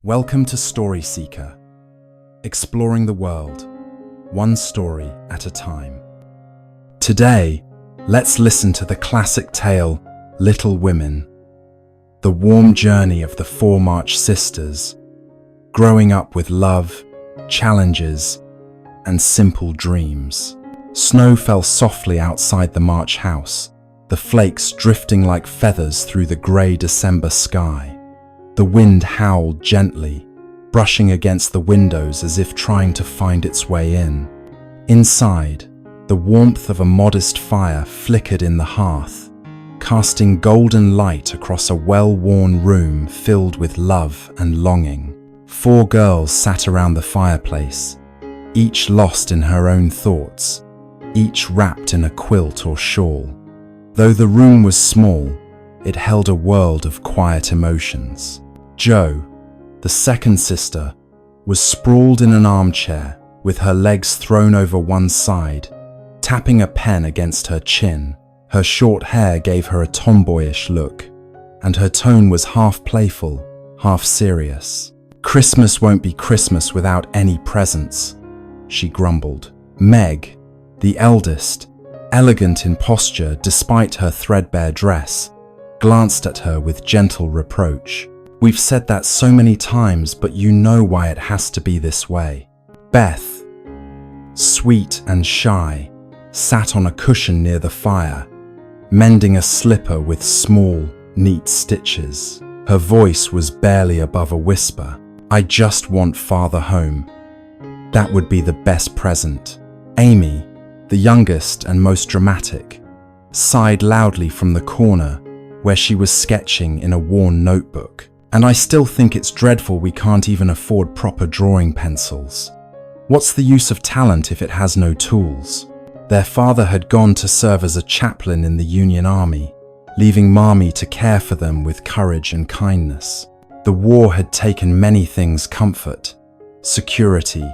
Welcome to StorySeeker, exploring the world, one story at a time. Today, let's listen to the classic tale, Little Women, the warm journey of the four March sisters, growing up with love, challenges, and simple dreams. Snow fell softly outside the March house, the flakes drifting like feathers through the grey December sky. The wind howled gently, brushing against the windows as if trying to find its way in. Inside, the warmth of a modest fire flickered in the hearth, casting golden light across a well-worn room filled with love and longing. Four girls sat around the fireplace, each lost in her own thoughts, each wrapped in a quilt or shawl. Though the room was small, it held a world of quiet emotions. Jo, the second sister, was sprawled in an armchair with her legs thrown over one side, tapping a pen against her chin. Her short hair gave her a tomboyish look, and her tone was half playful, half serious. "Christmas won't be Christmas without any presents," she grumbled. Meg, the eldest, elegant in posture despite her threadbare dress, glanced at her with gentle reproach. "We've said that so many times, but you know why it has to be this way." Beth, sweet and shy, sat on a cushion near the fire, mending a slipper with small, neat stitches. Her voice was barely above a whisper. "I just want father home. That would be the best present." Amy, the youngest and most dramatic, sighed loudly from the corner where she was sketching in a worn notebook. "And I still think it's dreadful we can't even afford proper drawing pencils. What's the use of talent if it has no tools?" Their father had gone to serve as a chaplain in the Union Army, leaving Mommy to care for them with courage and kindness. The war had taken many things: comfort, security,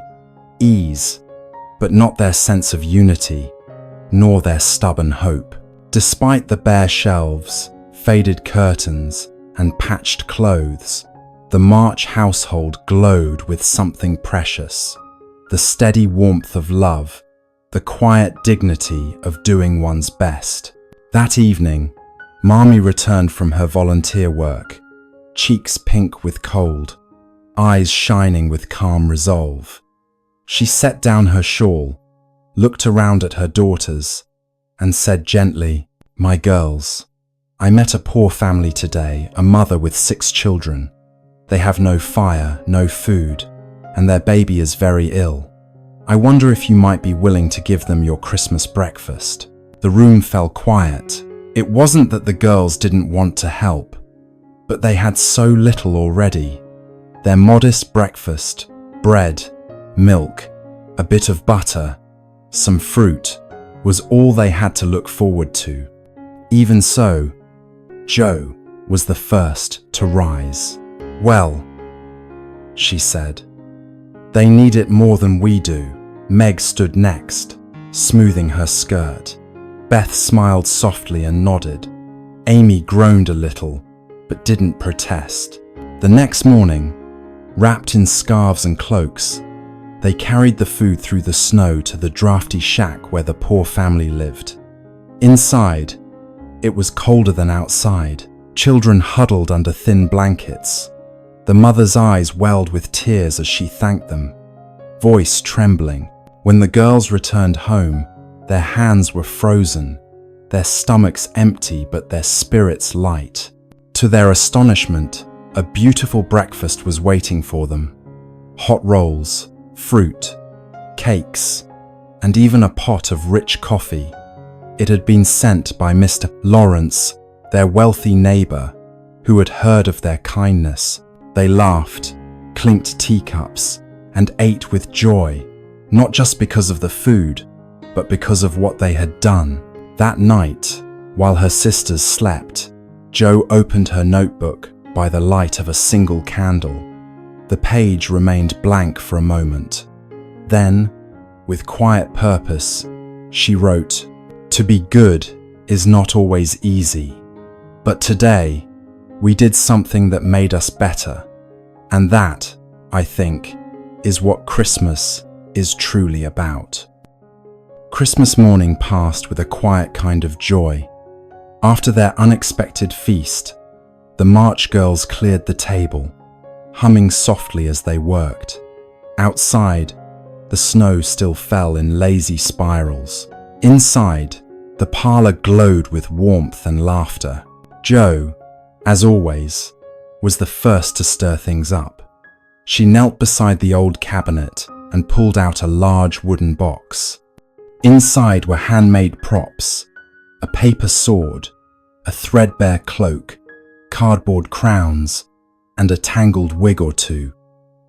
ease, but not their sense of unity, nor their stubborn hope. Despite the bare shelves, faded curtains, and patched clothes, the March household glowed with something precious: the steady warmth of love, the quiet dignity of doing one's best. That evening, Mommy returned from her volunteer work, cheeks pink with cold, eyes shining with calm resolve. She set down her shawl, looked around at her daughters, and said gently, "My girls, I met a poor family today, a mother with 6 children. They have no fire, no food, and their baby is very ill. I wonder if you might be willing to give them your Christmas breakfast." The room fell quiet. It wasn't that the girls didn't want to help, but they had so little already. Their modest breakfast, bread, milk, a bit of butter, some fruit, was all they had to look forward to. Even so, Jo was the first to rise. "Well," she said, "they need it more than we do." Meg stood next, smoothing her skirt. Beth smiled softly and nodded. Amy groaned a little, but didn't protest. The next morning, wrapped in scarves and cloaks, they carried the food through the snow to the drafty shack where the poor family lived. Inside, it was colder than outside. Children huddled under thin blankets. The mother's eyes welled with tears as she thanked them, voice trembling. When the girls returned home, their hands were frozen, their stomachs empty but their spirits light. To their astonishment, a beautiful breakfast was waiting for them. Hot rolls, fruit, cakes, and even a pot of rich coffee. It had been sent by Mr. Lawrence, their wealthy neighbor, who had heard of their kindness. They laughed, clinked teacups, and ate with joy, not just because of the food, but because of what they had done. That night, while her sisters slept, Jo opened her notebook by the light of a single candle. The page remained blank for a moment. Then, with quiet purpose, she wrote, "To be good is not always easy, but today we did something that made us better. And that, I think, is what Christmas is truly about. Christmas morning passed with a quiet kind of joy. After their unexpected feast, the March girls cleared the table, humming softly as they worked. Outside, the snow still fell in lazy spirals. Inside, the parlor glowed with warmth and laughter. Jo, as always, was the first to stir things up. She knelt beside the old cabinet and pulled out a large wooden box. Inside were handmade props, a paper sword, a threadbare cloak, cardboard crowns, and a tangled wig or two.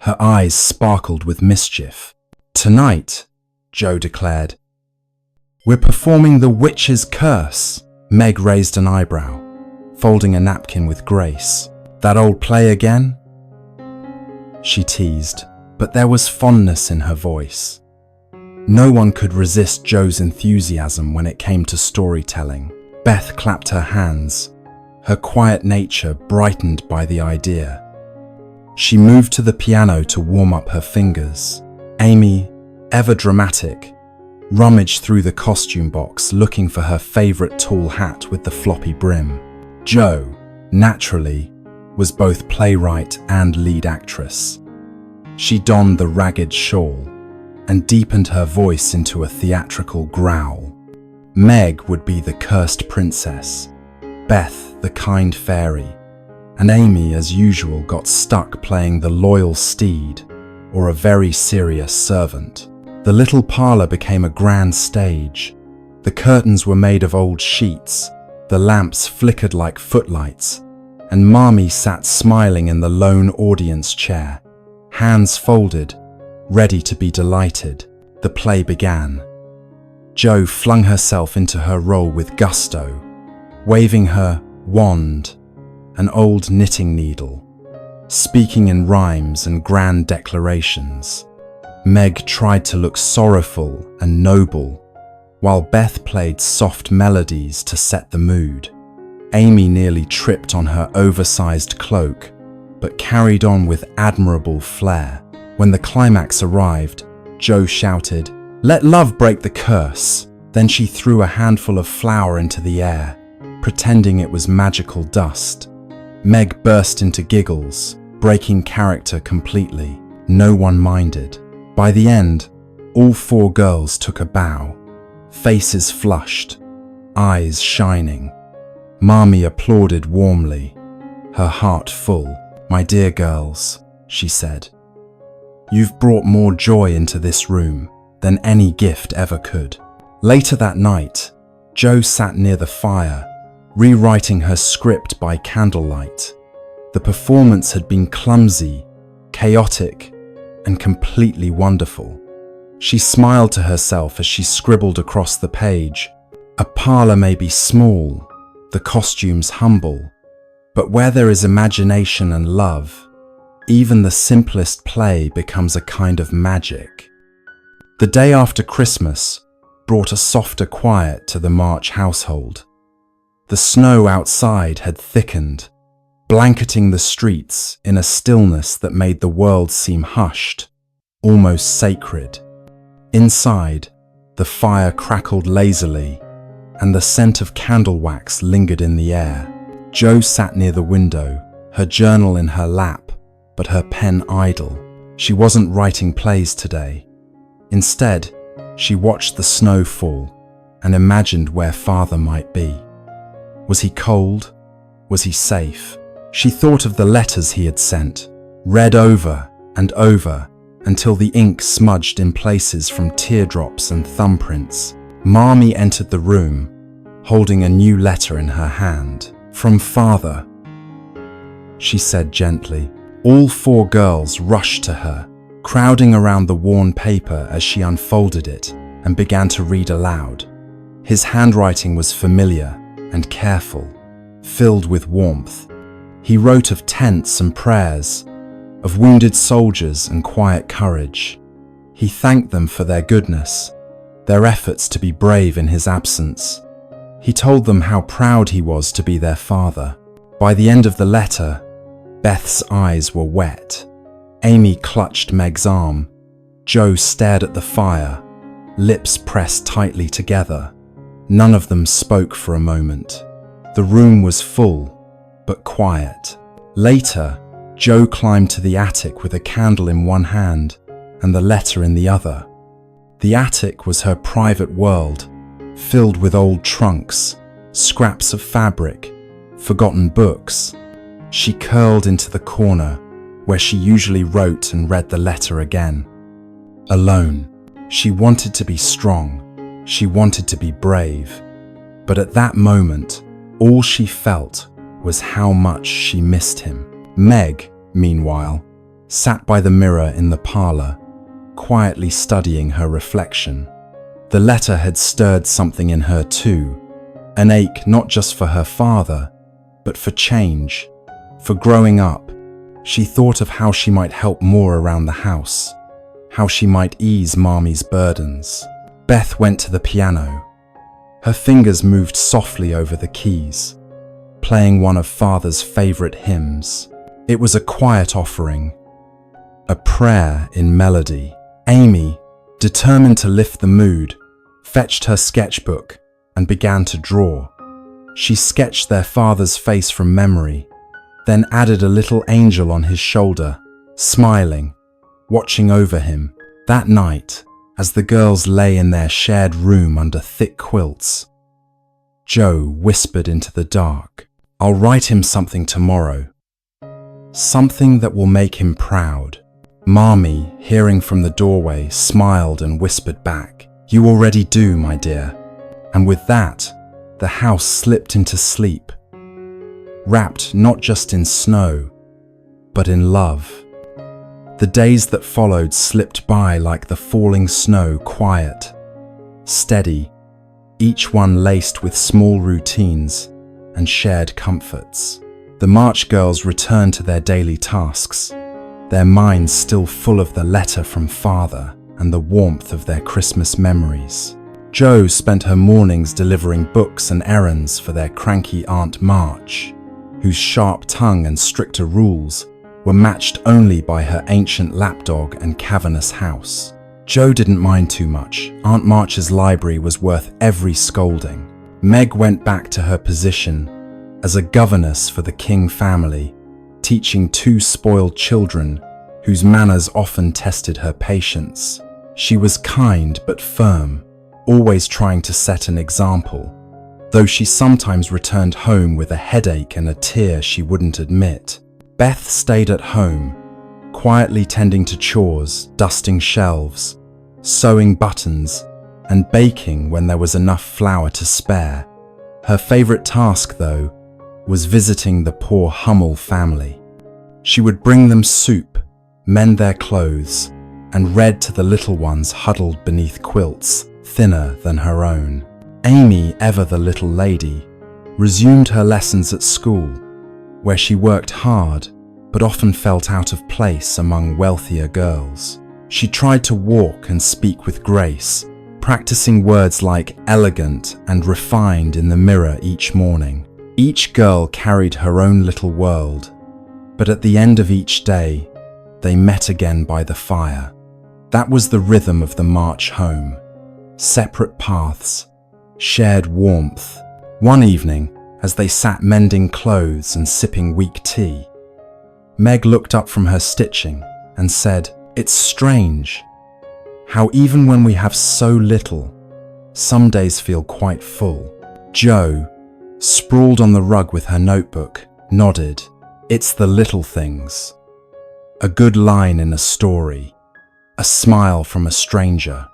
Her eyes sparkled with mischief. "Tonight," Jo declared, "we're performing the witch's curse." Meg raised an eyebrow, folding a napkin with grace. "That old play again?" she teased, but there was fondness in her voice. No one could resist Jo's enthusiasm when it came to storytelling. Beth clapped her hands, her quiet nature brightened by the idea. She moved to the piano to warm up her fingers. Amy, ever dramatic, rummaged through the costume box looking for her favorite tall hat with the floppy brim. Jo, naturally, was both playwright and lead actress. She donned the ragged shawl and deepened her voice into a theatrical growl. Meg would be the cursed princess, Beth the kind fairy, and Amy, as usual, got stuck playing the loyal steed or a very serious servant. The little parlor became a grand stage. The curtains were made of old sheets, the lamps flickered like footlights, and Marmee sat smiling in the lone audience chair, hands folded, ready to be delighted. The play began. Jo flung herself into her role with gusto, waving her wand, an old knitting needle, speaking in rhymes and grand declarations. Meg tried to look sorrowful and noble, while Beth played soft melodies to set the mood. Amy nearly tripped on her oversized cloak, but carried on with admirable flair. When the climax arrived, Jo shouted, "Let love break the curse." Then she threw a handful of flour into the air, pretending it was magical dust. Meg burst into giggles, breaking character completely. No one minded. By the end, all four girls took a bow, faces flushed, eyes shining. Marmee applauded warmly, her heart full. "My dear girls," she said, "you've brought more joy into this room than any gift ever could." Later that night, Jo sat near the fire, rewriting her script by candlelight. The performance had been clumsy, chaotic, and completely wonderful. She smiled to herself as she scribbled across the page. A parlor may be small, the costumes humble, but where there is imagination and love, even the simplest play becomes a kind of magic. The day after Christmas brought a softer quiet to the March household. The snow outside had thickened, blanketing the streets in a stillness that made the world seem hushed, almost sacred. Inside, the fire crackled lazily, and the scent of candle wax lingered in the air. Jo sat near the window, her journal in her lap, but her pen idle. She wasn't writing plays today. Instead, she watched the snow fall and imagined where Father might be. Was he cold? Was he safe? She thought of the letters he had sent, read over and over until the ink smudged in places from teardrops and thumbprints. Marmee entered the room, holding a new letter in her hand. "From Father," she said gently. All four girls rushed to her, crowding around the worn paper as she unfolded it and began to read aloud. His handwriting was familiar and careful, filled with warmth. He wrote of tents and prayers, of wounded soldiers and quiet courage. He thanked them for their goodness, their efforts to be brave in his absence. He told them how proud he was to be their father. By the end of the letter, Beth's eyes were wet. Amy clutched Meg's arm. Joe stared at the fire, lips pressed tightly together. None of them spoke for a moment. The room was full, but quiet. Later, Joe climbed to the attic with a candle in one hand and the letter in the other. The attic was her private world, filled with old trunks, scraps of fabric, forgotten books. She curled into the corner where she usually wrote and read the letter again. Alone, she wanted to be strong. She wanted to be brave. But at that moment, all she felt was how much she missed him. Meg, meanwhile, sat by the mirror in the parlor, quietly studying her reflection. The letter had stirred something in her too, an ache not just for her father, but for change, for growing up. She thought of how she might help more around the house, how she might ease Mommy's burdens. Beth went to the piano. Her fingers moved softly over the keys, playing one of Father's favorite hymns. It was a quiet offering, a prayer in melody. Amy, determined to lift the mood, fetched her sketchbook and began to draw. She sketched their father's face from memory, then added a little angel on his shoulder, smiling, watching over him. That night, as the girls lay in their shared room under thick quilts, Joe whispered into the dark, "I'll write him something tomorrow. Something that will make him proud." Mommy, hearing from the doorway, smiled and whispered back, "You already do, my dear." And with that, the house slipped into sleep, wrapped not just in snow, but in love. The days that followed slipped by like the falling snow, quiet, steady, each one laced with small routines and shared comforts. The March girls returned to their daily tasks, their minds still full of the letter from Father and the warmth of their Christmas memories. Jo spent her mornings delivering books and errands for their cranky Aunt March, whose sharp tongue and stricter rules were matched only by her ancient lapdog and cavernous house. Jo didn't mind too much. Aunt March's library was worth every scolding. Meg went back to her position as a governess for the King family, teaching two spoiled children whose manners often tested her patience. She was kind but firm, always trying to set an example, though she sometimes returned home with a headache and a tear she wouldn't admit. Beth stayed at home, quietly tending to chores, dusting shelves, sewing buttons, and baking when there was enough flour to spare. Her favorite task, though, was visiting the poor Hummel family. She would bring them soup, mend their clothes, and read to the little ones huddled beneath quilts thinner than her own. Amy, ever the little lady, resumed her lessons at school, where she worked hard but often felt out of place among wealthier girls. She tried to walk and speak with grace, practicing words like elegant and refined in the mirror each morning. Each girl carried her own little world, but at the end of each day, they met again by the fire. That was the rhythm of the march home. Separate paths, shared warmth. One evening, as they sat mending clothes and sipping weak tea, Meg looked up from her stitching and said, "It's strange how even when we have so little, some days feel quite full." Jo, sprawled on the rug with her notebook, nodded. "It's the little things. A good line in a story, a smile from a stranger,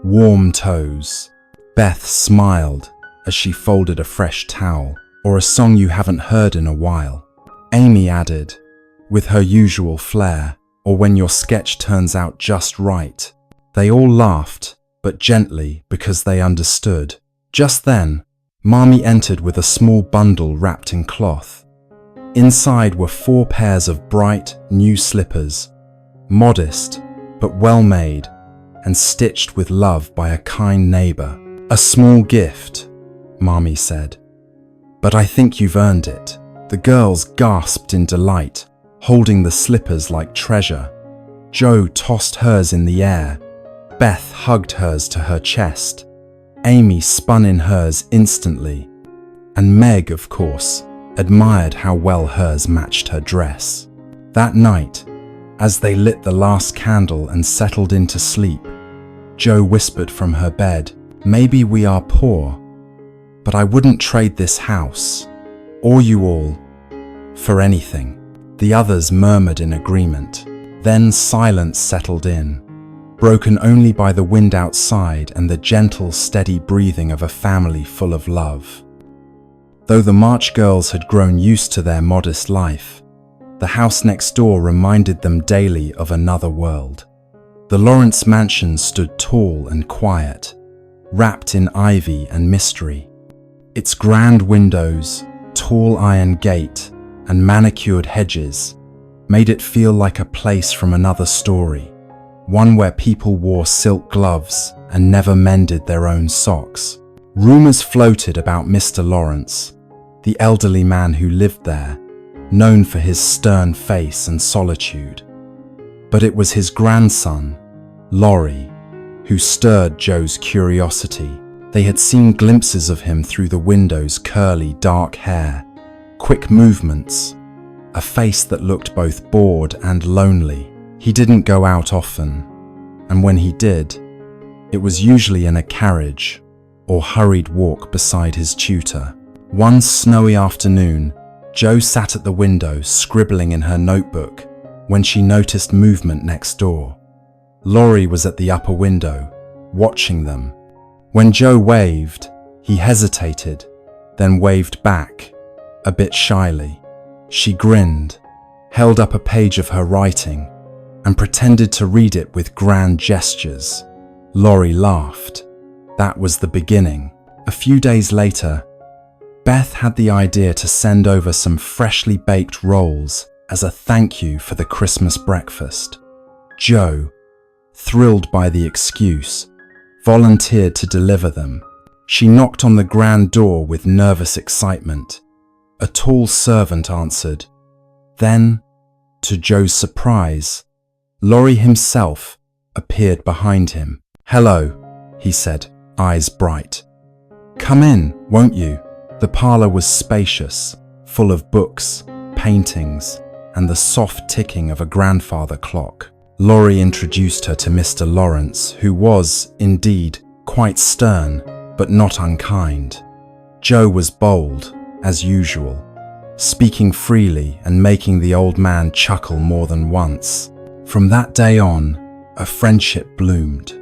warm toes." Beth smiled as she folded a fresh towel, or a song you haven't heard in a while. Amy added, with her usual flair, or when your sketch turns out just right. They all laughed, but gently because they understood. Just then, Mommy entered with a small bundle wrapped in cloth. Inside were 4 pairs of bright, new slippers, modest but well made and stitched with love by a kind neighbor. "A small gift," Mommy said, "but I think you've earned it." The girls gasped in delight, holding the slippers like treasure. Jo tossed hers in the air. Beth hugged hers to her chest. Amy spun in hers instantly. And Meg, of course, admired how well hers matched her dress. That night, as they lit the last candle and settled into sleep, Jo whispered from her bed, "Maybe we are poor, but I wouldn't trade this house, or you all, for anything." The others murmured in agreement. Then silence settled in, broken only by the wind outside and the gentle, steady breathing of a family full of love. Though the March girls had grown used to their modest life, the house next door reminded them daily of another world. The Lawrence mansion stood tall and quiet, wrapped in ivy and mystery. Its grand windows, tall iron gate, and manicured hedges made it feel like a place from another story, one where people wore silk gloves and never mended their own socks. Rumors floated about Mr. Lawrence, the elderly man who lived there, known for his stern face and solitude. But it was his grandson, Laurie, who stirred Jo's curiosity. They had seen glimpses of him through the window's curly, dark hair, quick movements, a face that looked both bored and lonely. He didn't go out often, and when he did, it was usually in a carriage or hurried walk beside his tutor. One snowy afternoon, Jo sat at the window scribbling in her notebook when she noticed movement next door. Laurie was at the upper window, watching them. When Jo waved, he hesitated, then waved back, a bit shyly. She grinned, held up a page of her writing, and pretended to read it with grand gestures. Laurie laughed. That was the beginning. A few days later, Beth had the idea to send over some freshly baked rolls as a thank you for the Christmas breakfast. Jo, thrilled by the excuse, volunteered to deliver them. She knocked on the grand door with nervous excitement. A tall servant answered. Then, to Jo's surprise, Laurie himself appeared behind him. "Hello," he said, eyes bright. "Come in, won't you?" The parlor was spacious, full of books, paintings, and the soft ticking of a grandfather clock. Laurie introduced her to Mr. Lawrence, who was, indeed, quite stern, but not unkind. Jo was bold, as usual, speaking freely and making the old man chuckle more than once. From that day on, a friendship bloomed.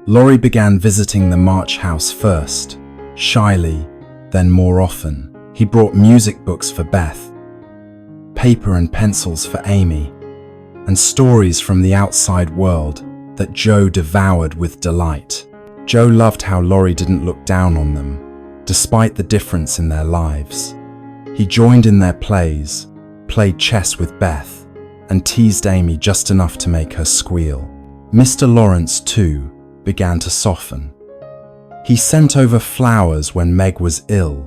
Laurie began visiting the March house first, shyly, then more often. He brought music books for Beth, paper and pencils for Amy, and stories from the outside world that Jo devoured with delight. Jo loved how Laurie didn't look down on them, despite the difference in their lives. He joined in their plays, played chess with Beth, and teased Amy just enough to make her squeal. Mr. Lawrence, too, began to soften. He sent over flowers when Meg was ill,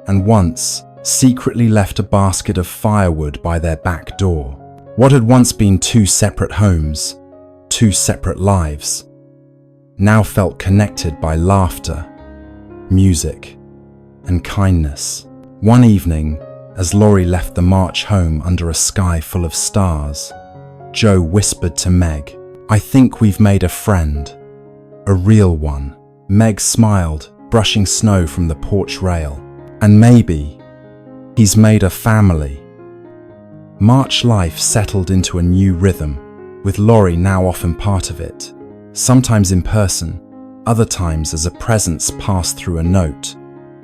and once secretly left a basket of firewood by their back door. What had once been two separate homes, two separate lives, now felt connected by laughter, music, and kindness. One evening, as Laurie left the March home under a sky full of stars, Jo whispered to Meg, "I think we've made a friend, a real one." Meg smiled, brushing snow from the porch rail. "And maybe he's made a family." March life settled into a new rhythm, with Laurie now often part of it, sometimes in person, other times as a presence passed through a note,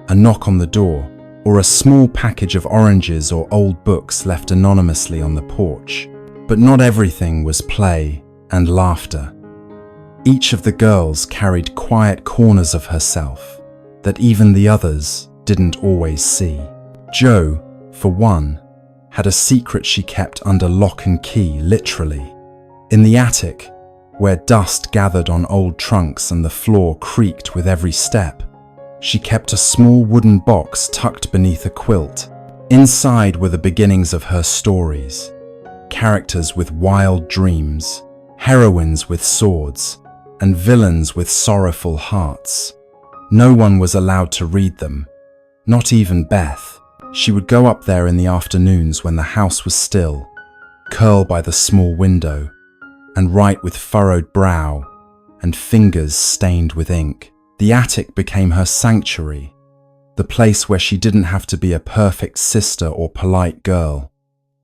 a knock on the door, or a small package of oranges or old books left anonymously on the porch. But not everything was play and laughter. Each of the girls carried quiet corners of herself that even the others didn't always see. Jo, for one, had a secret she kept under lock and key, literally. In the attic, where dust gathered on old trunks and the floor creaked with every step, she kept a small wooden box tucked beneath a quilt. Inside were the beginnings of her stories, characters with wild dreams, heroines with swords, and villains with sorrowful hearts. No one was allowed to read them, not even Beth. She would go up there in the afternoons when the house was still, curl by the small window, and write with furrowed brow and fingers stained with ink. The attic became her sanctuary, the place where she didn't have to be a perfect sister or polite girl,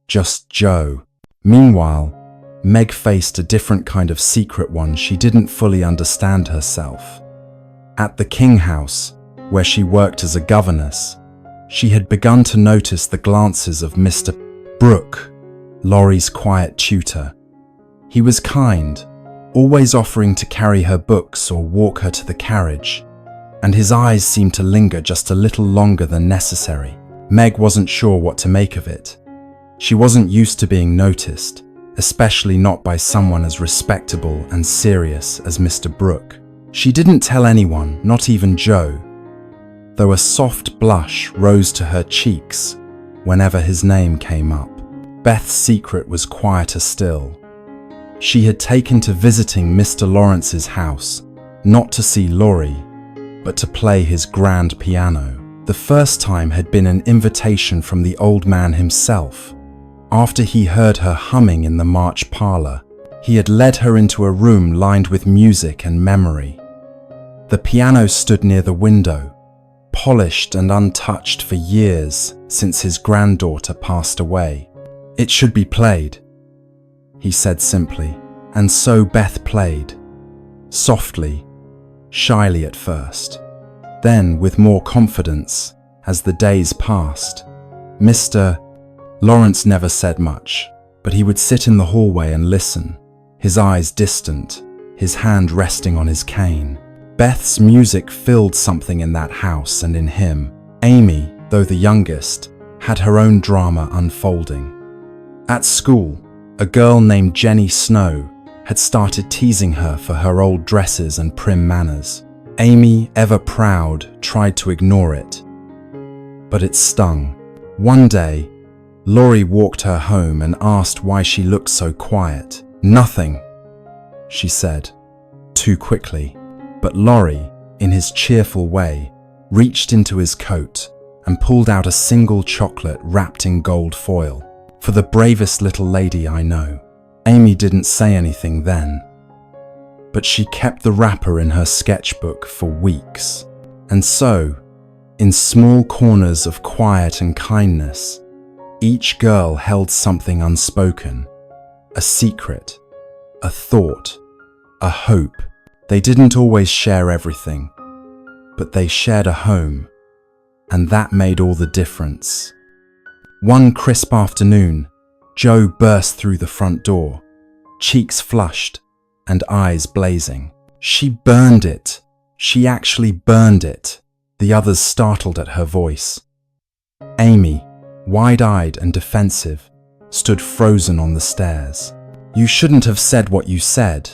just Jo. Meanwhile, Meg faced a different kind of secret one. She didn't fully understand herself. At the King House, where she worked as a governess, she had begun to notice the glances of Mr. Brooke, Laurie's quiet tutor. He was kind, always offering to carry her books or walk her to the carriage, and his eyes seemed to linger just a little longer than necessary. Meg wasn't sure what to make of it. She wasn't used to being noticed, especially not by someone as respectable and serious as Mr. Brooke. She didn't tell anyone, not even Jo, though a soft blush rose to her cheeks whenever his name came up. Beth's secret was quieter still. She had taken to visiting Mr. Lawrence's house, not to see Laurie, but to play his grand piano. The first time had been an invitation from the old man himself. After he heard her humming in the March parlor, he had led her into a room lined with music and memory. The piano stood near the window, polished and untouched for years since his granddaughter passed away. "It should be played," he said simply, and so Beth played, softly, shyly at first. Then, with more confidence, as the days passed. Mr. Lawrence never said much, but he would sit in the hallway and listen, his eyes distant, his hand resting on his cane. Beth's music filled something in that house and in him. Amy, though the youngest, had her own drama unfolding. At school, a girl named Jenny Snow had started teasing her for her old dresses and prim manners. Amy, ever proud, tried to ignore it, but it stung. One day, Laurie walked her home and asked why she looked so quiet. "Nothing," she said, too quickly. But Laurie, in his cheerful way, reached into his coat and pulled out a single chocolate wrapped in gold foil. "For the bravest little lady I know." Amy didn't say anything then, but she kept the wrapper in her sketchbook for weeks. And so, in small corners of quiet and kindness, each girl held something unspoken, a secret, a thought, a hope. They didn't always share everything, but they shared a home, and that made all the difference. One crisp afternoon, Jo burst through the front door, cheeks flushed and eyes blazing. She burned it. She actually burned it. The others startled at her voice. Amy, wide-eyed and defensive, stood frozen on the stairs. "You shouldn't have said what you said,"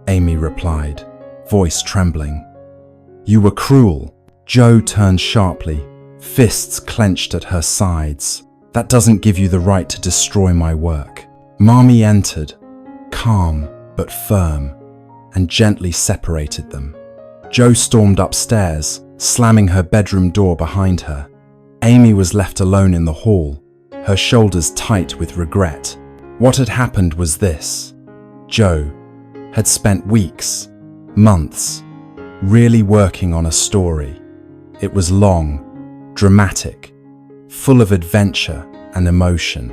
Amy replied, voice trembling. "You were cruel." Jo turned sharply, fists clenched at her sides. "That doesn't give you the right to destroy my work." Mommy entered, calm but firm, and gently separated them. Jo stormed upstairs, slamming her bedroom door behind her. Amy was left alone in the hall, her shoulders tight with regret. What had happened was this. Jo had spent weeks, months, really working on a story. It was long, dramatic, full of adventure and emotion.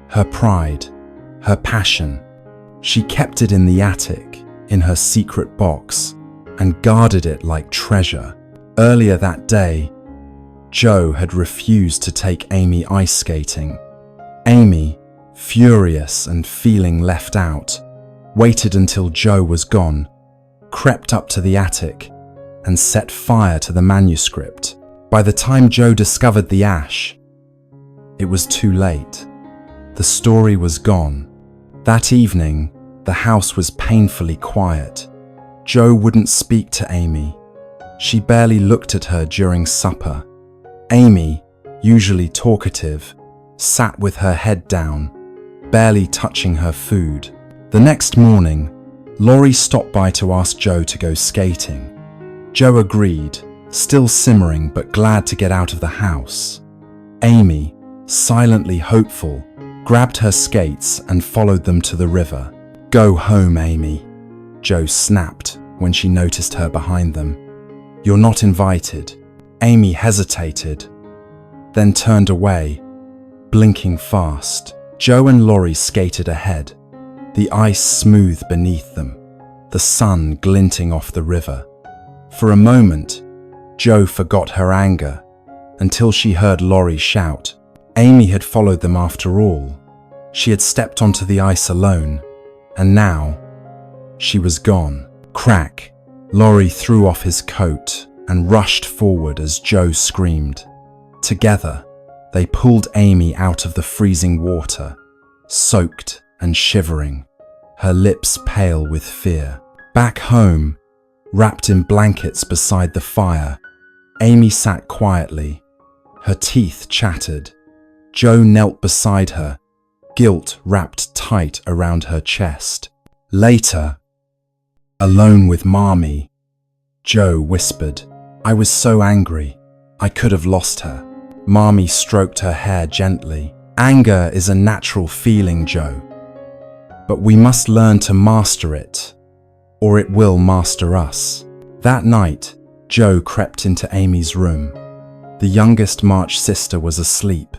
Her pride, her passion. She kept it in the attic, in her secret box, and guarded it like treasure. Earlier that day, Jo had refused to take Amy ice skating. Amy, furious and feeling left out, waited until Jo was gone, crept up to the attic, and set fire to the manuscript. By the time Jo discovered the ash, it was too late. The story was gone. That evening, the house was painfully quiet. Jo wouldn't speak to Amy. She barely looked at her during supper. Amy, usually talkative, sat with her head down, barely touching her food. The next morning, Laurie stopped by to ask Joe to go skating. Joe agreed, still simmering but glad to get out of the house. Amy, silently hopeful, grabbed her skates and followed them to the river. "Go home, Amy," Joe snapped when she noticed her behind them. "You're not invited." Amy hesitated, then turned away, blinking fast. Joe and Laurie skated ahead, the ice smooth beneath them, the sun glinting off the river. For a moment, Joe forgot her anger until she heard Laurie shout. Amy had followed them after all. She had stepped onto the ice alone, and now she was gone. Crack! Laurie threw off his coat and rushed forward as Joe screamed. Together, they pulled Amy out of the freezing water, soaked and shivering, her lips pale with fear. Back home, wrapped in blankets beside the fire, Amy sat quietly, her teeth chattered. Joe knelt beside her, guilt wrapped tight around her chest. Later, alone with Mommy, Joe whispered, "I was so angry, I could have lost her." Mommy stroked her hair gently. "Anger is a natural feeling, Joe, but we must learn to master it, or it will master us." That night, Joe crept into Amy's room. The youngest March sister was asleep,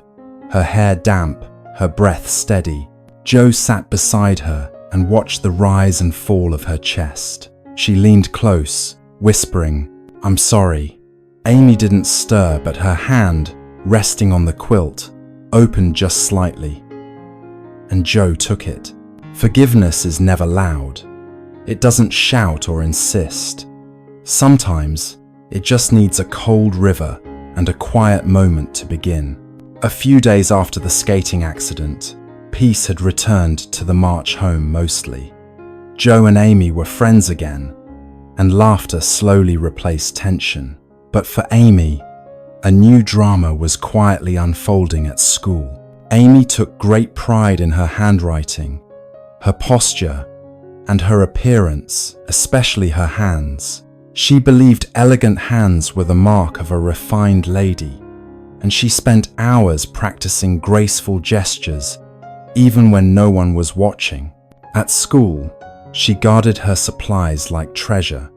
her hair damp, her breath steady. Joe sat beside her and watched the rise and fall of her chest. She leaned close, whispering, "I'm sorry." Amy didn't stir, but her hand, resting on the quilt, opened just slightly. And Joe took it. Forgiveness is never loud. It doesn't shout or insist. Sometimes, it just needs a cold river and a quiet moment to begin. A few days after the skating accident, peace had returned to the March home mostly. Joe and Amy were friends again, and laughter slowly replaced tension. But for Amy, a new drama was quietly unfolding at school. Amy took great pride in her handwriting, her posture, and her appearance, especially her hands. She believed elegant hands were the mark of a refined lady, and she spent hours practicing graceful gestures, even when no one was watching. At school, she guarded her supplies like treasure.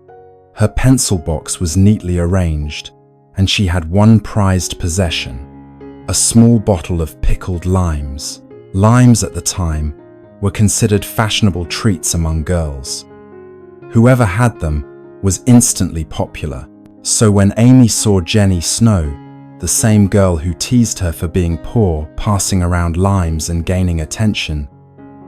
Her pencil box was neatly arranged, and she had one prized possession, a small bottle of pickled limes. Limes at the time were considered fashionable treats among girls. Whoever had them was instantly popular. So when Amy saw Jenny Snow, the same girl who teased her for being poor, passing around limes and gaining attention,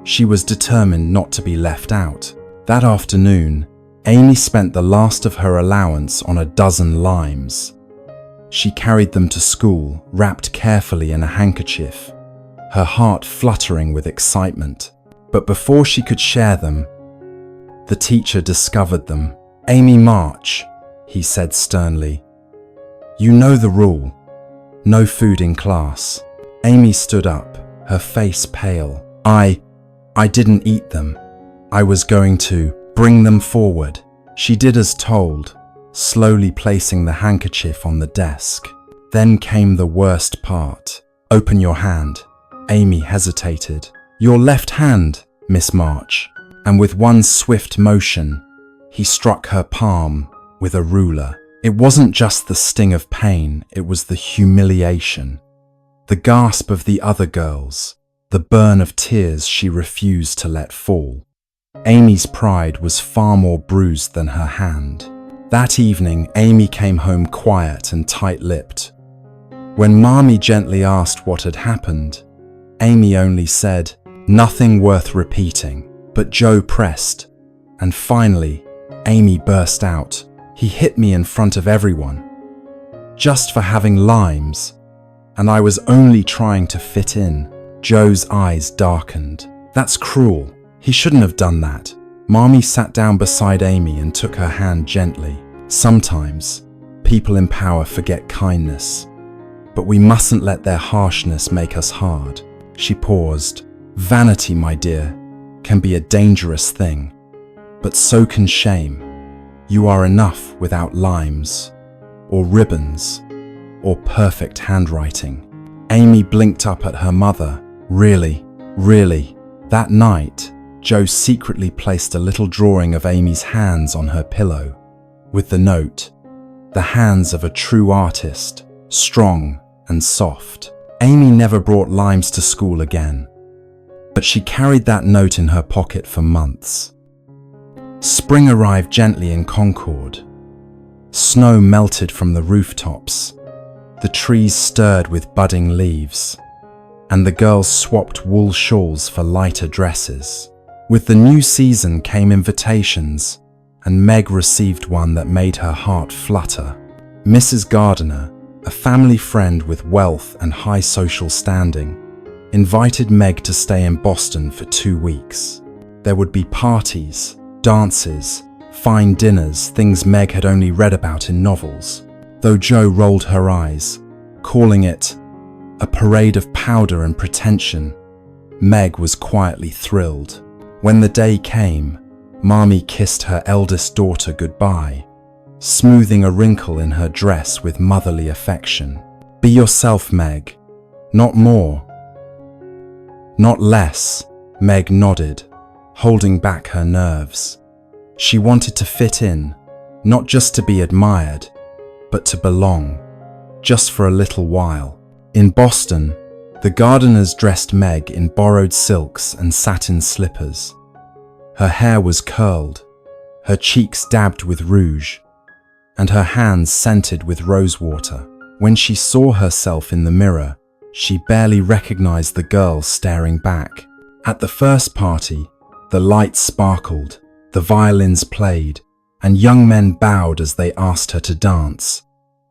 she was determined not to be left out. That afternoon, Amy spent the last of her allowance on a dozen limes. She carried them to school, wrapped carefully in a handkerchief, her heart fluttering with excitement. But before she could share them, the teacher discovered them. "Amy March," he said sternly, "you know the rule. No food in class." Amy stood up, her face pale. I didn't eat them. I was going to bring them forward." She did as told, slowly placing the handkerchief on the desk. Then came the worst part. "Open your hand." Amy hesitated. "Your left hand, Miss March." And with one swift motion, he struck her palm with a ruler. It wasn't just the sting of pain, it was the humiliation. The gasp of the other girls, the burn of tears she refused to let fall. Amy's pride was far more bruised than her hand. That evening, Amy came home quiet and tight-lipped. When Mommy gently asked what had happened, Amy only said, "Nothing worth repeating." But Joe pressed, and finally, Amy burst out, "He hit me in front of everyone, just for having limes, and I was only trying to fit in." Joe's eyes darkened. "That's cruel. He shouldn't have done that." Mommy sat down beside Amy and took her hand gently. "Sometimes, people in power forget kindness, but we mustn't let their harshness make us hard." She paused, Vanity, my dear, can be a dangerous thing, but so can shame. You are enough without limes, or ribbons, or perfect handwriting. Amy blinked up at her mother. Really, really. That night, Jo secretly placed a little drawing of Amy's hands on her pillow, with the note, "The hands of a true artist, strong and soft." Amy never brought limes to school again, but she carried that note in her pocket for months. Spring arrived gently in Concord. Snow melted from the rooftops. The trees stirred with budding leaves, and the girls swapped wool shawls for lighter dresses. With the new season came invitations, and Meg received one that made her heart flutter. Mrs. Gardiner, a family friend with wealth and high social standing, invited Meg to stay in Boston for 2 weeks. There would be parties, dances, fine dinners, things Meg had only read about in novels, though Jo rolled her eyes, calling it a parade of powder and pretension. Meg was quietly thrilled. When the day came, Marmee kissed her eldest daughter goodbye, smoothing a wrinkle in her dress with motherly affection. "Be yourself, Meg. Not more. Not less," Meg nodded, holding back her nerves. She wanted to fit in, not just to be admired, but to belong, just for a little while. In Boston, the Gardiners dressed Meg in borrowed silks and satin slippers. Her hair was curled, her cheeks dabbed with rouge, and her hands scented with rosewater. When she saw herself in the mirror, she barely recognized the girl staring back. At the first party, the lights sparkled, the violins played, and young men bowed as they asked her to dance.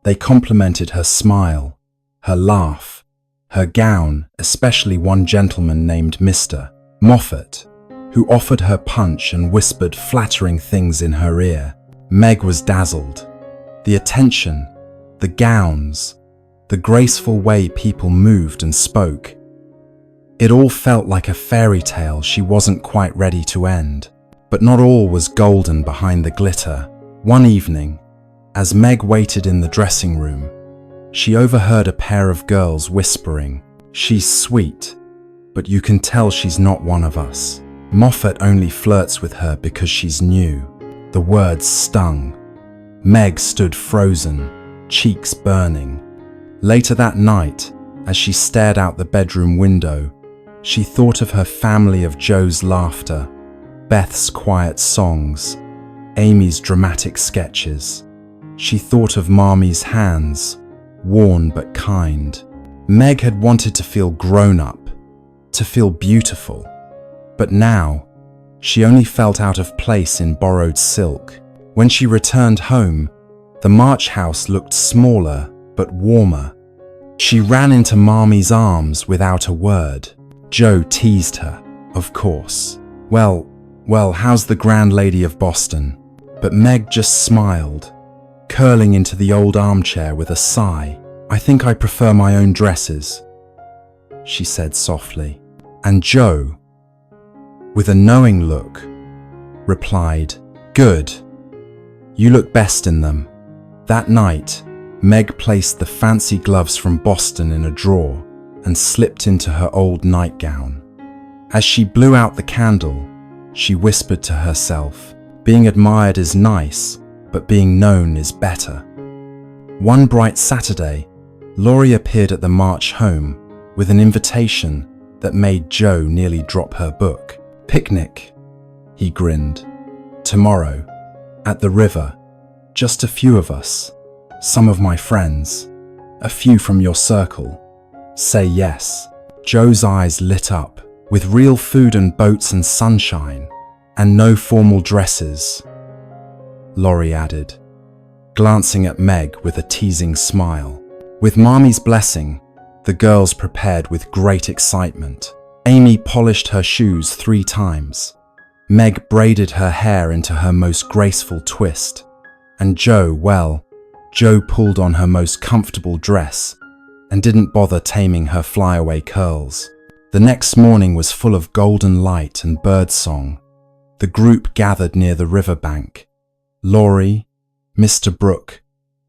They complimented her smile, her laugh, her gown, especially one gentleman named Mr. Moffat, who offered her punch and whispered flattering things in her ear. Meg was dazzled. The attention, the gowns, the graceful way people moved and spoke. It all felt like a fairy tale she wasn't quite ready to end. But not all was golden behind the glitter. One evening, as Meg waited in the dressing room, she overheard a pair of girls whispering, "She's sweet, but you can tell she's not one of us. Moffat only flirts with her because she's new." The words stung. Meg stood frozen, cheeks burning. Later that night, as she stared out the bedroom window, she thought of her family, of Jo's laughter, Beth's quiet songs, Amy's dramatic sketches. She thought of Marmee's hands, worn but kind. Meg had wanted to feel grown up, to feel beautiful. But now, she only felt out of place in borrowed silk. When she returned home, the March house looked smaller but warmer. She ran into Marmee's arms without a word. Jo teased her, of course. Well, how's the grand lady of Boston?" But Meg just smiled, curling into the old armchair with a sigh. "I think I prefer my own dresses," she said softly. And Jo, with a knowing look, replied, "Good. You look best in them." That night, Meg placed the fancy gloves from Boston in a drawer and slipped into her old nightgown. As she blew out the candle, she whispered to herself, "Being admired is nice, but being known is better." One bright Saturday, Laurie appeared at the March home with an invitation that made Jo nearly drop her book. "Picnic," he grinned. "Tomorrow, at the river, just a few of us, some of my friends, a few from your circle. Say yes." Jo's eyes lit up. "With real food and boats and sunshine, and no formal dresses," Laurie added, glancing at Meg with a teasing smile. With Marmee's blessing, the girls prepared with great excitement. Amy polished her shoes 3 times. Meg braided her hair into her most graceful twist. And Jo pulled on her most comfortable dress and didn't bother taming her flyaway curls. The next morning was full of golden light and birdsong. The group gathered near the riverbank. Laurie, Mr. Brooke,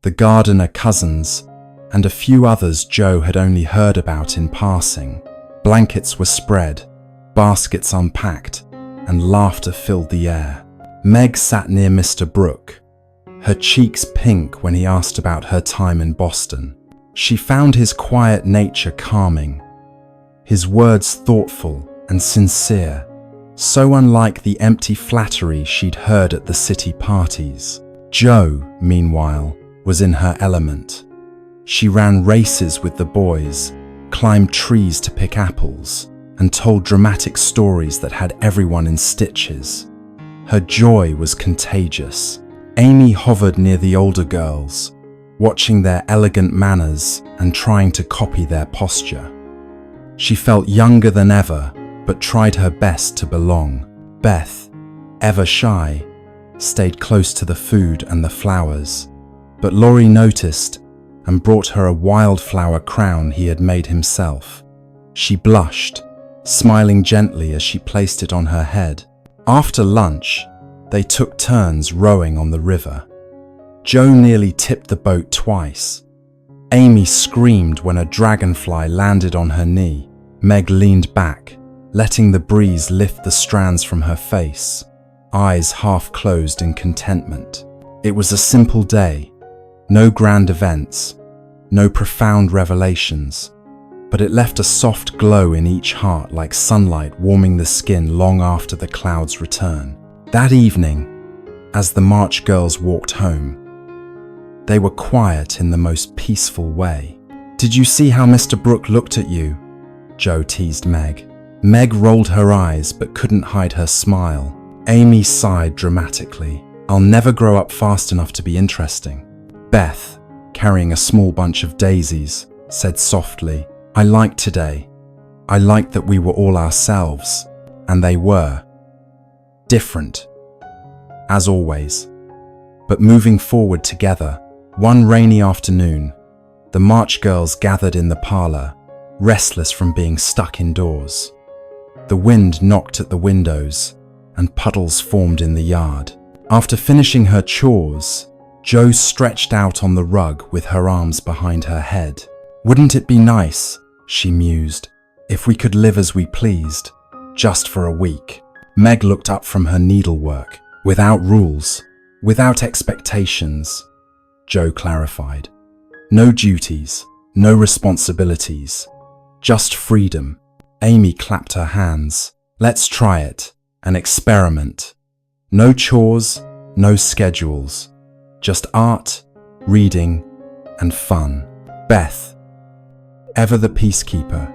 the gardener cousins, and a few others Joe had only heard about in passing. Blankets were spread, baskets unpacked, and laughter filled the air. Meg sat near Mr. Brooke, her cheeks pink when he asked about her time in Boston. She found his quiet nature calming, his words thoughtful and sincere, so unlike the empty flattery she'd heard at the city parties. Jo, meanwhile, was in her element. She ran races with the boys, climbed trees to pick apples, and told dramatic stories that had everyone in stitches. Her joy was contagious. Amy hovered near the older girls, watching their elegant manners and trying to copy their posture. She felt younger than ever, but tried her best to belong. Beth, ever shy, stayed close to the food and the flowers, but Laurie noticed and brought her a wildflower crown he had made himself. She blushed, smiling gently as she placed it on her head. After lunch, they took turns rowing on the river. Jo nearly tipped the boat twice. Amy screamed when a dragonfly landed on her knee. Meg leaned back, letting the breeze lift the strands from her face, eyes half closed in contentment. It was a simple day, no grand events, no profound revelations, but it left a soft glow in each heart like sunlight warming the skin long after the clouds return. That evening, as the March girls walked home, they were quiet in the most peaceful way. "Did you see how Mr. Brooke looked at you?" Jo teased Meg. Meg rolled her eyes but couldn't hide her smile. Amy sighed dramatically. "I'll never grow up fast enough to be interesting." Beth, carrying a small bunch of daisies, said softly, "I liked today. I liked that we were all ourselves." And they were. Different, as always, but moving forward together. One rainy afternoon, the March girls gathered in the parlor, restless from being stuck indoors. The wind knocked at the windows, and puddles formed in the yard. After finishing her chores, Jo stretched out on the rug with her arms behind her head. "Wouldn't it be nice," she mused, "if we could live as we pleased, just for a week?" Meg looked up from her needlework. "Without rules, without expectations," Jo clarified. "No duties, no responsibilities, just freedom." Amy clapped her hands. "Let's try it, an experiment. No chores, no schedules, just art, reading, and fun." Beth, ever the peacekeeper,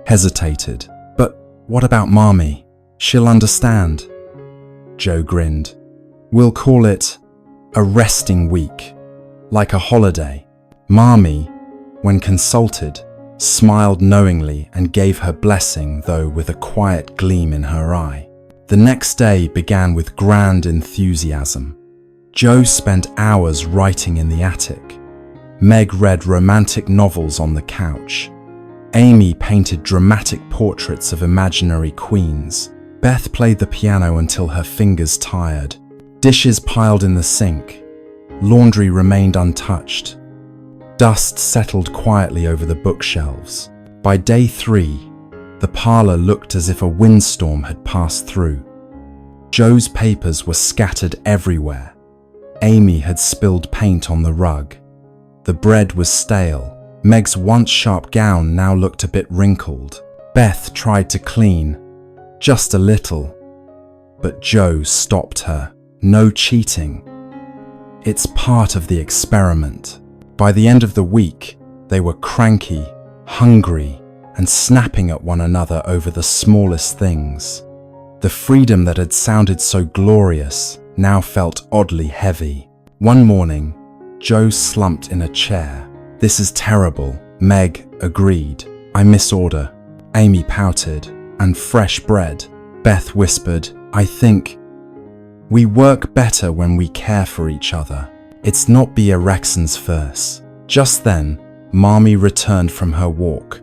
hesitated. "But what about Mommy? She'll understand." Jo grinned. "We'll call it a resting week, like a holiday." Mommy, when consulted, smiled knowingly and gave her blessing, though with a quiet gleam in her eye. The next day began with grand enthusiasm. Jo spent hours writing in the attic. Meg read romantic novels on the couch. Amy painted dramatic portraits of imaginary queens. Beth played the piano until her fingers tired. Dishes piled in the sink. Laundry remained untouched. Dust settled quietly over the bookshelves. By day 3, the parlor looked as if a windstorm had passed through. Jo's papers were scattered everywhere. Amy had spilled paint on the rug. The bread was stale. Meg's once sharp gown now looked a bit wrinkled. Beth tried to clean, just a little, but Jo stopped her. "No cheating. It's part of the experiment." By the end of the week, they were cranky, hungry, and snapping at one another over the smallest things. The freedom that had sounded so glorious now felt oddly heavy. One morning, Jo slumped in a chair. "This is terrible," Meg agreed. "I misorder." Amy pouted. "And fresh bread." Beth whispered, "I think we work better when we care for each other. It's not be Erexon's verse." Just then, Mommy returned from her walk,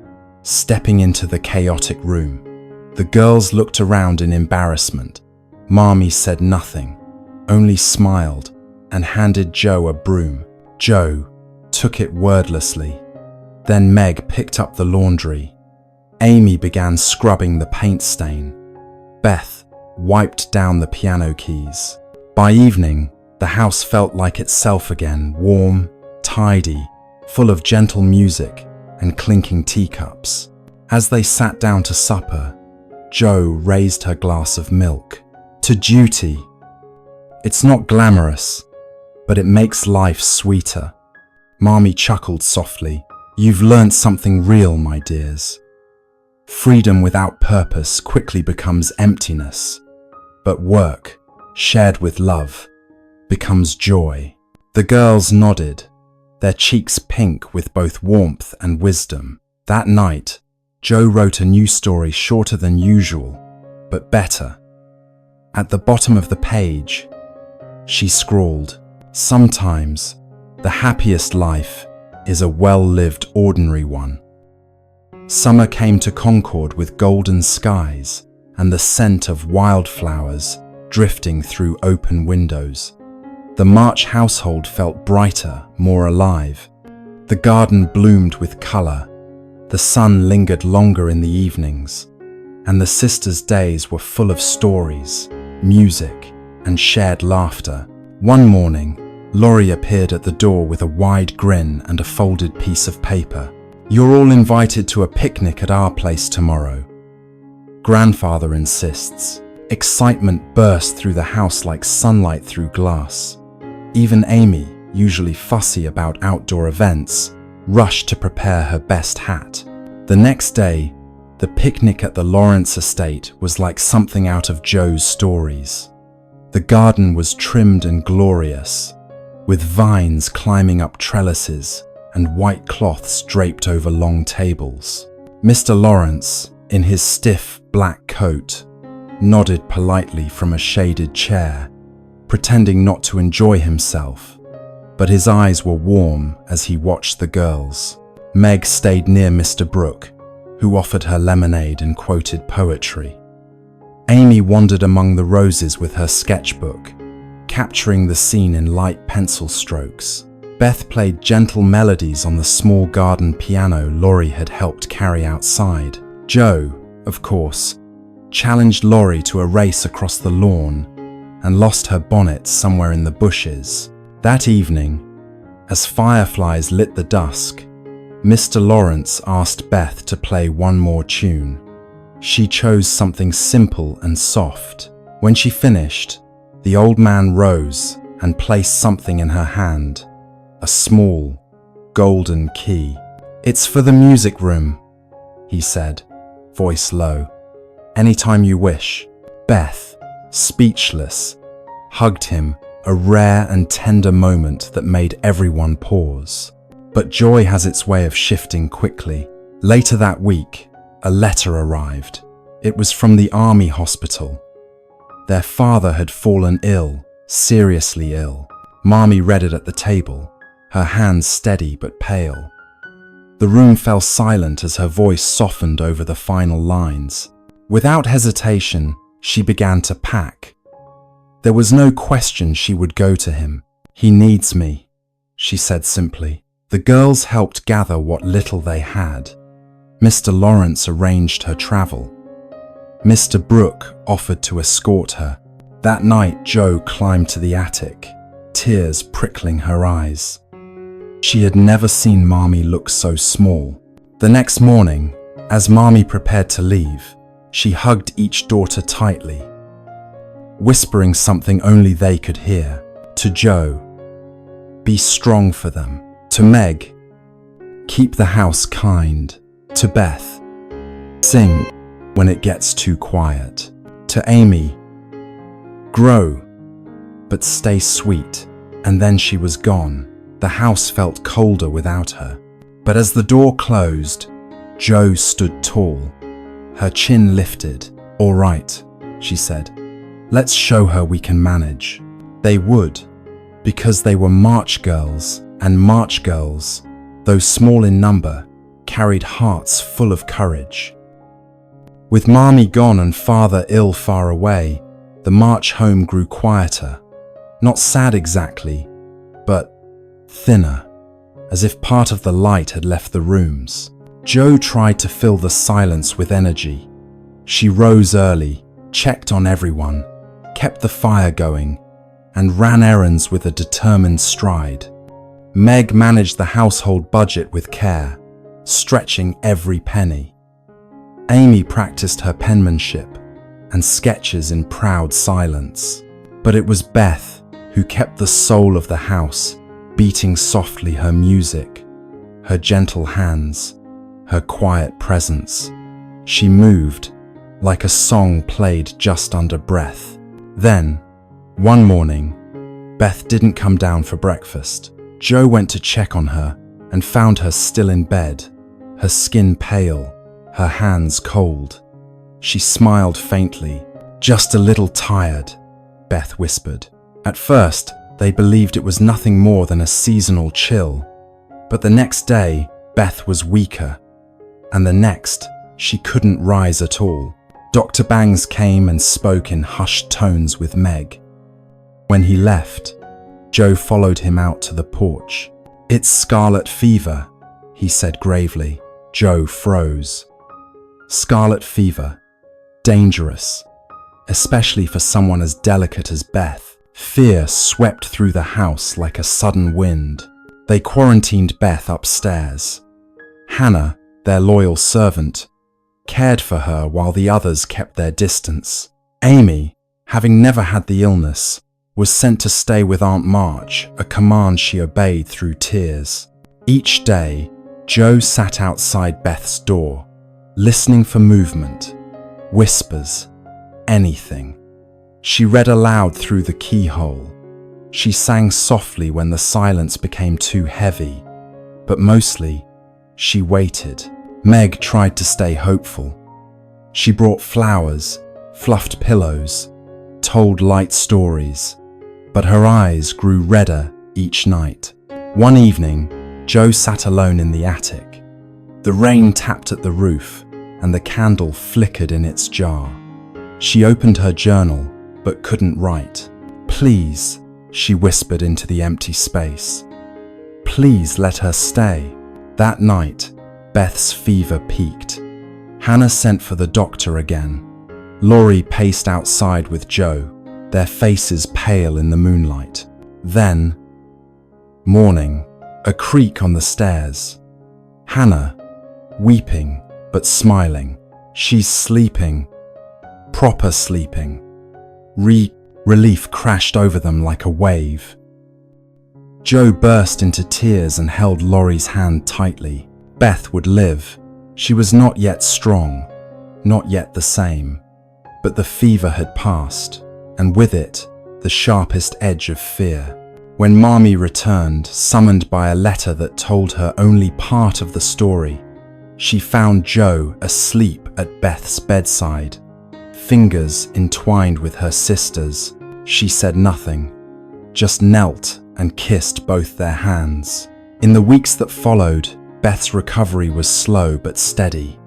stepping into the chaotic room. The girls looked around in embarrassment. Mommy said nothing, only smiled and handed Joe a broom. Joe took it wordlessly. Then Meg picked up the laundry. Amy began scrubbing the paint stain. Beth wiped down the piano keys. By evening, the house felt like itself again, warm, tidy, full of gentle music and clinking teacups. As they sat down to supper, Joe raised her glass of milk. To duty. It's not glamorous, but it makes life sweeter. Mommy chuckled softly. You've learnt something real, my dears. Freedom without purpose quickly becomes emptiness, but work, shared with love, becomes joy. The girls nodded, their cheeks pink with both warmth and wisdom. That night, Joe wrote a new story shorter than usual, but better. At the bottom of the page, she scrawled, "Sometimes, the happiest life is a well-lived ordinary one." Summer came to Concord with golden skies and the scent of wildflowers drifting through open windows. The March household felt brighter, more alive. The garden bloomed with color. The sun lingered longer in the evenings, and the sisters' days were full of stories, music, and shared laughter. One morning, Laurie appeared at the door with a wide grin and a folded piece of paper. "You're all invited to a picnic at our place tomorrow. Grandfather insists." Excitement burst through the house like sunlight through glass. Even Amy, usually fussy about outdoor events, rushed to prepare her best hat. The next day, the picnic at the Lawrence estate was like something out of Joe's stories. The garden was trimmed and glorious, with vines climbing up trellises and white cloths draped over long tables. Mr. Lawrence, in his stiff black coat, nodded politely from a shaded chair, pretending not to enjoy himself, but his eyes were warm as he watched the girls. Meg stayed near Mr. Brooke, who offered her lemonade and quoted poetry. Amy wandered among the roses with her sketchbook, capturing the scene in light pencil strokes. Beth played gentle melodies on the small garden piano Laurie had helped carry outside. Joe, of course, challenged Laurie to a race across the lawn and lost her bonnet somewhere in the bushes. That evening, as fireflies lit the dusk, Mr. Lawrence asked Beth to play one more tune. She chose something simple and soft. When she finished, the old man rose and placed something in her hand. A small, golden key. "It's for the music room," he said, voice low. "Anytime you wish." Beth, speechless, hugged him, a rare and tender moment that made everyone pause. But joy has its way of shifting quickly. Later that week, a letter arrived. It was from the army hospital. Their father had fallen ill, seriously ill. Mommy read it at the table, her hands steady but pale. The room fell silent as her voice softened over the final lines. Without hesitation, she began to pack. There was no question she would go to him. "He needs me," she said simply. The girls helped gather what little they had. Mr. Lawrence arranged her travel. Mr. Brooke offered to escort her. That night, Joe climbed to the attic, tears prickling her eyes. She had never seen Mommy look so small. The next morning, as Mommy prepared to leave, she hugged each daughter tightly, whispering something only they could hear. To Joe, "Be strong for them." To Meg, "Keep the house kind." To Beth, "Sing when it gets too quiet." To Amy, "Grow, but stay sweet." And then she was gone. The house felt colder without her. But as the door closed, Joe stood tall, her chin lifted. "All right," she said. "Let's show her we can manage." They would, because they were March girls, and March girls, though small in number, carried hearts full of courage. With Mommy gone and Father ill far away, the march home grew quieter. Not sad exactly, but thinner, as if part of the light had left the rooms. Jo tried to fill the silence with energy. She rose early, checked on everyone, kept the fire going, and ran errands with a determined stride. Meg managed the household budget with care, stretching every penny. Amy practiced her penmanship and sketches in proud silence. But it was Beth who kept the soul of the house beating softly, her music, her gentle hands, her quiet presence. She moved like a song played just under breath. Then, one morning, Beth didn't come down for breakfast. Jo went to check on her and found her still in bed, her skin pale, her hands cold. She smiled faintly. "Just a little tired," Beth whispered. At first, they believed it was nothing more than a seasonal chill. But the next day, Beth was weaker. And the next, she couldn't rise at all. Dr. Bangs came and spoke in hushed tones with Meg. When he left, Jo followed him out to the porch. "It's scarlet fever," he said gravely. Jo froze. Scarlet fever. Dangerous. Especially for someone as delicate as Beth. Fear swept through the house like a sudden wind. They quarantined Beth upstairs. Hannah, their loyal servant, cared for her while the others kept their distance. Amy, having never had the illness, was sent to stay with Aunt March, a command she obeyed through tears. Each day, Jo sat outside Beth's door, listening for movement, whispers, anything. She read aloud through the keyhole. She sang softly when the silence became too heavy, but mostly, she waited. Meg tried to stay hopeful. She brought flowers, fluffed pillows, told light stories, but her eyes grew redder each night. One evening, Jo sat alone in the attic. The rain tapped at the roof, and the candle flickered in its jar. She opened her journal, but couldn't write. "Please," she whispered into the empty space. "Please let her stay." That night, Beth's fever peaked. Hannah sent for the doctor again. Laurie paced outside with Jo, their faces pale in the moonlight. Then, morning, a creak on the stairs. Hannah, weeping but smiling. "She's sleeping. Proper sleeping." Relief crashed over them like a wave. Jo burst into tears and held Laurie's hand tightly. Beth would live. She was not yet strong, not yet the same. But the fever had passed, and with it, the sharpest edge of fear. When Mommy returned, summoned by a letter that told her only part of the story, she found Jo asleep at Beth's bedside, fingers entwined with her sister's. She said nothing, just knelt and kissed both their hands. In the weeks that followed, Beth's recovery was slow but steady.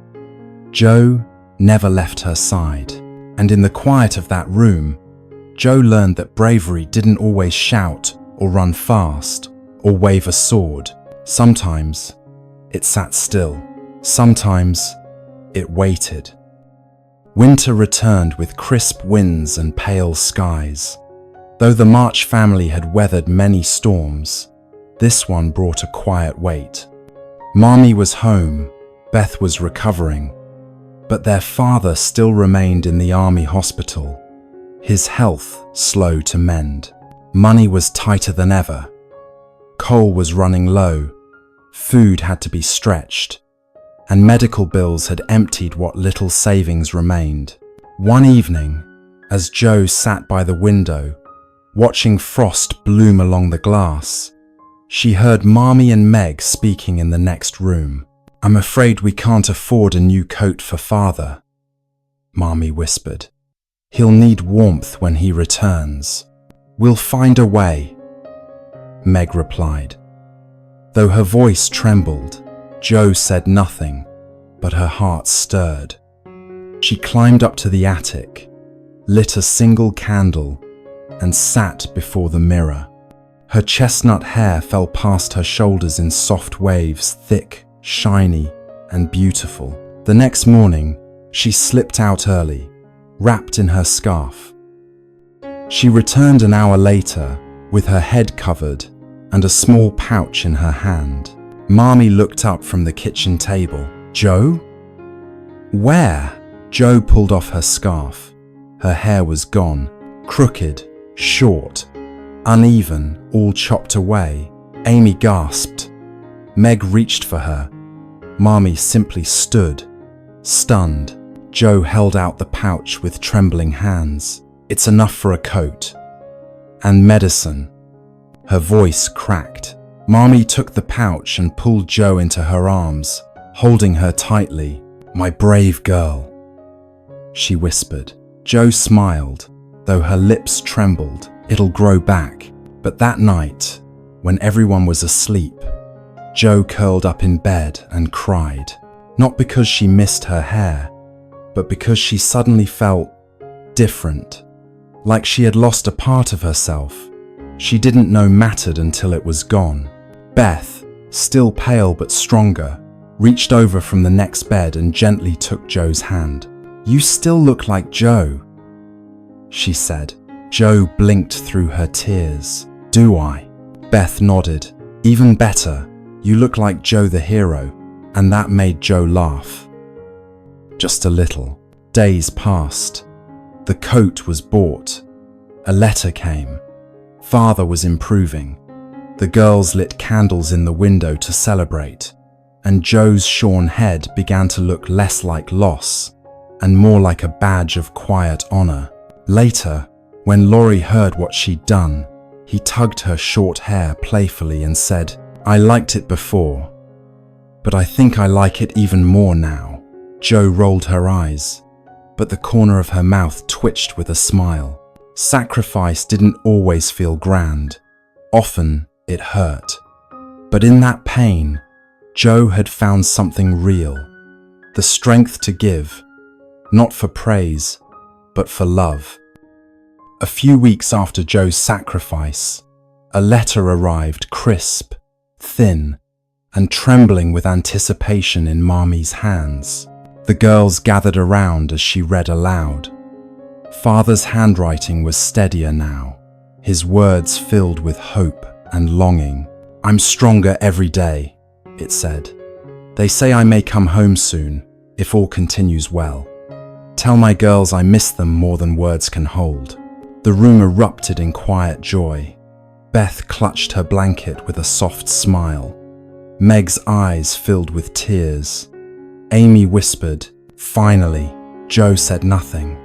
Jo never left her side, and in the quiet of that room, Jo learned that bravery didn't always shout or run fast or wave a sword. Sometimes it sat still. Sometimes it waited. Winter returned with crisp winds and pale skies. Though the March family had weathered many storms, this one brought a quiet weight. Mommy was home, Beth was recovering, but their father still remained in the army hospital, his health slow to mend. Money was tighter than ever. Coal was running low, food had to be stretched, and medical bills had emptied what little savings remained. One evening, as Jo sat by the window, watching frost bloom along the glass, she heard Mommy and Meg speaking in the next room. "I'm afraid we can't afford a new coat for Father," Mommy whispered. "He'll need warmth when he returns." "We'll find a way," Meg replied. Though her voice trembled, Jo said nothing, but her heart stirred. She climbed up to the attic, lit a single candle, and sat before the mirror. Her chestnut hair fell past her shoulders in soft waves, thick, shiny, and beautiful. The next morning, she slipped out early, wrapped in her scarf. She returned an hour later with her head covered and a small pouch in her hand. Mommy looked up from the kitchen table. "Jo? Where?" Jo pulled off her scarf. Her hair was gone, crooked, short, uneven, all chopped away. Amy gasped. Meg reached for her. Mommy simply stood, stunned. Jo held out the pouch with trembling hands. "It's enough for a coat. And medicine." Her voice cracked. Mommy took the pouch and pulled Jo into her arms, holding her tightly. "My brave girl," she whispered. Jo smiled, though her lips trembled. "It'll grow back." But that night, when everyone was asleep, Jo curled up in bed and cried. Not because she missed her hair, but because she suddenly felt different, like she had lost a part of herself she didn't know mattered until it was gone. Beth, still pale but stronger, reached over from the next bed and gently took Jo's hand. "You still look like Jo," she said. Jo blinked through her tears. "Do I?" Beth nodded. "Even better, you look like Jo the hero," and that made Jo laugh. Just a little. Days passed. The coat was bought. A letter came. Father was improving. The girls lit candles in the window to celebrate, and Jo's shorn head began to look less like loss and more like a badge of quiet honor. Later, when Laurie heard what she'd done, he tugged her short hair playfully and said, "I liked it before, but I think I like it even more now." Jo rolled her eyes, but the corner of her mouth twitched with a smile. Sacrifice didn't always feel grand. Often it hurt. But in that pain, Jo had found something real. The strength to give, not for praise, but for love. A few weeks after Jo's sacrifice, a letter arrived, crisp, thin, and trembling with anticipation in Mommy's hands. The girls gathered around as she read aloud. Father's handwriting was steadier now, his words filled with hope and longing. "I'm stronger every day," it said. "They say I may come home soon, if all continues well. Tell my girls I miss them more than words can hold." The room erupted in quiet joy. Beth clutched her blanket with a soft smile. Meg's eyes filled with tears. Amy whispered, "Finally." Jo said nothing.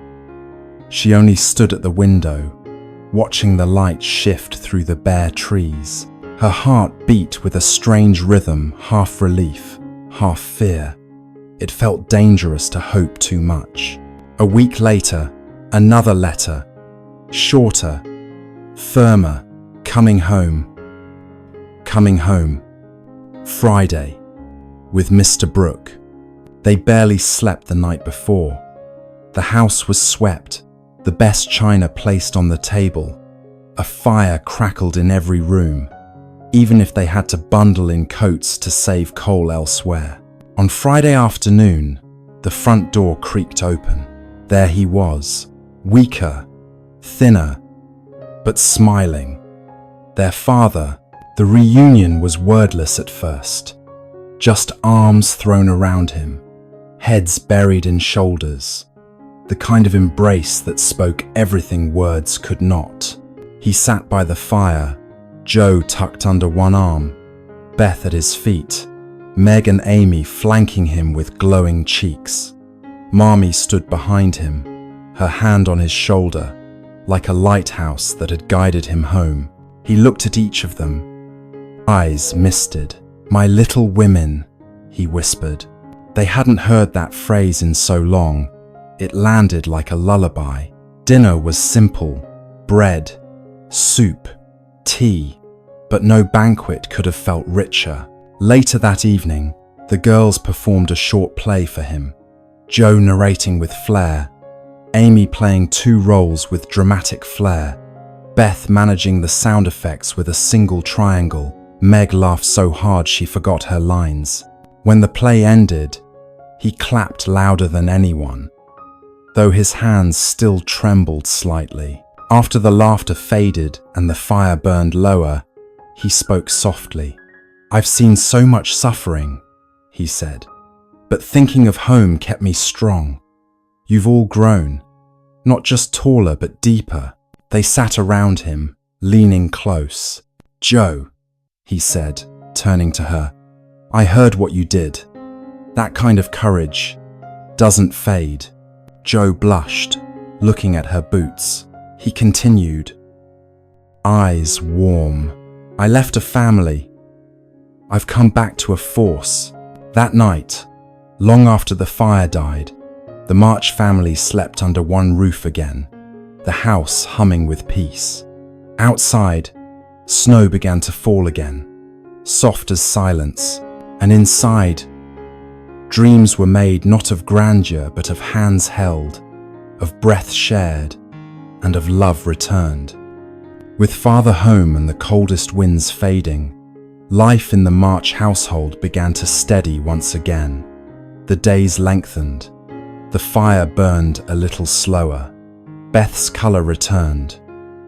She only stood at the window, watching the light shift through the bare trees. Her heart beat with a strange rhythm, half relief, half fear. It felt dangerous to hope too much. A week later, another letter, shorter, firmer, coming home. Coming home. Friday, with Mr. Brooke. They barely slept the night before. The house was swept, the best china placed on the table. A fire crackled in every room, even if they had to bundle in coats to save coal elsewhere. On Friday afternoon, the front door creaked open. There he was, weaker, thinner, but smiling. Their father. The reunion was wordless at first, just arms thrown around him, heads buried in shoulders, the kind of embrace that spoke everything words could not. He sat by the fire, Jo tucked under one arm, Beth at his feet, Meg and Amy flanking him with glowing cheeks. Mommy stood behind him, her hand on his shoulder, like a lighthouse that had guided him home. He looked at each of them, eyes misted. "My little women," he whispered. They hadn't heard that phrase in so long. It landed like a lullaby. Dinner was simple: bread, soup, tea, but no banquet could have felt richer. Later that evening, The girls performed a short play for him, Joe narrating with flair, Amy playing 2 roles with dramatic flair, Beth managing the sound effects with a single triangle. Meg laughed so hard she forgot her lines. When the play ended, he clapped louder than anyone, though his hands still trembled slightly. After the laughter faded and the fire burned lower, he spoke softly. "I've seen so much suffering," he said, "but thinking of home kept me strong. You've all grown, not just taller but deeper." They sat around him, leaning close. "Joe," he said, turning to her, "I heard what you did. That kind of courage doesn't fade." Joe blushed, looking at her boots. He continued, eyes warm. "I left a family. I've come back to a force." That night, long after the fire died, the March family slept under one roof again, the house humming with peace. Outside, snow began to fall again, soft as silence, and inside, dreams were made not of grandeur but of hands held, of breath shared, and of love returned. With father home and the coldest winds fading, life in the March household began to steady once again. The days lengthened. The fire burned a little slower. Beth's colour returned.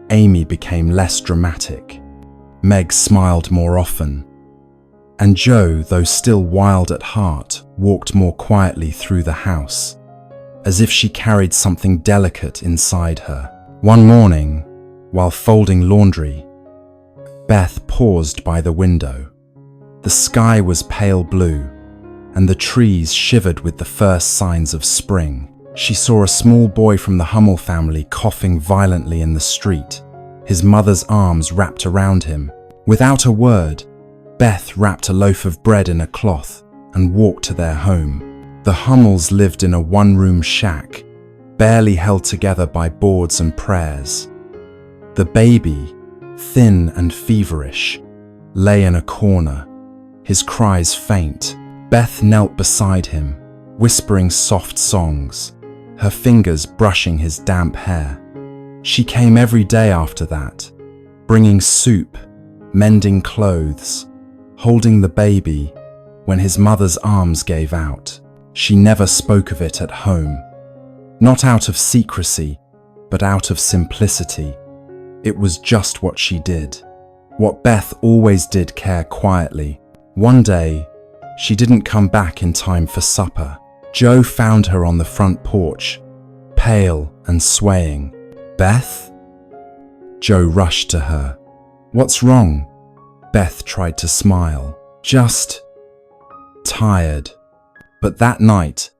Amy became less dramatic. Meg smiled more often. And Joe, though still wild at heart, walked more quietly through the house, as if she carried something delicate inside her. One morning, while folding laundry, Beth paused by the window. The sky was pale blue, and the trees shivered with the first signs of spring. She saw a small boy from the Hummel family coughing violently in the street, his mother's arms wrapped around him. Without a word, Beth wrapped a loaf of bread in a cloth and walked to their home. The Hummels lived in a one-room shack, barely held together by boards and prayers. The baby, thin and feverish, lay in a corner, his cries faint. Beth knelt beside him, whispering soft songs, her fingers brushing his damp hair. She came every day after that, bringing soup, mending clothes, holding the baby when his mother's arms gave out. She never spoke of it at home, not out of secrecy, but out of simplicity. It was just what she did, what Beth always did care quietly. One day, she didn't come back in time for supper. Joe found her on the front porch, pale and swaying. "Beth?" Joe rushed to her. "What's wrong?" Beth tried to smile. "Just tired." But that night,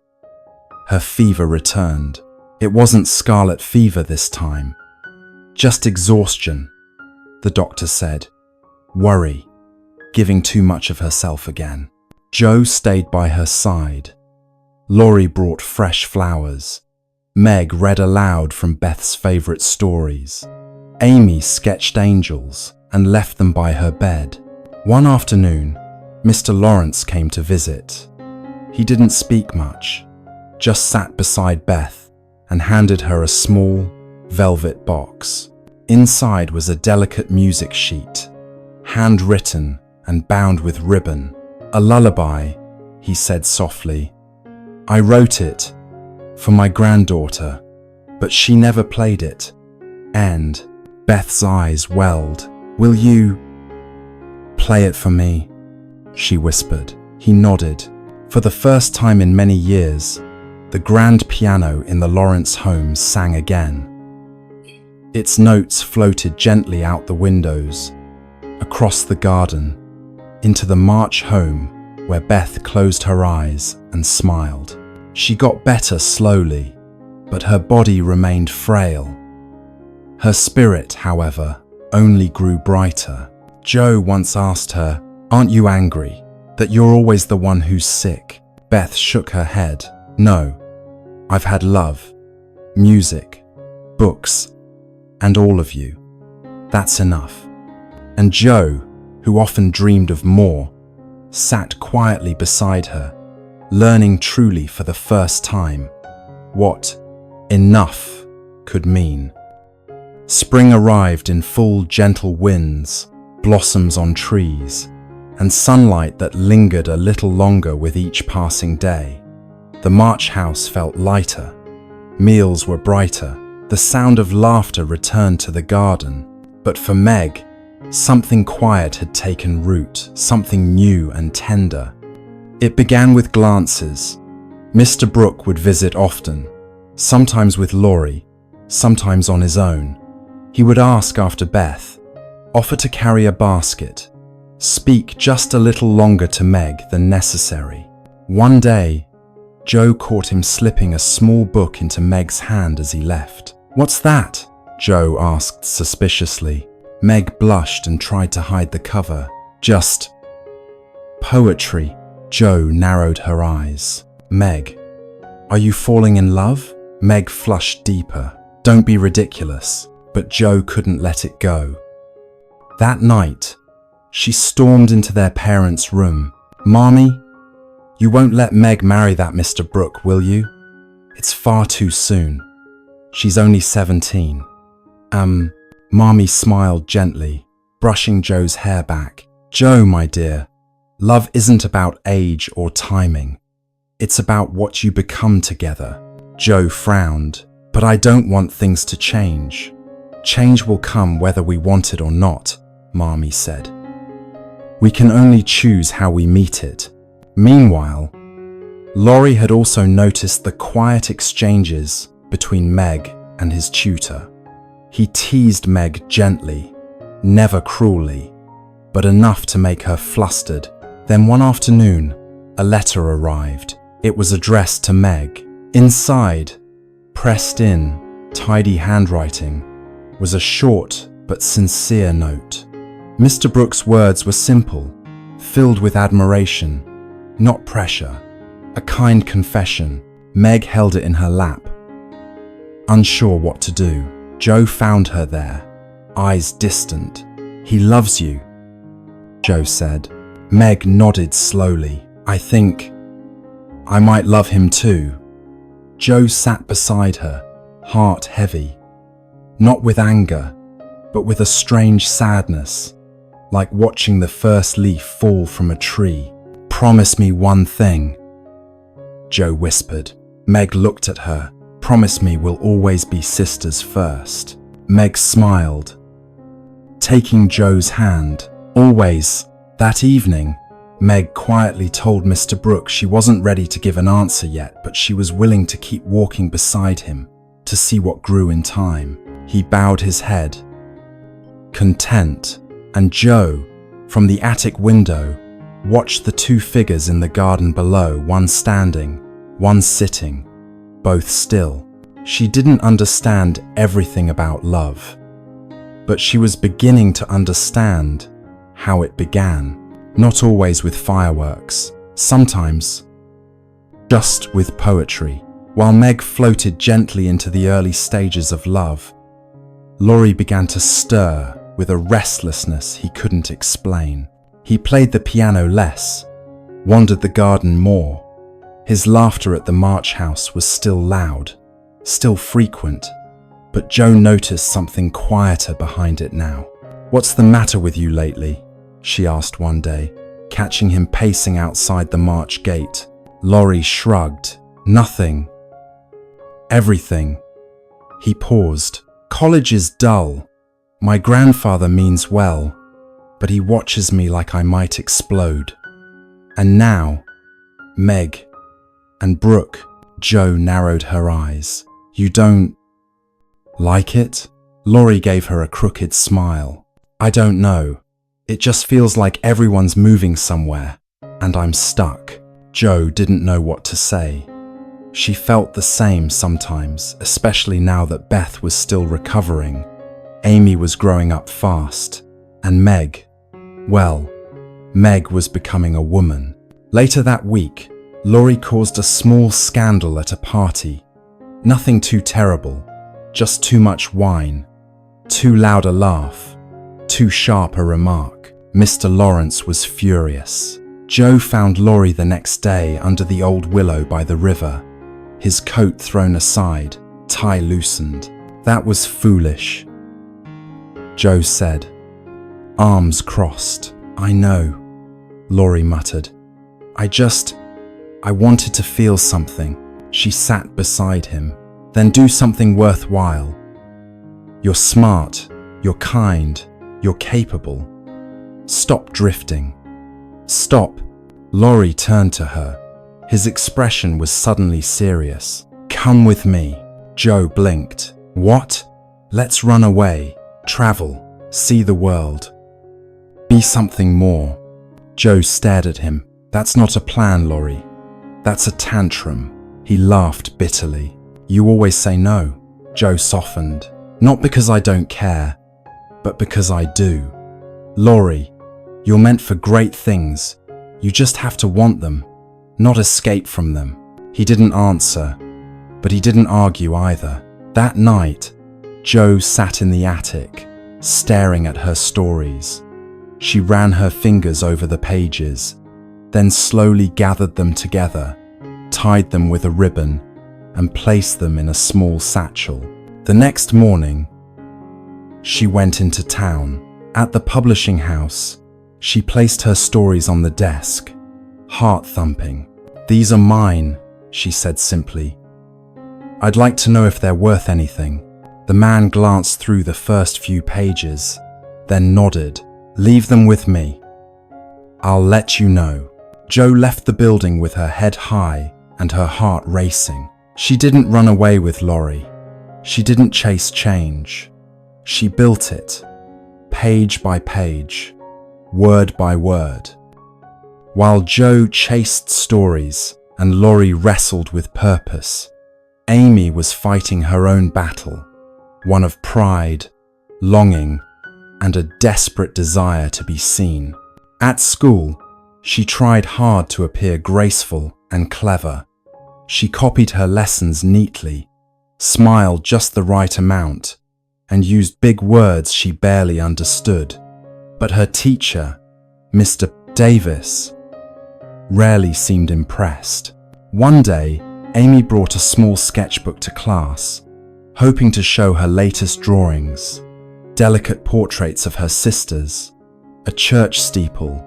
her fever returned. It wasn't scarlet fever this time, just exhaustion, the doctor said. Worry, giving too much of herself again. Joe stayed by her side. Laurie brought fresh flowers. Meg read aloud from Beth's favourite stories. Amy sketched angels and left them by her bed. One afternoon, Mr. Lawrence came to visit. He didn't speak much, just sat beside Beth and handed her a small, velvet box. Inside was a delicate music sheet, handwritten and bound with ribbon. "A lullaby," he said softly. "I wrote it for my granddaughter, but she never played it." And Beth's eyes welled. "Will you play it for me?" she whispered. He nodded. For the first time in many years, the grand piano in the Lawrence home sang again. Its notes floated gently out the windows, across the garden, into the March home where Beth closed her eyes and smiled. She got better slowly, but her body remained frail. Her spirit, however, only grew brighter. Joe once asked her, "Aren't you angry that you're always the one who's sick?" Beth shook her head. "No, I've had love, music, books, and all of you. That's enough." And Joe, who often dreamed of more, sat quietly beside her, learning truly for the first time what enough could mean. Spring arrived in full gentle winds, blossoms on trees, and sunlight that lingered a little longer with each passing day. The March house felt lighter, meals were brighter, the sound of laughter returned to the garden. But for Meg, something quiet had taken root, something new and tender. It began with glances. Mr. Brooke would visit often, sometimes with Laurie, sometimes on his own. He would ask after Beth, offer to carry a basket, speak just a little longer to Meg than necessary. One day, Joe caught him slipping a small book into Meg's hand as he left. "What's that?" Joe asked suspiciously. Meg blushed and tried to hide the cover. "Just poetry." Joe narrowed her eyes. "Meg, are you falling in love?" Meg flushed deeper. "Don't be ridiculous." But Joe couldn't let it go. That night, she stormed into their parents' room. "Mommy, you won't let Meg marry that Mr. Brooke, will you? It's far too soon. She's only 17. Mommy smiled gently, brushing Joe's hair back. "Joe, my dear, love isn't about age or timing. It's about what you become together." Joe frowned. "But I don't want things to change. Change will come whether we want it or not," Mommy said. "We can only choose how we meet it." Meanwhile, Laurie had also noticed the quiet exchanges between Meg and his tutor. He teased Meg gently, never cruelly, but enough to make her flustered. Then one afternoon, a letter arrived. It was addressed to Meg. Inside, pressed in, tidy handwriting, was a short but sincere note. Mr. Brooke's words were simple, filled with admiration, not pressure, a kind confession. Meg held it in her lap, unsure what to do. Joe found her there, eyes distant. "He loves you," Joe said. Meg nodded slowly. "I think I might love him too." Joe sat beside her, heart heavy, not with anger, but with a strange sadness, like watching the first leaf fall from a tree. "Promise me one thing," Joe whispered. Meg looked at her. "Promise me we'll always be sisters first." Meg smiled, taking Joe's hand. "Always." That evening, Meg quietly told Mr. Brooke she wasn't ready to give an answer yet, but she was willing to keep walking beside him to see what grew in time. He bowed his head, content, and Joe, from the attic window, watched the two figures in the garden below, one standing, one sitting, both still. She didn't understand everything about love, but she was beginning to understand how it began. Not always with fireworks, sometimes just with poetry. While Meg floated gently into the early stages of love, Laurie began to stir with a restlessness he couldn't explain. He played the piano less, wandered the garden more. His laughter at the March house was still loud, still frequent, but Joe noticed something quieter behind it now. "What's the matter with you lately?" she asked one day, catching him pacing outside the March gate. Laurie shrugged. "Nothing. Everything." He paused. "College is dull. My grandfather means well, but he watches me like I might explode. And now, Meg and Brooke." Joe narrowed her eyes. "You don't like it?" Laurie gave her a crooked smile. "I don't know. It just feels like everyone's moving somewhere, and I'm stuck." Joe didn't know what to say. She felt the same sometimes, especially now that Beth was still recovering. Amy was growing up fast, and Meg was becoming a woman. Later that week, Laurie caused a small scandal at a party. Nothing too terrible, just too much wine, too loud a laugh, too sharp a remark. Mr. Lawrence was furious. Joe found Laurie the next day under the old willow by the river, his coat thrown aside, tie loosened. "That was foolish," Joe said, arms crossed. "I know," Laurie muttered. I wanted to feel something." She sat beside him. "Then do something worthwhile. You're smart, you're kind, you're capable. Stop drifting." "Stop." Laurie turned to her. His expression was suddenly serious. "Come with me." Joe blinked. "What?" "Let's run away, travel, see the world. Be something more." Joe stared at him. "That's not a plan, Laurie. That's a tantrum." He laughed bitterly. "You always say no." Joe softened. "Not because I don't care, but because I do. Laurie, you're meant for great things. You just have to want them, not escape from them." He didn't answer, but he didn't argue either. That night, Joe sat in the attic, staring at her stories. She ran her fingers over the pages, then slowly gathered them together, tied them with a ribbon, and placed them in a small satchel. The next morning, she went into town. At the publishing house, she placed her stories on the desk, heart thumping. "These are mine," she said simply. "I'd like to know if they're worth anything." The man glanced through the first few pages, then nodded. "Leave them with me. I'll let you know." Joe left the building with her head high and her heart racing. She didn't run away with Laurie. She didn't chase change. She built it, page by page, word by word. While Joe chased stories and Laurie wrestled with purpose, Amy was fighting her own battle, one of pride, longing, and a desperate desire to be seen. At school, she tried hard to appear graceful and clever. She copied her lessons neatly, smiled just the right amount, and used big words she barely understood. But her teacher, Mr. Davis, rarely seemed impressed. One day, Amy brought a small sketchbook to class, hoping to show her latest drawings, delicate portraits of her sisters, a church steeple,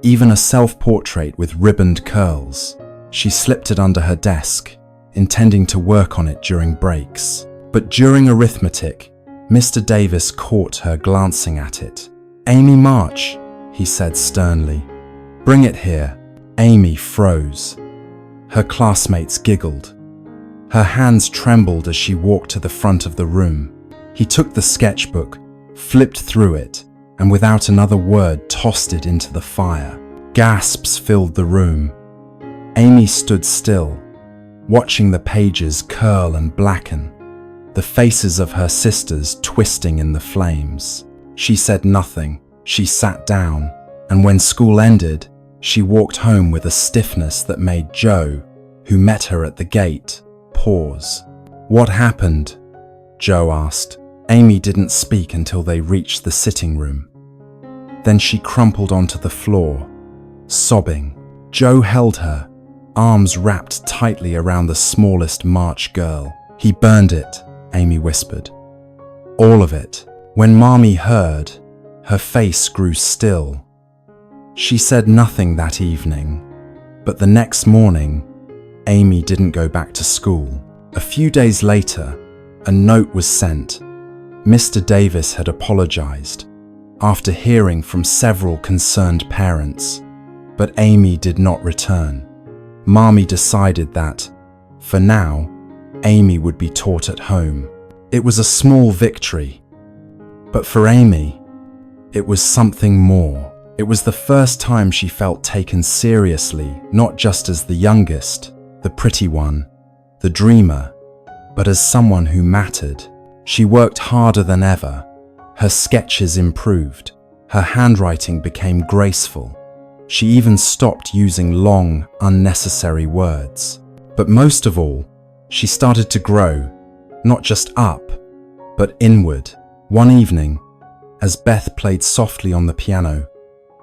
even a self-portrait with ribboned curls. She slipped it under her desk, intending to work on it during breaks. But during arithmetic, Mr. Davis caught her glancing at it. "Amy March," he said sternly. "Bring it here." Amy froze. Her classmates giggled. Her hands trembled as she walked to the front of the room. He took the sketchbook, flipped through it, and without another word tossed it into the fire. Gasps filled the room. Amy stood still, watching the pages curl and blacken, the faces of her sisters twisting in the flames. She said nothing. She sat down, and when school ended, she walked home with a stiffness that made Joe, who met her at the gate, pause. "What happened?" Joe asked. Amy didn't speak until they reached the sitting room. Then she crumpled onto the floor, sobbing. Joe held her, arms wrapped tightly around the smallest March girl. "He burned it," Amy whispered. "All of it." When Mommy heard, her face grew still. She said nothing that evening, but the next morning, Amy didn't go back to school. A few days later, a note was sent. Mr. Davis had apologized after hearing from several concerned parents, but Amy did not return. Mommy decided that, for now, Amy would be taught at home. It was a small victory, but for Amy, it was something more. It was the first time she felt taken seriously, not just as the youngest, the pretty one, the dreamer, but as someone who mattered. She worked harder than ever. Her sketches improved. Her handwriting became graceful. She even stopped using long, unnecessary words. But most of all, she started to grow, not just up, but inward. One evening, as Beth played softly on the piano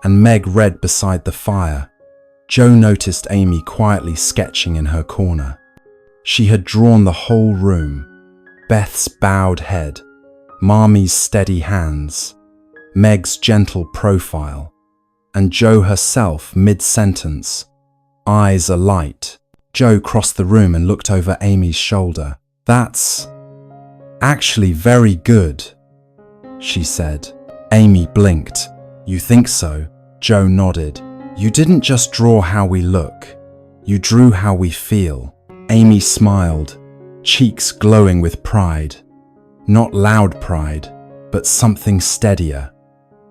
and Meg read beside the fire, Jo noticed Amy quietly sketching in her corner. She had drawn the whole room: Beth's bowed head, Marmy's steady hands, Meg's gentle profile, and Jo herself mid-sentence, eyes alight. Jo crossed the room and looked over Amy's shoulder. "That's actually very good," she said. Amy blinked. "You think so?" Jo nodded. "You didn't just draw how we look. You drew how we feel." Amy smiled, cheeks glowing with pride. Not loud pride, but something steadier,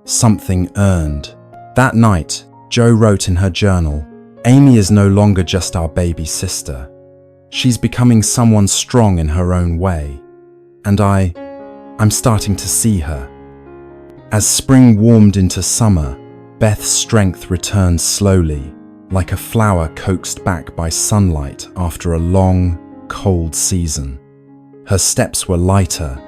something earned. That night, Jo wrote in her journal, "Amy is no longer just our baby sister. She's becoming someone strong in her own way. And I'm starting to see her." As spring warmed into summer, Beth's strength returned slowly, like a flower coaxed back by sunlight after a long, cold season. Her steps were lighter,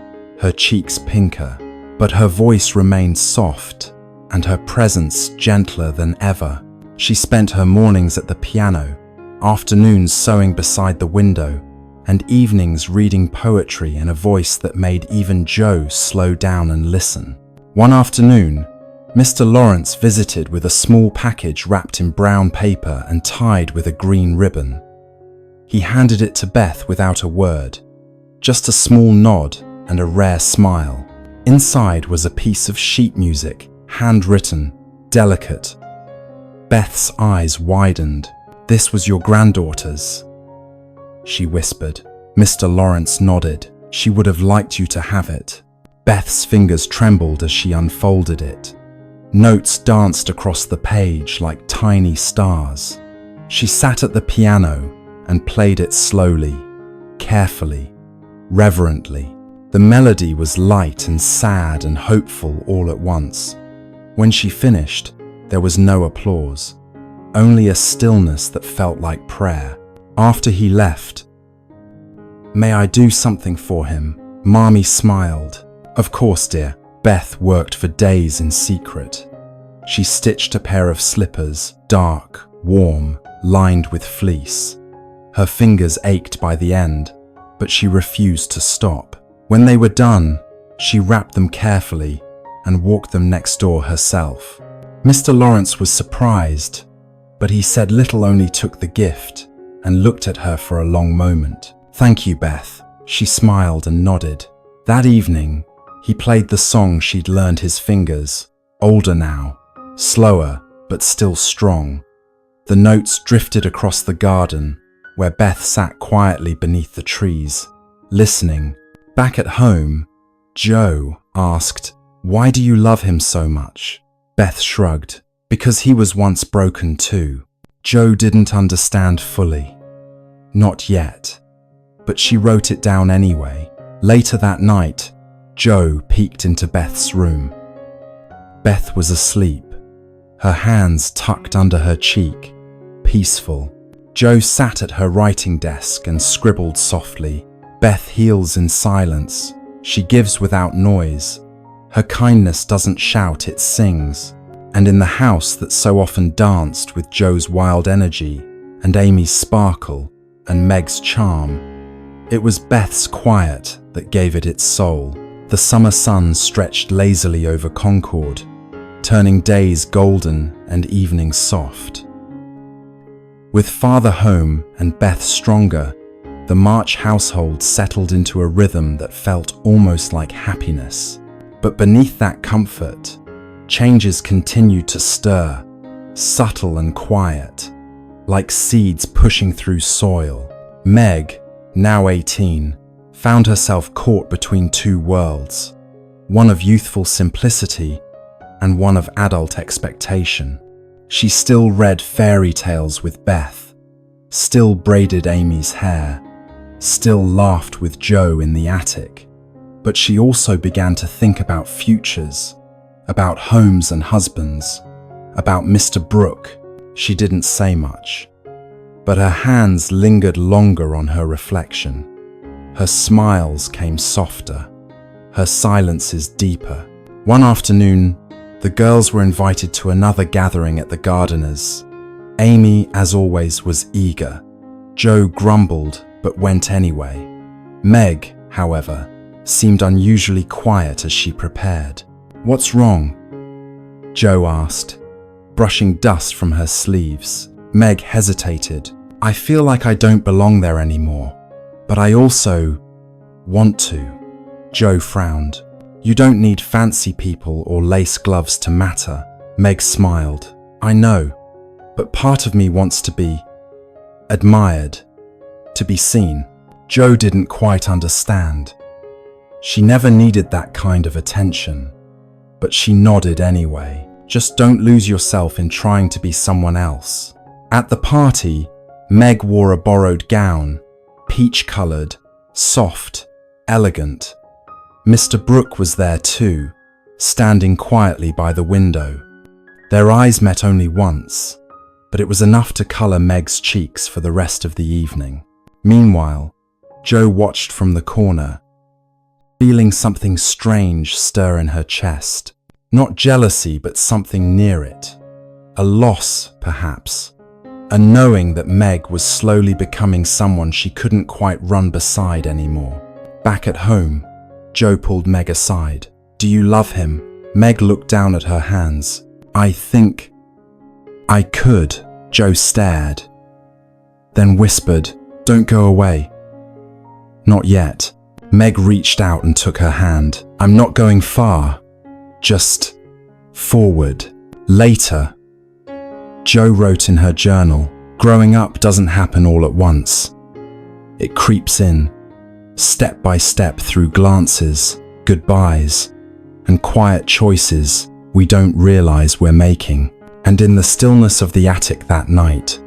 her cheeks pinker, but her voice remained soft and her presence gentler than ever. She spent her mornings at the piano, afternoons sewing beside the window, and evenings reading poetry in a voice that made even Jo slow down and listen. One afternoon, Mr. Lawrence visited with a small package wrapped in brown paper and tied with a green ribbon. He handed it to Beth without a word, just a small nod and a rare smile. Inside was a piece of sheet music, handwritten, delicate. Beth's eyes widened. "This was your granddaughter's," she whispered. Mr. Lawrence nodded. "She would have liked you to have it." Beth's fingers trembled as she unfolded it. Notes danced across the page like tiny stars. She sat at the piano and played it slowly, carefully, reverently. The melody was light and sad and hopeful all at once. When she finished, there was no applause, only a stillness that felt like prayer. After he left, "May I do something for him?" Marmee smiled. "Of course, dear." Beth worked for days in secret. She stitched a pair of slippers, dark, warm, lined with fleece. Her fingers ached by the end, but she refused to stop. When they were done, she wrapped them carefully and walked them next door herself. Mr. Lawrence was surprised, but he said little, only took the gift and looked at her for a long moment. "Thank you, Beth." She smiled and nodded. That evening, he played the song she'd learned his fingers, older now, slower but still strong. The notes drifted across the garden, where Beth sat quietly beneath the trees, listening. Back at home, Jo asked, "Why do you love him so much?" Beth shrugged. "Because he was once broken too." Jo didn't understand fully. Not yet. But she wrote it down anyway. Later that night, Jo peeked into Beth's room. Beth was asleep, her hands tucked under her cheek, peaceful. Jo sat at her writing desk and scribbled softly. Beth heals in silence. She gives without noise. Her kindness doesn't shout, it sings. And in the house that so often danced with Jo's wild energy and Amy's sparkle and Meg's charm, it was Beth's quiet that gave it its soul. The summer sun stretched lazily over Concord, turning days golden and evenings soft. With father home and Beth stronger, the March household settled into a rhythm that felt almost like happiness. But beneath that comfort, changes continued to stir, subtle and quiet, like seeds pushing through soil. Meg, now 18, found herself caught between two worlds, one of youthful simplicity and one of adult expectation. She still read fairy tales with Beth, still braided Amy's hair, still laughed with Jo in the attic, but she also began to think about futures, about homes and husbands, about Mr. Brooke. She didn't say much, but her hands lingered longer on her reflection. Her smiles came softer, her silences deeper. One afternoon, the girls were invited to another gathering at the gardener's. Amy, as always, was eager. Jo grumbled, but went anyway. Meg, however, seemed unusually quiet as she prepared. "What's wrong?" Jo asked, brushing dust from her sleeves. Meg hesitated. "I feel like I don't belong there anymore, but I also want to." Jo frowned. "You don't need fancy people or lace gloves to matter." Meg smiled. "I know, but part of me wants to be admired, to be seen." Jo didn't quite understand. She never needed that kind of attention, but she nodded anyway. "Just don't lose yourself in trying to be someone else." At the party, Meg wore a borrowed gown, peach-coloured, soft, elegant. Mr. Brooke was there too, standing quietly by the window. Their eyes met only once, but it was enough to colour Meg's cheeks for the rest of the evening. Meanwhile, Jo watched from the corner, feeling something strange stir in her chest. Not jealousy, but something near it. A loss, perhaps. A knowing that Meg was slowly becoming someone she couldn't quite run beside anymore. Back at home, Jo pulled Meg aside. "Do you love him?" Meg looked down at her hands. "I think I could." Jo stared, then whispered, "Don't go away." "Not yet." Meg reached out and took her hand. "I'm not going far. Just forward." Later, Jo wrote in her journal, "Growing up doesn't happen all at once. It creeps in, step by step, through glances, goodbyes, and quiet choices we don't realize we're making." And in the stillness of the attic that night,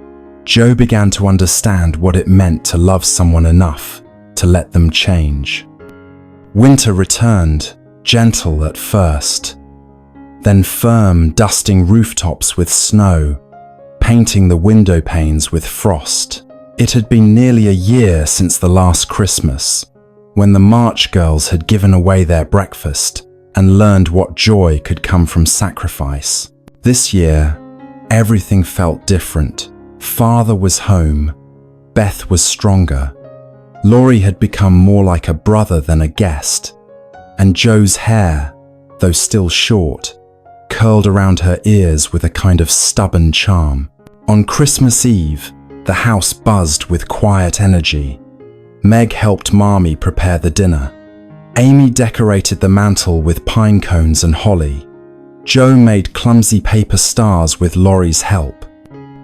Jo began to understand what it meant to love someone enough to let them change. Winter returned, gentle at first, then firm, dusting rooftops with snow, painting the window panes with frost. It had been nearly a year since the last Christmas, when the March girls had given away their breakfast and learned what joy could come from sacrifice. This year, everything felt different. Father was home. Beth was stronger. Laurie had become more like a brother than a guest. And Jo's hair, though still short, curled around her ears with a kind of stubborn charm. On Christmas Eve, the house buzzed with quiet energy. Meg helped Marmee prepare the dinner. Amy decorated the mantel with pine cones and holly. Jo made clumsy paper stars with Laurie's help.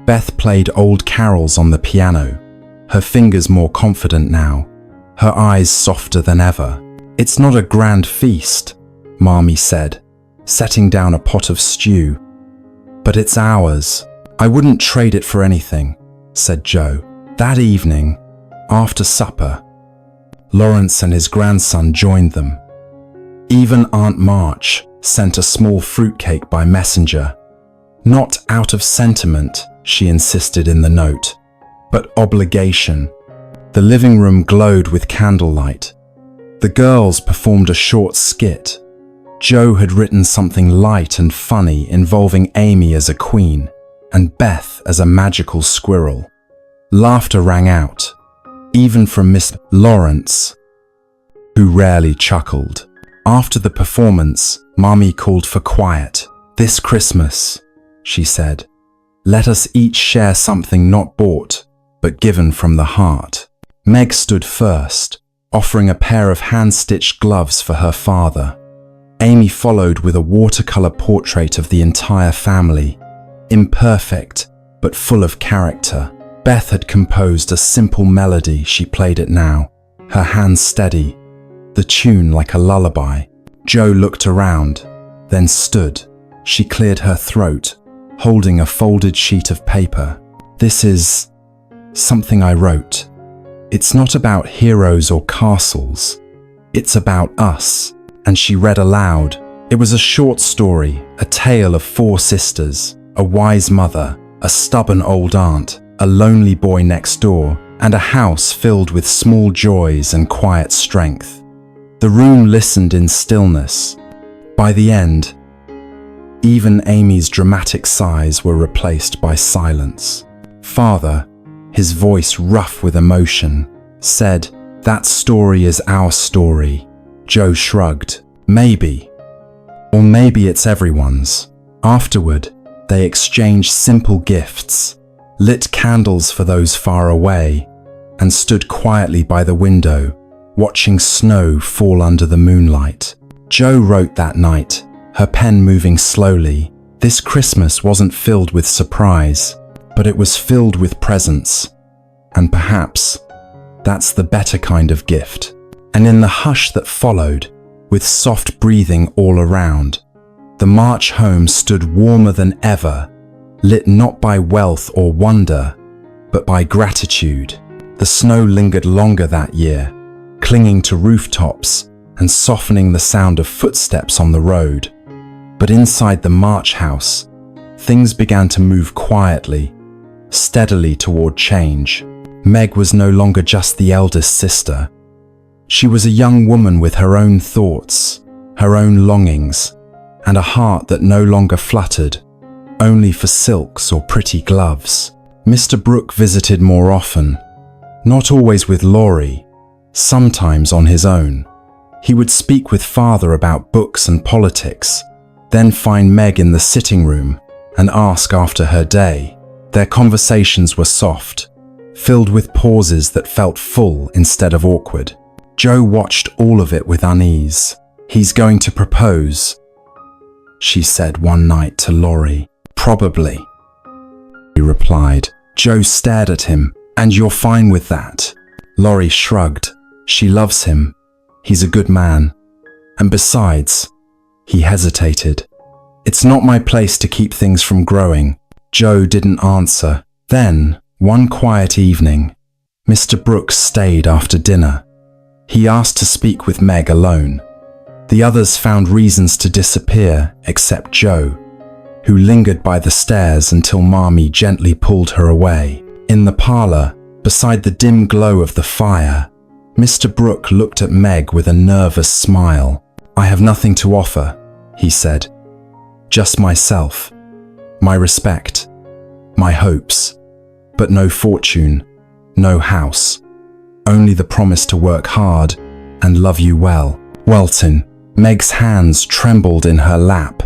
Beth played old carols on the piano, her fingers more confident now, her eyes softer than ever. "It's not a grand feast," Marmee said, setting down a pot of stew. "But it's ours. I wouldn't trade it for anything," said Jo. That evening, after supper, Lawrence and his grandson joined them. Even Aunt March sent a small fruitcake by messenger. Not out of sentiment, she insisted in the note, but obligation. The living room glowed with candlelight. The girls performed a short skit. Jo had written something light and funny involving Amy as a queen and Beth as a magical squirrel. Laughter rang out, even from Miss Lawrence, who rarely chuckled. After the performance, Marmee called for quiet. "This Christmas," she said, "let us each share something not bought, but given from the heart." Meg stood first, offering a pair of hand-stitched gloves for her father. Amy followed with a watercolor portrait of the entire family, imperfect but full of character. Beth had composed a simple melody. She played it now, her hands steady, the tune like a lullaby. Jo looked around, then stood. She cleared her throat, holding a folded sheet of paper. "This is something I wrote. It's not about heroes or castles. It's about us." And she read aloud. It was a short story, a tale of 4 sisters, a wise mother, a stubborn old aunt, a lonely boy next door, and a house filled with small joys and quiet strength. The room listened in stillness. By the end, Even Amy's dramatic sighs were replaced by silence. Father, his voice rough with emotion, said, "That story is our story." Joe shrugged. Maybe. Or maybe it's everyone's. Afterward, they exchanged simple gifts, lit candles for those far away, and stood quietly by the window, watching snow fall under the moonlight. Joe wrote that night, her pen moving slowly. This Christmas wasn't filled with surprise, but it was filled with presence. And perhaps that's the better kind of gift. And in the hush that followed, with soft breathing all around, the march home stood warmer than ever, lit not by wealth or wonder, but by gratitude. The snow lingered longer that year, clinging to rooftops and softening the sound of footsteps on the road. But inside the March house, things began to move quietly, steadily toward change. Meg was no longer just the eldest sister. She was a young woman with her own thoughts, her own longings, and a heart that no longer fluttered, only for silks or pretty gloves. Mr. Brooke visited more often, not always with Laurie, sometimes on his own. He would speak with Father about books and politics, then find Meg in the sitting room and ask after her day. Their conversations were soft, filled with pauses that felt full instead of awkward. Joe watched all of it with unease. "He's going to propose," she said one night to Laurie. "Probably," he replied. Joe stared at him. "And you're fine with that?" Laurie shrugged. "She loves him. He's a good man. And besides," he hesitated, "it's not my place to keep things from growing." Joe didn't answer. Then, one quiet evening, Mr. Brooks stayed after dinner. He asked to speak with Meg alone. The others found reasons to disappear except Joe, who lingered by the stairs until Marmee gently pulled her away. In the parlor, beside the dim glow of the fire, Mr. Brooke looked at Meg with a nervous smile. "I have nothing to offer," he said. "Just myself, my respect, my hopes, but no fortune, no house. Only the promise to work hard and love you well." Welton, Meg's hands trembled in her lap.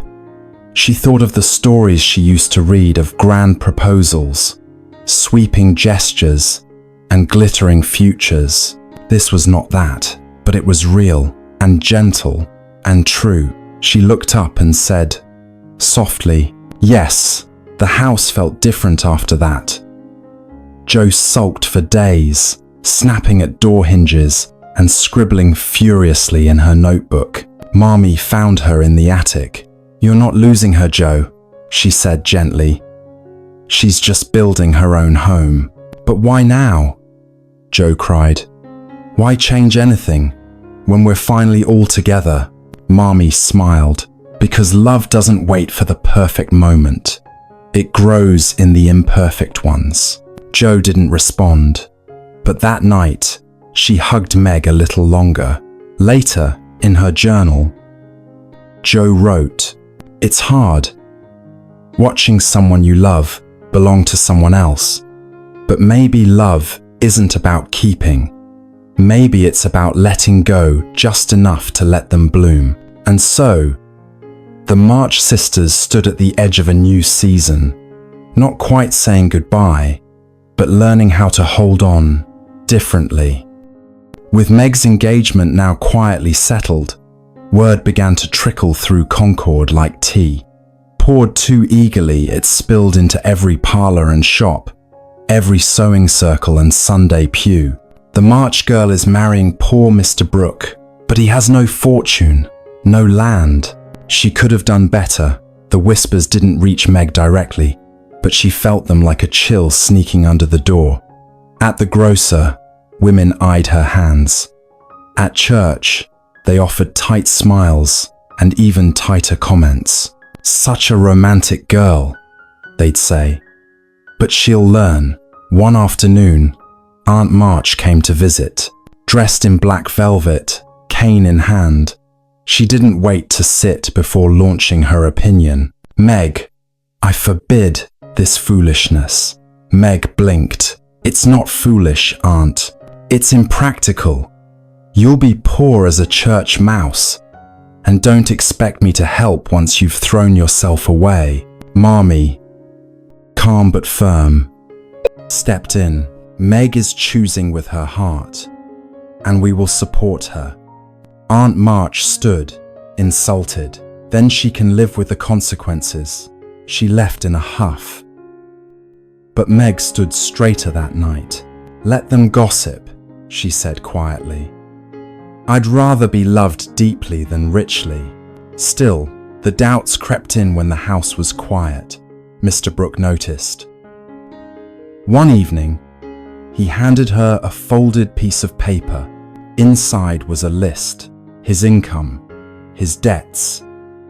She thought of the stories she used to read of grand proposals, sweeping gestures, and glittering futures. This was not that, but it was real and gentle and true. She looked up and said, softly, "Yes." The house felt different after that. Joe sulked for days, snapping at door hinges and scribbling furiously in her notebook. Marmee found her in the attic. "You're not losing her, Joe," she said gently. "She's just building her own home." "But why now?" Joe cried. "Why change anything when we're finally all together?" Marmee smiled. "Because love doesn't wait for the perfect moment. It grows in the imperfect ones." Joe didn't respond. But that night, she hugged Meg a little longer. Later, in her journal, Joe wrote, "It's hard, watching someone you love belong to someone else. But maybe love isn't about keeping. Maybe it's about letting go just enough to let them bloom." And so, the March sisters stood at the edge of a new season, not quite saying goodbye, but learning how to hold on differently. With Meg's engagement now quietly settled, word began to trickle through Concord like tea. Poured too eagerly, it spilled into every parlor and shop, every sewing circle and Sunday pew. "The March girl is marrying poor Mr. Brooke, but he has no fortune, no land." She could have done better. The whispers didn't reach Meg directly, but she felt them like a chill sneaking under the door. At the grocer, women eyed her hands. At church, they offered tight smiles and even tighter comments. "Such a romantic girl," they'd say. "But she'll learn." One afternoon, Aunt March came to visit, dressed in black velvet, cane in hand. She didn't wait to sit before launching her opinion. Meg, I forbid this foolishness. Meg blinked. It's not foolish, Aunt. It's impractical. You'll be poor as a church mouse. And don't expect me to help once you've thrown yourself away. Marmee, calm but firm, stepped in. Meg is choosing with her heart, and we will support her. Aunt March stood, insulted. Then she can live with the consequences. She left in a huff. But Meg stood straighter that night. Let them gossip, she said quietly. I'd rather be loved deeply than richly. Still, the doubts crept in when the house was quiet, Mr. Brooke noticed. One evening, he handed her a folded piece of paper. Inside was a list, his income, his debts,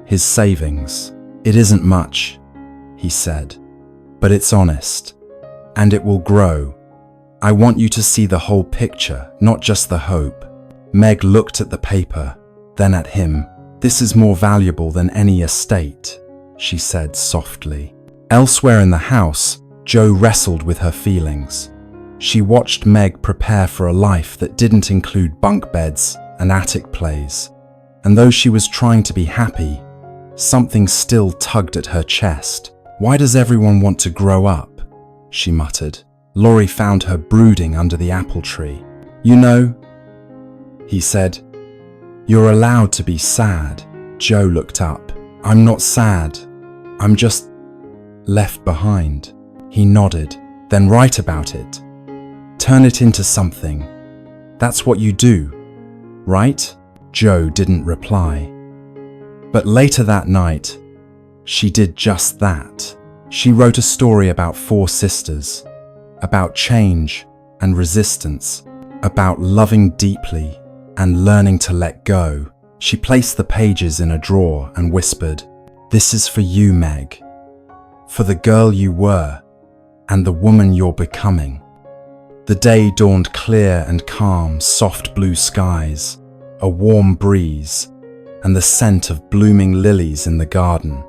his savings. It isn't much, he said, but it's honest, and it will grow. I want you to see the whole picture, not just the hope. Meg looked at the paper, then at him. This is more valuable than any estate, she said softly. Elsewhere in the house, Jo wrestled with her feelings. She watched Meg prepare for a life that didn't include bunk beds and attic plays. And though she was trying to be happy, something still tugged at her chest. Why does everyone want to grow up? She muttered. Laurie found her brooding under the apple tree. You know, he said, you're allowed to be sad. Jo looked up. I'm not sad. I'm just left behind. He nodded. Then write about it. Turn it into something. That's what you do, right? Jo didn't reply. But later that night, she did just that. She wrote a story about 4 sisters, about change and resistance, about loving deeply and learning to let go. She placed the pages in a drawer and whispered, "This is for you, Meg, for the girl you were and the woman you're becoming." The day dawned clear and calm, soft blue skies, a warm breeze, and the scent of blooming lilies in the garden.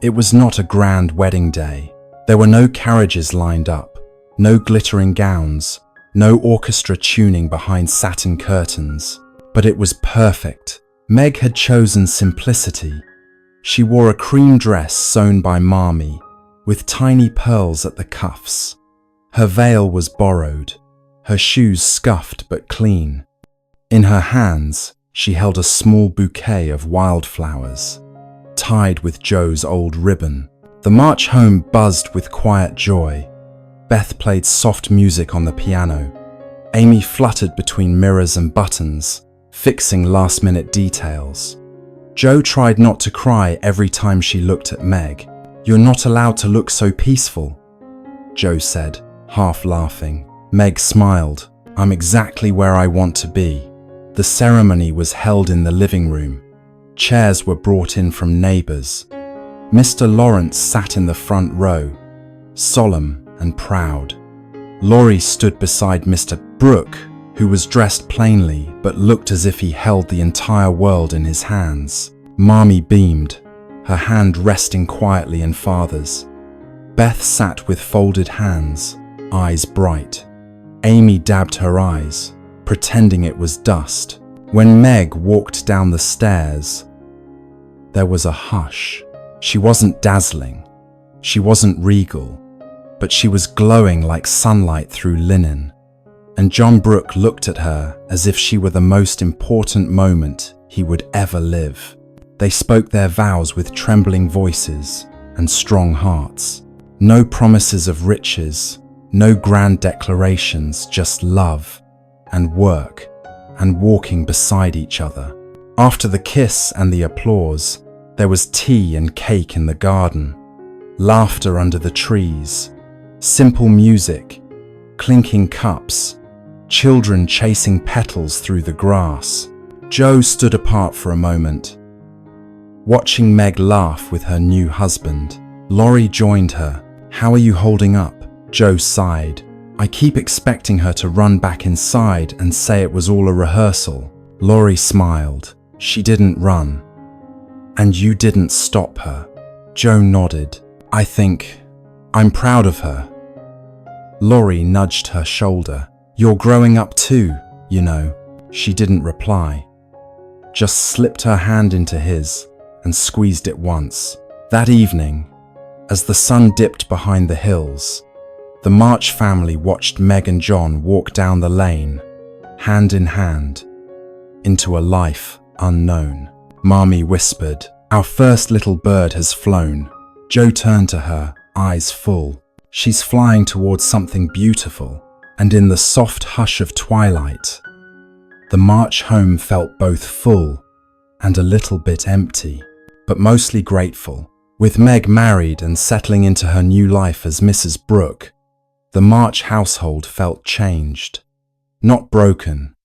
It was not a grand wedding day. There were no carriages lined up, no glittering gowns, no orchestra tuning behind satin curtains, but it was perfect. Meg had chosen simplicity. She wore a cream dress sewn by Marmee, with tiny pearls at the cuffs. Her veil was borrowed, her shoes scuffed but clean. In her hands, she held a small bouquet of wildflowers, tied with Jo's old ribbon. The march home buzzed with quiet joy. Beth played soft music on the piano. Amy fluttered between mirrors and buttons, fixing last-minute details. Jo tried not to cry every time she looked at Meg. "You're not allowed to look so peaceful," Jo said, half laughing. Meg smiled. "I'm exactly where I want to be." The ceremony was held in the living room. Chairs were brought in from neighbours. Mr. Lawrence sat in the front row, solemn and proud. Laurie stood beside Mr. Brooke, who was dressed plainly but looked as if he held the entire world in his hands. Marmee beamed, her hand resting quietly in Father's. Beth sat with folded hands, eyes bright. Amy dabbed her eyes, pretending it was dust. When Meg walked down the stairs, there was a hush. She wasn't dazzling. She wasn't regal, but she was glowing like sunlight through linen. And John Brooke looked at her as if she were the most important moment he would ever live. They spoke their vows with trembling voices and strong hearts. No promises of riches, no grand declarations, just love and work and walking beside each other. After the kiss and the applause, there was tea and cake in the garden, laughter under the trees, simple music, clinking cups, children chasing petals through the grass. Jo stood apart for a moment, watching Meg laugh with her new husband. Laurie joined her. "How are you holding up?" Jo sighed. "I keep expecting her to run back inside and say it was all a rehearsal." Laurie smiled. "She didn't run. And you didn't stop her." Joe nodded. I'm proud of her. Laurie nudged her shoulder. You're growing up too, you know. She didn't reply, just slipped her hand into his and squeezed it once. That evening, as the sun dipped behind the hills, the March family watched Meg and John walk down the lane, hand in hand, into a life unknown. Mommy whispered, "Our first little bird has flown." Joe turned to her, eyes full. She's flying towards something beautiful, and in the soft hush of twilight, the March home felt both full and a little bit empty, but mostly grateful. With Meg married and settling into her new life as Mrs. Brooke, the March household felt changed. Not broken,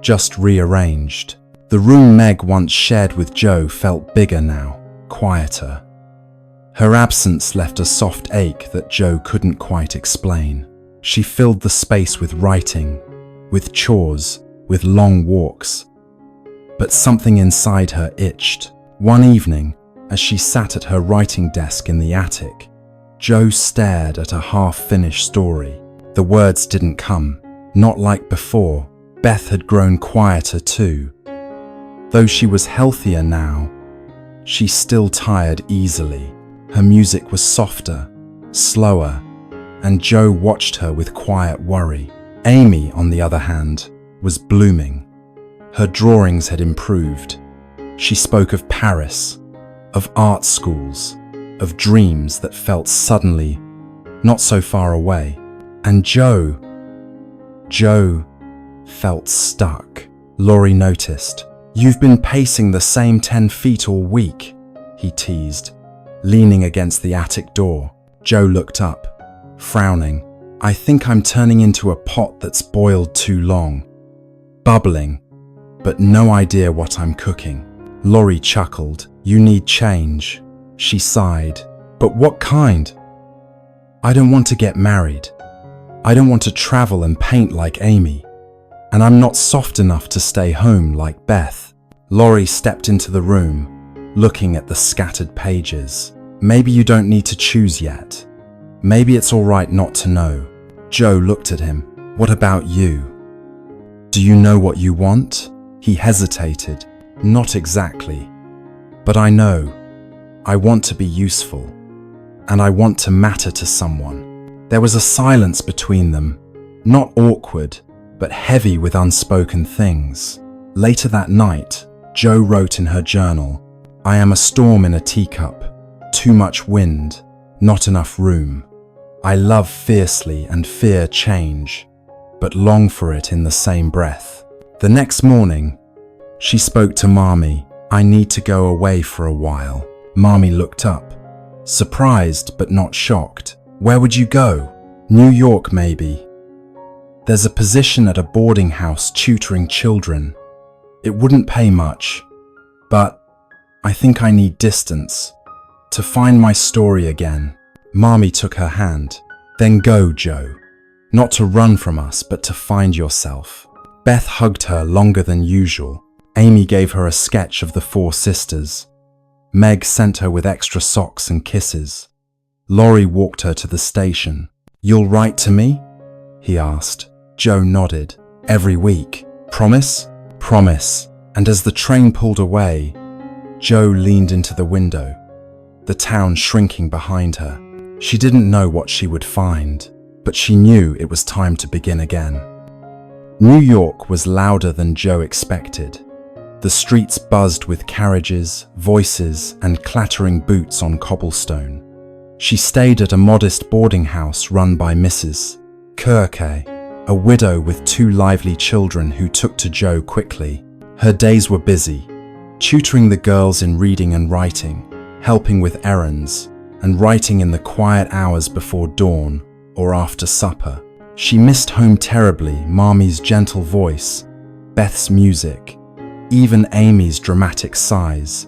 just rearranged. The room Meg once shared with Joe felt bigger now, quieter. Her absence left a soft ache that Joe couldn't quite explain. She filled the space with writing, with chores, with long walks. But something inside her itched. One evening, as she sat at her writing desk in the attic, Joe stared at a half-finished story. The words didn't come, not like before. Beth had grown quieter too. Though she was healthier now, she still tired easily. Her music was softer, slower, and Joe watched her with quiet worry. Amy, on the other hand, was blooming. Her drawings had improved. She spoke of Paris, of art schools, of dreams that felt suddenly not so far away. And Joe felt stuck. Laurie noticed. "You've been pacing the same 10 feet all week," he teased, leaning against the attic door. Joe looked up, frowning. "I think I'm turning into a pot that's boiled too long. Bubbling, but no idea what I'm cooking." Laurie chuckled. "You need change," she sighed. "But what kind? I don't want to get married. I don't want to travel and paint like Amy. And I'm not soft enough to stay home like Beth." Laurie stepped into the room, looking at the scattered pages. "Maybe you don't need to choose yet. Maybe it's all right not to know." Joe looked at him. "What about you? Do you know what you want?" He hesitated. "Not exactly. But I know. I want to be useful. And I want to matter to someone." There was a silence between them, not awkward, but heavy with unspoken things. Later that night, Joe wrote in her journal, "I am a storm in a teacup. Too much wind, not enough room. I love fiercely and fear change, but long for it in the same breath." The next morning, she spoke to Mommy. "I need to go away for a while." Mommy looked up, surprised but not shocked. "Where would you go?" "New York, maybe. There's a position at a boarding house tutoring children. It wouldn't pay much, but I think I need distance to find my story again." Mommy took her hand. "Then go, Joe. Not to run from us, but to find yourself." Beth hugged her longer than usual. Amy gave her a sketch of the 4 sisters. Meg sent her with extra socks and kisses. Laurie walked her to the station. "You'll write to me?" he asked. Joe nodded. "Every week. Promise?" "Promise." And as the train pulled away, Joe leaned into the window, the town shrinking behind her. She didn't know what she would find, but she knew it was time to begin again. New York was louder than Joe expected. The streets buzzed with carriages, voices, and clattering boots on cobblestone. She stayed at a modest boarding house run by Mrs. Kirke, a widow with 2 lively children who took to Joe quickly. Her days were busy, tutoring the girls in reading and writing, helping with errands, and writing in the quiet hours before dawn or after supper. She missed home terribly, Mommy's gentle voice, Beth's music, even Amy's dramatic sighs.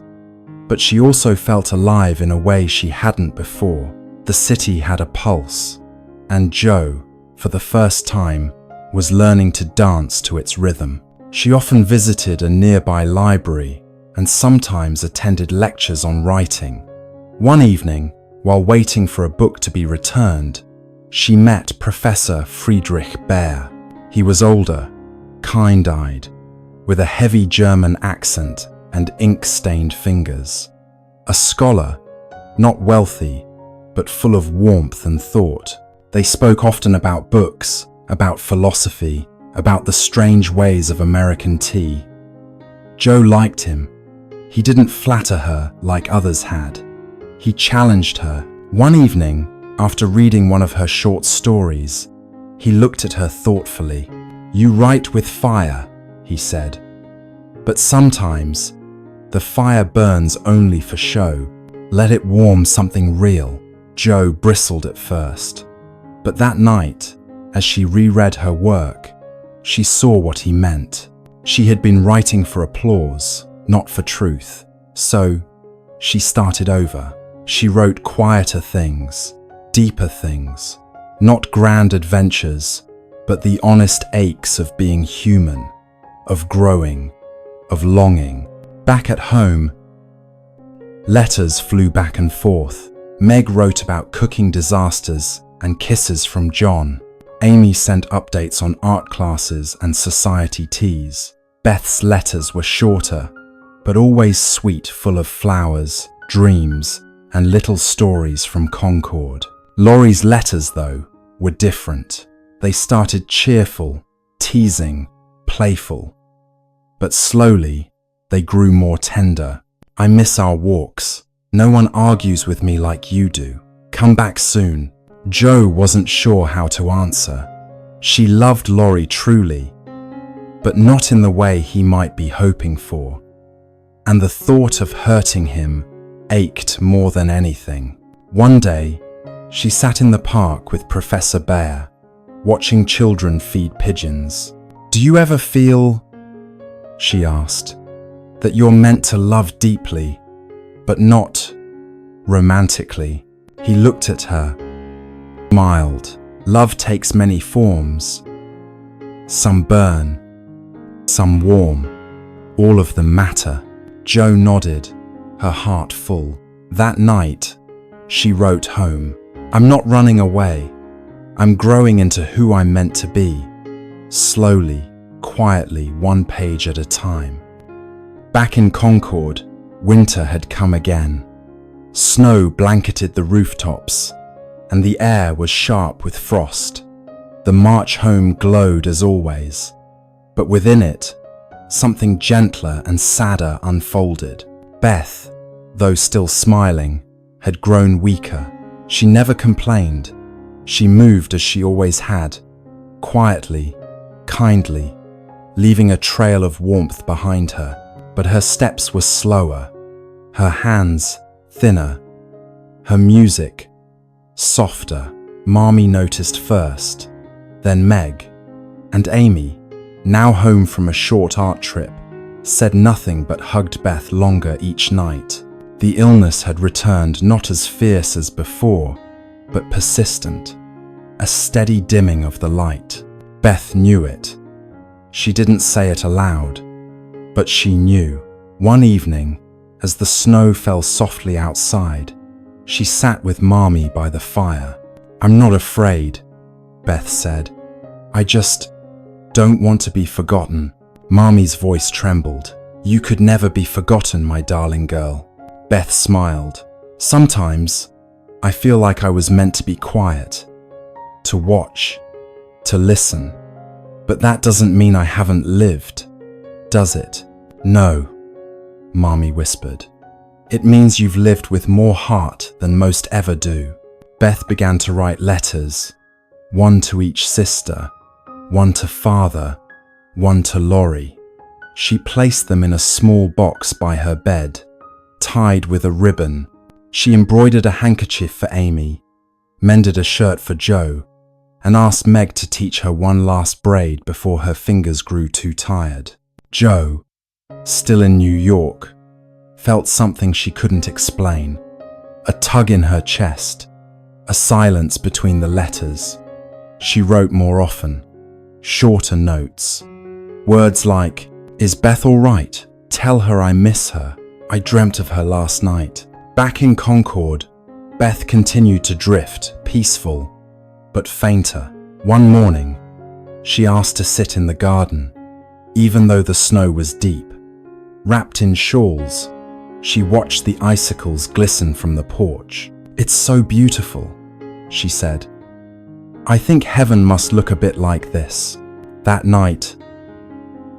But she also felt alive in a way she hadn't before. The city had a pulse, and Joe, for the first time, was learning to dance to its rhythm. She often visited a nearby library and sometimes attended lectures on writing. One evening, while waiting for a book to be returned, she met Professor Friedrich Bär. He was older, kind-eyed, with a heavy German accent and ink-stained fingers. A scholar, not wealthy, but full of warmth and thought. They spoke often about books, about philosophy, about the strange ways of American tea. Jo liked him. He didn't flatter her like others had. He challenged her. One evening, after reading one of her short stories, he looked at her thoughtfully. "You write with fire," he said. "But sometimes, the fire burns only for show. Let it warm something real." Jo bristled at first. But that night, as she reread her work, she saw what he meant. She had been writing for applause, not for truth. So, she started over. She wrote quieter things, deeper things, not grand adventures, but the honest aches of being human, of growing, of longing. Back at home, letters flew back and forth. Meg wrote about cooking disasters and kisses from John. Amy sent updates on art classes and society teas. Beth's letters were shorter, but always sweet, full of flowers, dreams, and little stories from Concord. Laurie's letters, though, were different. They started cheerful, teasing, playful. But slowly, they grew more tender. "I miss our walks. No one argues with me like you do. Come back soon." Jo wasn't sure how to answer. She loved Laurie truly, but not in the way he might be hoping for. And the thought of hurting him ached more than anything. One day, she sat in the park with Professor Bär, watching children feed pigeons. "Do you ever feel," she asked, "that you're meant to love deeply, but not romantically?" He looked at her, smiled. "Love takes many forms. Some burn, some warm. All of them matter." Jo nodded, her heart full. That night, she wrote home. "I'm not running away. I'm growing into who I'm meant to be. Slowly, quietly, one page at a time." Back in Concord, winter had come again. Snow blanketed the rooftops, and the air was sharp with frost. The march home glowed as always, but within it, something gentler and sadder unfolded. Beth, though still smiling, had grown weaker. She never complained. She moved as she always had, quietly, kindly, leaving a trail of warmth behind her. But her steps were slower, her hands thinner, her music softer. Marmee noticed first, then Meg, and Amy, now home from a short art trip, said nothing but hugged Beth longer each night. The illness had returned, not as fierce as before, but persistent, a steady dimming of the light. Beth knew it. She didn't say it aloud, but she knew. One evening, as the snow fell softly outside, she sat with Marmee by the fire. "I'm not afraid," Beth said. "I just don't want to be forgotten." Marmee's voice trembled. "You could never be forgotten, my darling girl." Beth smiled. "Sometimes, I feel like I was meant to be quiet, to watch, to listen. But that doesn't mean I haven't lived, does it?" "No," Marmee whispered. "It means you've lived with more heart than most ever do." Beth began to write letters, one to each sister, one to father, one to Laurie. She placed them in a small box by her bed, tied with a ribbon. She embroidered a handkerchief for Amy, mended a shirt for Jo, and asked Meg to teach her one last braid before her fingers grew too tired. Jo, still in New York, felt something she couldn't explain. A tug in her chest, a silence between the letters. She wrote more often, shorter notes. Words like, "Is Beth all right? Tell her I miss her. I dreamt of her last night." Back in Concord, Beth continued to drift, peaceful, but fainter. One morning, she asked to sit in the garden, even though the snow was deep. Wrapped in shawls, she watched the icicles glisten from the porch. "It's so beautiful," she said. "I think heaven must look a bit like this." That night,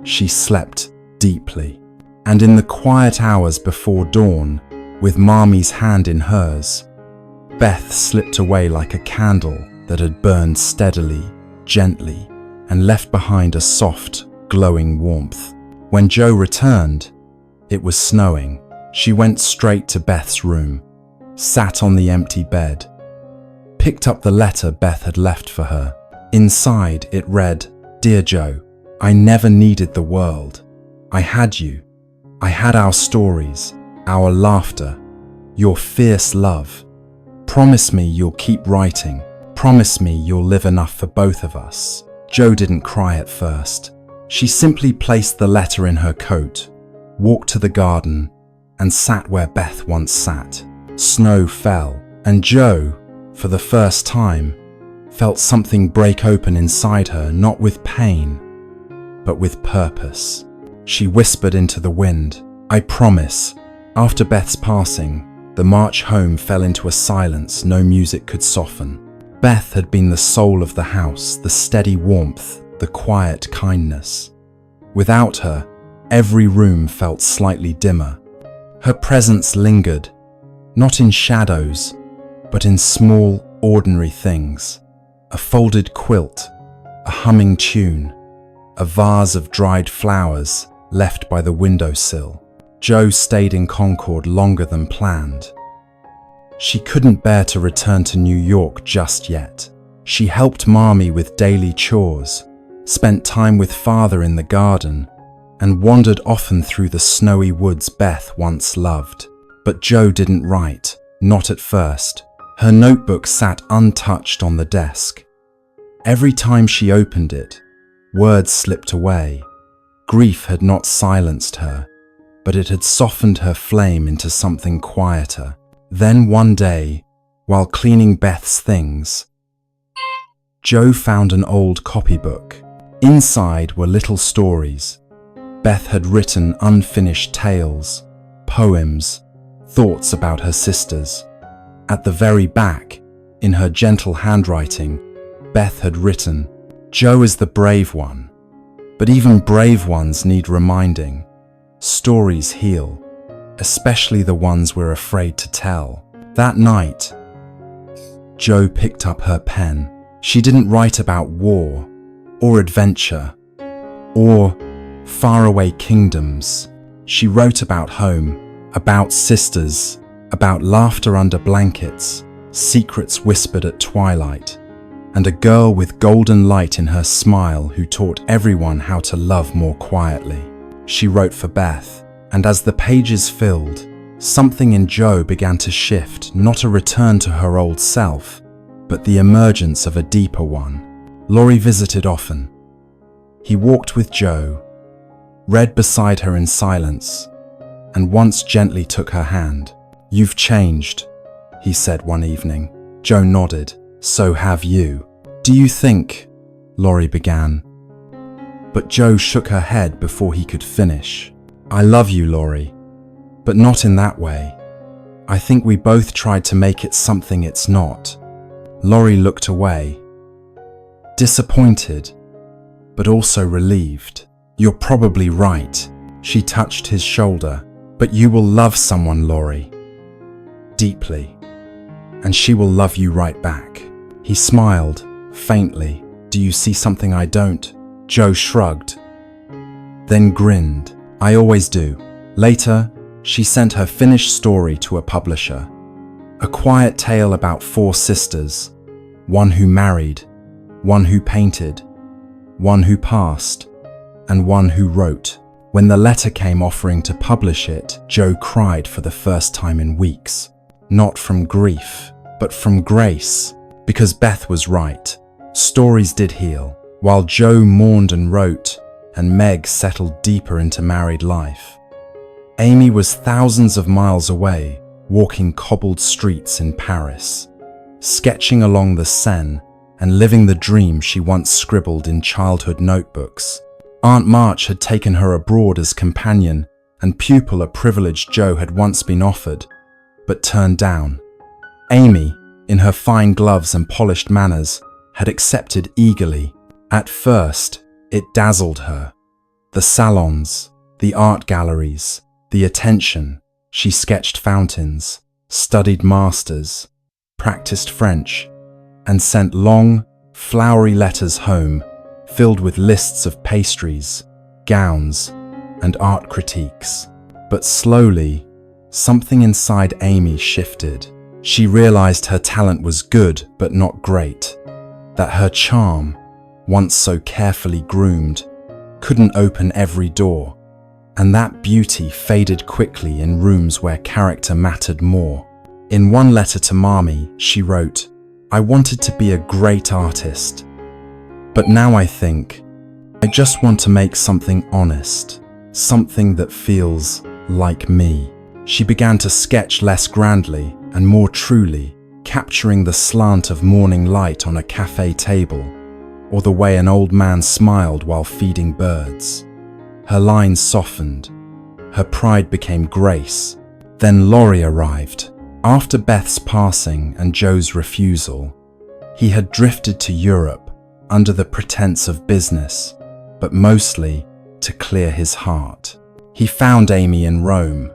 she slept deeply, and in the quiet hours before dawn, with Marmy's hand in hers, Beth slipped away like a candle that had burned steadily, gently, and left behind a soft, glowing warmth. When Joe returned, it was snowing. She went straight to Beth's room, sat on the empty bed, picked up the letter Beth had left for her. Inside, it read, "Dear Joe, I never needed the world. I had you. I had our stories, our laughter, your fierce love. Promise me you'll keep writing. Promise me you'll live enough for both of us." Joe didn't cry at first. She simply placed the letter in her coat, walked to the garden, and sat where Beth once sat. Snow fell, and Joe, for the first time, felt something break open inside her, not with pain, but with purpose. She whispered into the wind, "I promise." After Beth's passing, the march home fell into a silence no music could soften. Beth had been the soul of the house, the steady warmth, the quiet kindness. Without her, every room felt slightly dimmer. Her presence lingered, not in shadows, but in small, ordinary things. A folded quilt, a humming tune, a vase of dried flowers left by the windowsill. Joe stayed in Concord longer than planned. She couldn't bear to return to New York just yet. She helped Marmy with daily chores, spent time with Father in the garden, and wandered often through the snowy woods Beth once loved. But Joe didn't write, not at first. Her notebook sat untouched on the desk. Every time she opened it, words slipped away. Grief had not silenced her, but it had softened her flame into something quieter. Then one day, while cleaning Beth's things, Joe found an old copybook. Inside were little stories. Beth had written unfinished tales, poems, thoughts about her sisters. At the very back, in her gentle handwriting, Beth had written, "Joe is the brave one, but even brave ones need reminding. Stories heal, especially the ones we're afraid to tell." That night, Joe picked up her pen. She didn't write about war, or adventure, or faraway kingdoms. She wrote about home, about sisters, about laughter under blankets, secrets whispered at twilight, and a girl with golden light in her smile who taught everyone how to love more quietly. She wrote for Beth, and as the pages filled, something in Joe began to shift, not a return to her old self, but the emergence of a deeper one. Laurie visited often. He walked with Joe, read beside her in silence, and once gently took her hand. "You've changed," he said one evening. Joe nodded. "So have you." "Do you think?" Laurie began. But Joe shook her head before he could finish. "I love you, Laurie, but not in that way. I think we both tried to make it something it's not." Laurie looked away, disappointed, but also relieved. "You're probably right." She touched his shoulder. "But you will love someone, Laurie, deeply, and she will love you right back." He smiled, faintly. "Do you see something I don't?" Joe shrugged, then grinned. "I always do." Later, she sent her finished story to a publisher. A quiet tale about 4 sisters, one who married, one who painted, one who passed, and one who wrote. When the letter came offering to publish it, Joe cried for the first time in weeks. Not from grief, but from grace, because Beth was right. Stories did heal. While Joe mourned and wrote, and Meg settled deeper into married life, Amy was thousands of miles away, walking cobbled streets in Paris, sketching along the Seine and living the dream she once scribbled in childhood notebooks. Aunt March had taken her abroad as companion and pupil, a privilege Jo had once been offered, but turned down. Amy, in her fine gloves and polished manners, had accepted eagerly. At first, it dazzled her. The salons, the art galleries, the attention. She sketched fountains, studied masters, practiced French, and sent long, flowery letters home, filled with lists of pastries, gowns, and art critiques. But slowly, something inside Amy shifted. She realized her talent was good but not great, that her charm, once so carefully groomed, couldn't open every door, and that beauty faded quickly in rooms where character mattered more. In one letter to Mommy, she wrote, "I wanted to be a great artist, but now I think I just want to make something honest, something that feels like me." She began to sketch less grandly and more truly, capturing the slant of morning light on a cafe table, or the way an old man smiled while feeding birds. Her lines softened. Her pride became grace. Then Laurie arrived. After Beth's passing and Joe's refusal, he had drifted to Europe under the pretense of business, but mostly to clear his heart. He found Amy in Rome.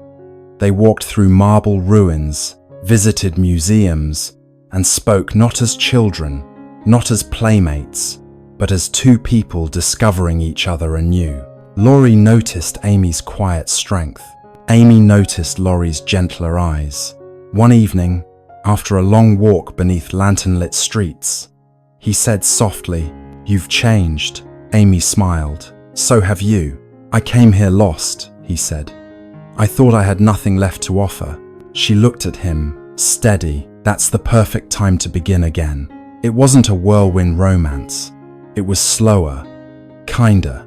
They walked through marble ruins, visited museums, and spoke not as children, not as playmates, but as two people discovering each other anew. Laurie noticed Amy's quiet strength. Amy noticed Laurie's gentler eyes. One evening, after a long walk beneath lantern-lit streets, he said softly, "You've changed." Amy smiled. "So have you." "I came here lost," he said. "I thought I had nothing left to offer." She looked at him, steady. That's the perfect time to begin again. It wasn't a whirlwind romance. It was slower, kinder.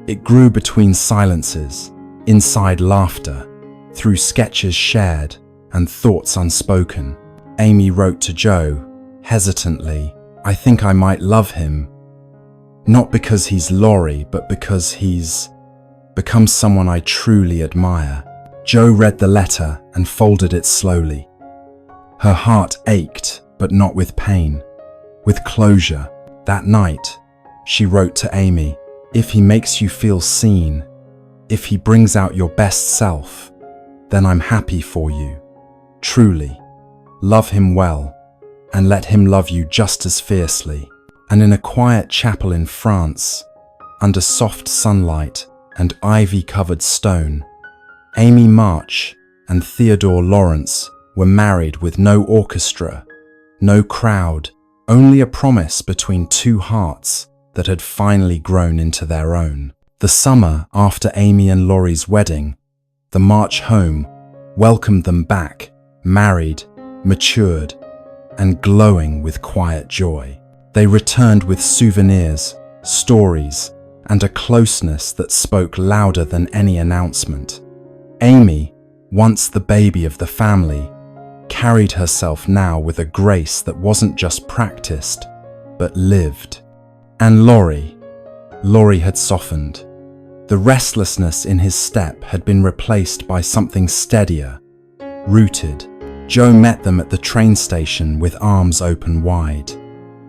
It grew between silences, inside laughter, through sketches shared and thoughts unspoken. Amy wrote to Joe, hesitantly, "I think I might love him. Not because he's Laurie, but because he's become someone I truly admire." Joe read the letter and folded it slowly. Her heart ached, but not with pain, with closure. That night, she wrote to Amy, "If he makes you feel seen, if he brings out your best self, then I'm happy for you. Truly, love him well, and let him love you just as fiercely." And in a quiet chapel in France, under soft sunlight and ivy-covered stone, Amy March and Theodore Lawrence were married with no orchestra, no crowd, only a promise between two hearts that had finally grown into their own. The summer after Amy and Laurie's wedding, the March home welcomed them back, married, matured, and glowing with quiet joy. They returned with souvenirs, stories, and a closeness that spoke louder than any announcement. Amy, once the baby of the family, carried herself now with a grace that wasn't just practiced, but lived. And Laurie had softened. The restlessness in his step had been replaced by something steadier, rooted. Joe met them at the train station with arms open wide.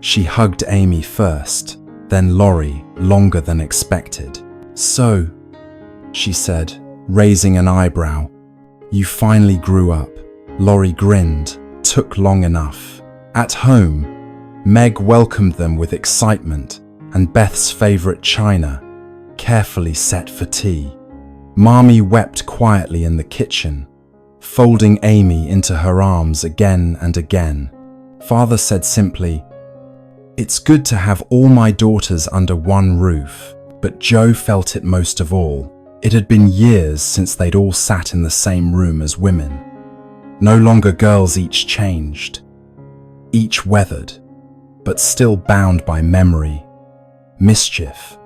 She hugged Amy first, then Laurie longer than expected. "So," she said, raising an eyebrow, "you finally grew up." Laurie grinned. "Took long enough." At home, Meg welcomed them with excitement and Beth's favorite china, carefully set for tea. Mommy wept quietly in the kitchen, folding Amy into her arms again and again. Father said simply, "It's good to have all my daughters under one roof." But Joe felt it most of all. It had been years since they'd all sat in the same room as women. No longer girls, each changed, each weathered, but still bound by memory, mischief,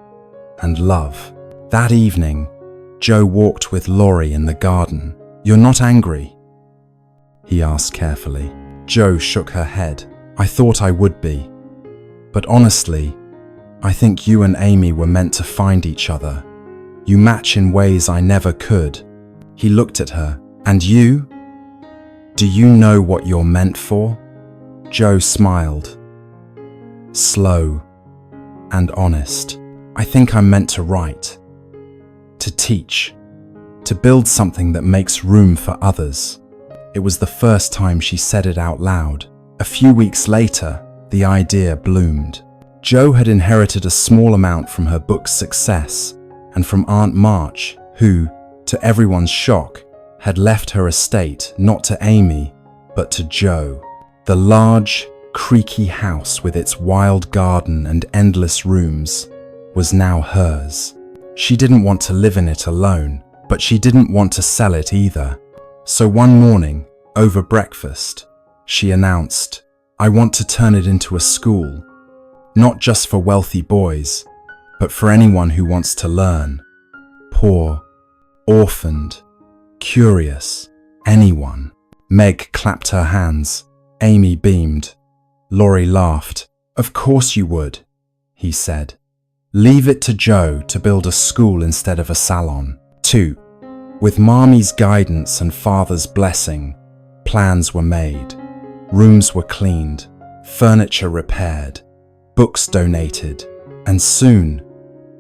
and love. That evening, Joe walked with Laurie in the garden. "You're not angry?" he asked carefully. Jo shook her head. I thought I would be. But honestly, I think you and Amy were meant to find each other. You match in ways I never could. He looked at her. And you? Do you know what you're meant for? Jo smiled. Slow and honest. I think I'm meant to write, to teach, to build something that makes room for others. It was the first time she said it out loud. A few weeks later, the idea bloomed. Jo had inherited a small amount from her book's success and from Aunt March, who, to everyone's shock, had left her estate not to Amy, but to Jo. The large, creaky house with its wild garden and endless rooms was now hers. She didn't want to live in it alone, but she didn't want to sell it either. So one morning, over breakfast, she announced, I want to turn it into a school, not just for wealthy boys, but for anyone who wants to learn. Poor, orphaned, curious, anyone. Meg clapped her hands. Amy beamed. Laurie laughed. Of course you would, he said. Leave it to Jo to build a school instead of a salon. 2. With Mommy's guidance and Father's blessing, plans were made. Rooms were cleaned, furniture repaired, books donated, and soon,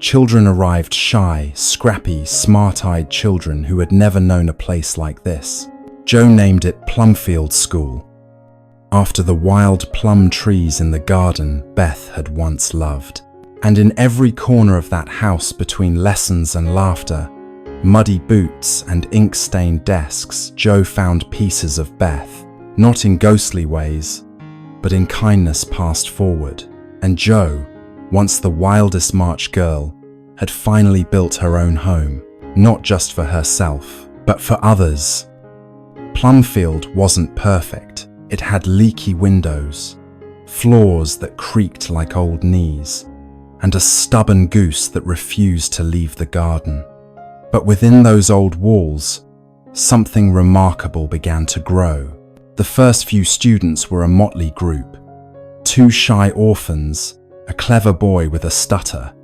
children arrived, shy, scrappy, smart-eyed children who had never known a place like this. Jo named it Plumfield School, after the wild plum trees in the garden Beth had once loved. And in every corner of that house, between lessons and laughter, muddy boots and ink-stained desks, Jo found pieces of Beth, not in ghostly ways, but in kindness passed forward. And Jo, once the wildest March girl, had finally built her own home, not just for herself, but for others. Plumfield wasn't perfect. It had leaky windows, floors that creaked like old knees, and a stubborn goose that refused to leave the garden. But within those old walls, something remarkable began to grow. The first few students were a motley group. 2 shy orphans, a clever boy with a stutter,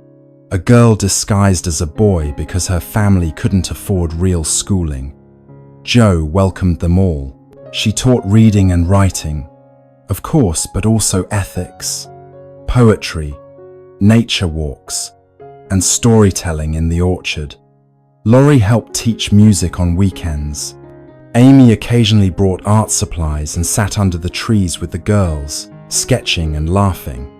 a girl disguised as a boy because her family couldn't afford real schooling. Jo welcomed them all. She taught reading and writing, of course, but also ethics, poetry, nature walks, and storytelling in the orchard. Laurie helped teach music on weekends. Amy occasionally brought art supplies and sat under the trees with the girls, sketching and laughing.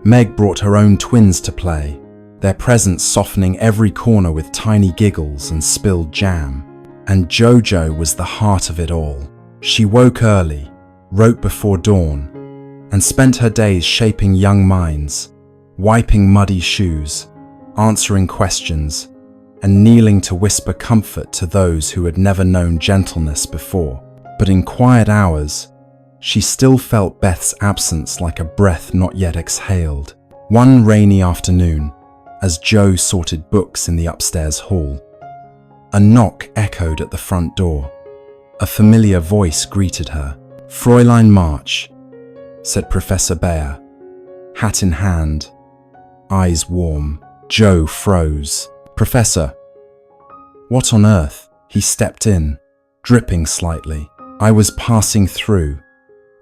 Meg brought her own twins to play, their presence softening every corner with tiny giggles and spilled jam. And Jojo was the heart of it all. She woke early, wrote before dawn, and spent her days shaping young minds, wiping muddy shoes, answering questions, and kneeling to whisper comfort to those who had never known gentleness before. But in quiet hours, she still felt Beth's absence like a breath not yet exhaled. One rainy afternoon, as Jo sorted books in the upstairs hall, a knock echoed at the front door. A familiar voice greeted her. "Fräulein March," said Professor Bayer, hat in hand, eyes warm. Jo froze. "Professor." "What on earth?" He stepped in, dripping slightly. "I was passing through.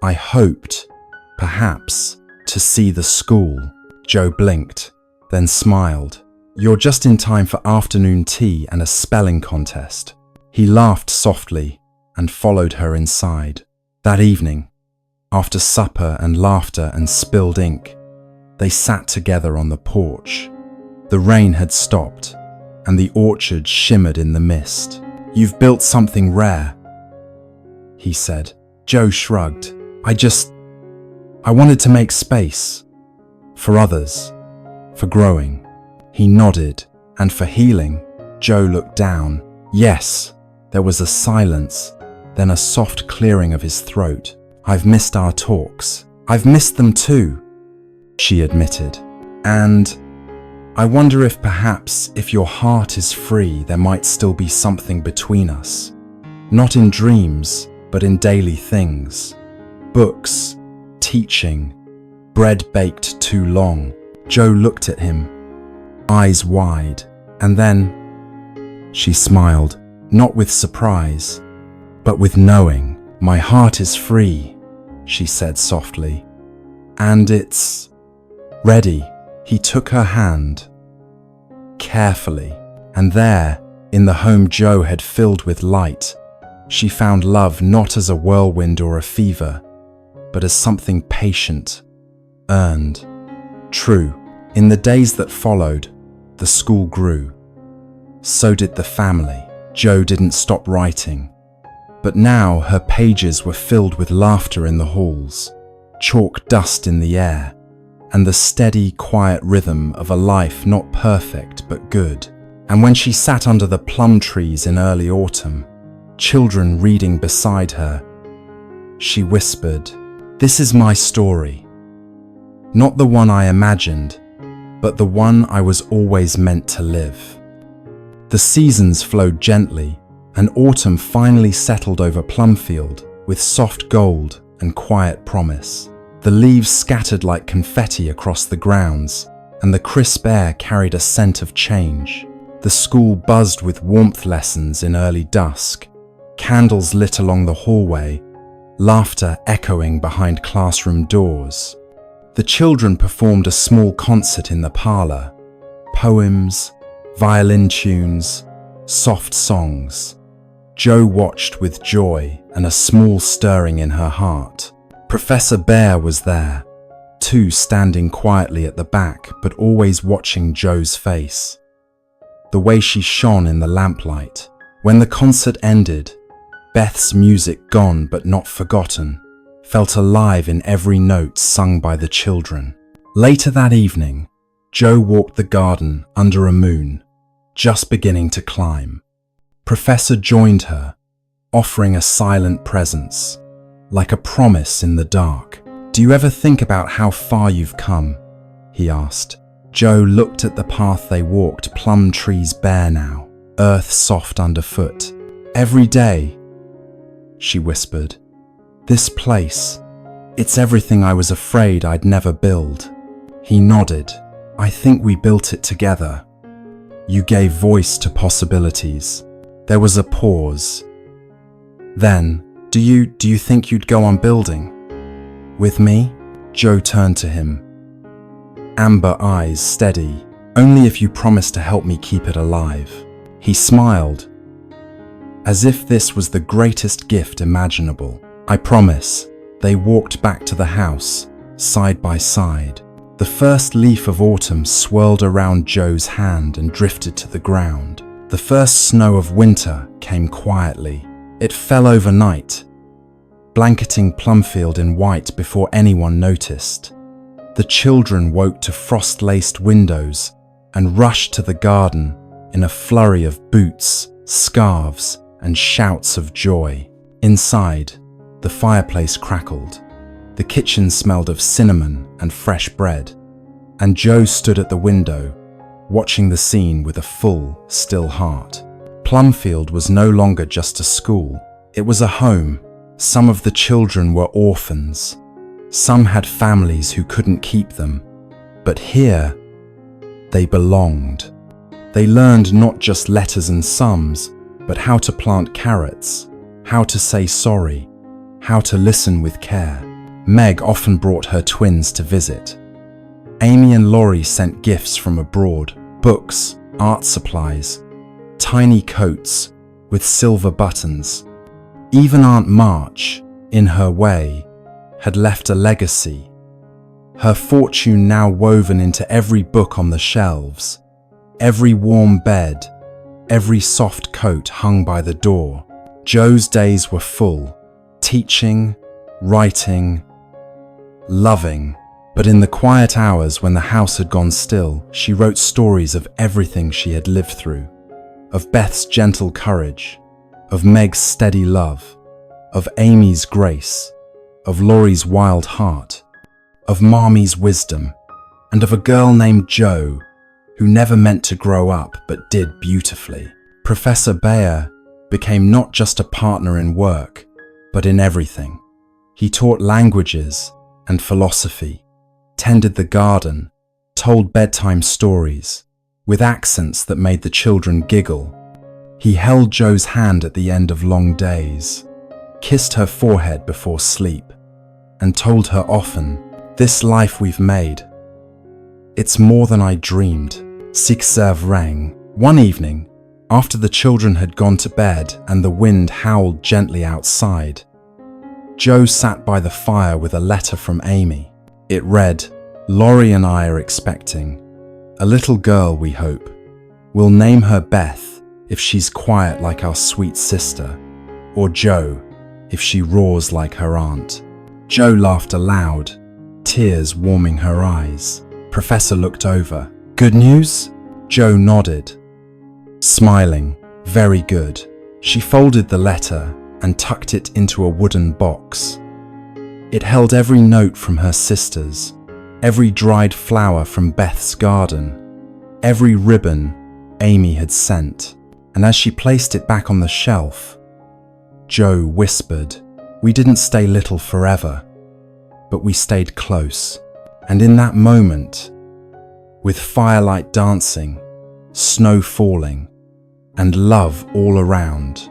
I hoped, perhaps, to see the school." Jo blinked, then smiled. "You're just in time for afternoon tea and a spelling contest." He laughed softly and followed her inside. That evening, after supper and laughter and spilled ink, they sat together on the porch. The rain had stopped, and the orchard shimmered in the mist. "You've built something rare," he said. Jo shrugged. I wanted to make space. For others. For growing." He nodded. "And for healing?" Jo looked down. "Yes." There was a silence, then a soft clearing of his throat. "I've missed our talks." "I've missed them too," she admitted. "And I wonder if perhaps, if your heart is free, there might still be something between us. Not in dreams, but in daily things. Books, teaching, bread baked too long. Joe looked at him, eyes wide, and then she smiled, not with surprise, but with knowing. "My heart is free," she said softly. "And it's ready." He took her hand carefully, and there, in the home Joe had filled with light, she found love not as a whirlwind or a fever, but as something patient, earned. True, in the days that followed, the school grew. So did the family. Joe didn't stop writing. But now her pages were filled with laughter in the halls, chalk dust in the air, and the steady, quiet rhythm of a life not perfect but good. And when she sat under the plum trees in early autumn, children reading beside her, she whispered, "This is my story. Not the one I imagined, but the one I was always meant to live." The seasons flowed gently, and autumn finally settled over Plumfield with soft gold and quiet promise. The leaves scattered like confetti across the grounds, and the crisp air carried a scent of change. The school buzzed with warmth lessons in early dusk, candles lit along the hallway, laughter echoing behind classroom doors. The children performed a small concert in the parlor. Poems, violin tunes, soft songs. Joe watched with joy and a small stirring in her heart. Professor Bear was there, too, standing quietly at the back but always watching Joe's face. The way she shone in the lamplight. When the concert ended, Beth's music gone but not forgotten, felt alive in every note sung by the children. Later that evening, Joe walked the garden under a moon, just beginning to climb. Professor joined her, offering a silent presence, like a promise in the dark. "Do you ever think about how far you've come?" he asked. Joe looked at the path they walked, plum trees bare now, earth soft underfoot. "Every day," she whispered. "This place, it's everything I was afraid I'd never build." He nodded. "I think we built it together. You gave voice to possibilities." There was a pause. Then, Do you think you'd go on building? With me?" Joe turned to him. Amber eyes steady. "Only if you promise to help me keep it alive." He smiled, as if this was the greatest gift imaginable. "I promise." They walked back to the house, side by side. The first leaf of autumn swirled around Joe's hand and drifted to the ground. The first snow of winter came quietly. It fell overnight, blanketing Plumfield in white before anyone noticed. The children woke to frost-laced windows and rushed to the garden in a flurry of boots, scarves, and shouts of joy. Inside, the fireplace crackled. The kitchen smelled of cinnamon and fresh bread, and Joe stood at the window, watching the scene with a full, still heart. Plumfield was no longer just a school. It was a home. Some of the children were orphans. Some had families who couldn't keep them. But here, they belonged. They learned not just letters and sums, but how to plant carrots, how to say sorry, how to listen with care. Meg often brought her twins to visit. Amy and Laurie sent gifts from abroad, books, art supplies, tiny coats with silver buttons. Even Aunt March, in her way, had left a legacy, her fortune now woven into every book on the shelves, every warm bed, every soft coat hung by the door. Joe's days were full, teaching, writing, loving. But in the quiet hours when the house had gone still, she wrote stories of everything she had lived through, of Beth's gentle courage, of Meg's steady love, of Amy's grace, of Laurie's wild heart, of Marmy's wisdom, and of a girl named Jo who never meant to grow up but did beautifully. Professor Bayer became not just a partner in work, but in everything. He taught languages and philosophy, tended the garden, told bedtime stories, with accents that made the children giggle. He held Jo's hand at the end of long days, kissed her forehead before sleep, and told her often, "This life we've made, it's more than I dreamed." C'est vrai. One evening, after the children had gone to bed and the wind howled gently outside, Jo sat by the fire with a letter from Amy. It read, "Laurie and I are expecting a little girl, we hope. We'll name her Beth if she's quiet like our sweet sister, or Jo if she roars like her aunt." Jo laughed aloud, tears warming her eyes. Professor looked over. "Good news?" Jo nodded, smiling. "Very good." She folded the letter and tucked it into a wooden box. It held every note from her sisters, every dried flower from Beth's garden, every ribbon Amy had sent. And as she placed it back on the shelf, Jo whispered, "We didn't stay little forever, but we stayed close." And in that moment, with firelight dancing, snow falling, and love all around,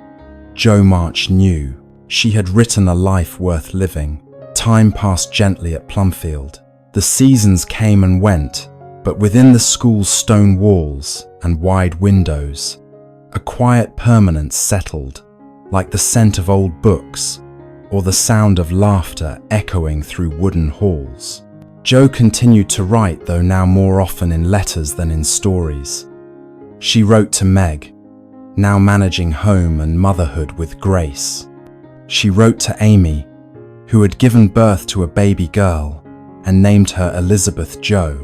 Jo March knew she had written a life worth living. Time passed gently at Plumfield. The seasons came and went, but within the school's stone walls and wide windows, a quiet permanence settled, like the scent of old books or the sound of laughter echoing through wooden halls. Jo continued to write, though now more often in letters than in stories. She wrote to Meg, now managing home and motherhood with grace. She wrote to Amy, who had given birth to a baby girl and named her Elizabeth Jo.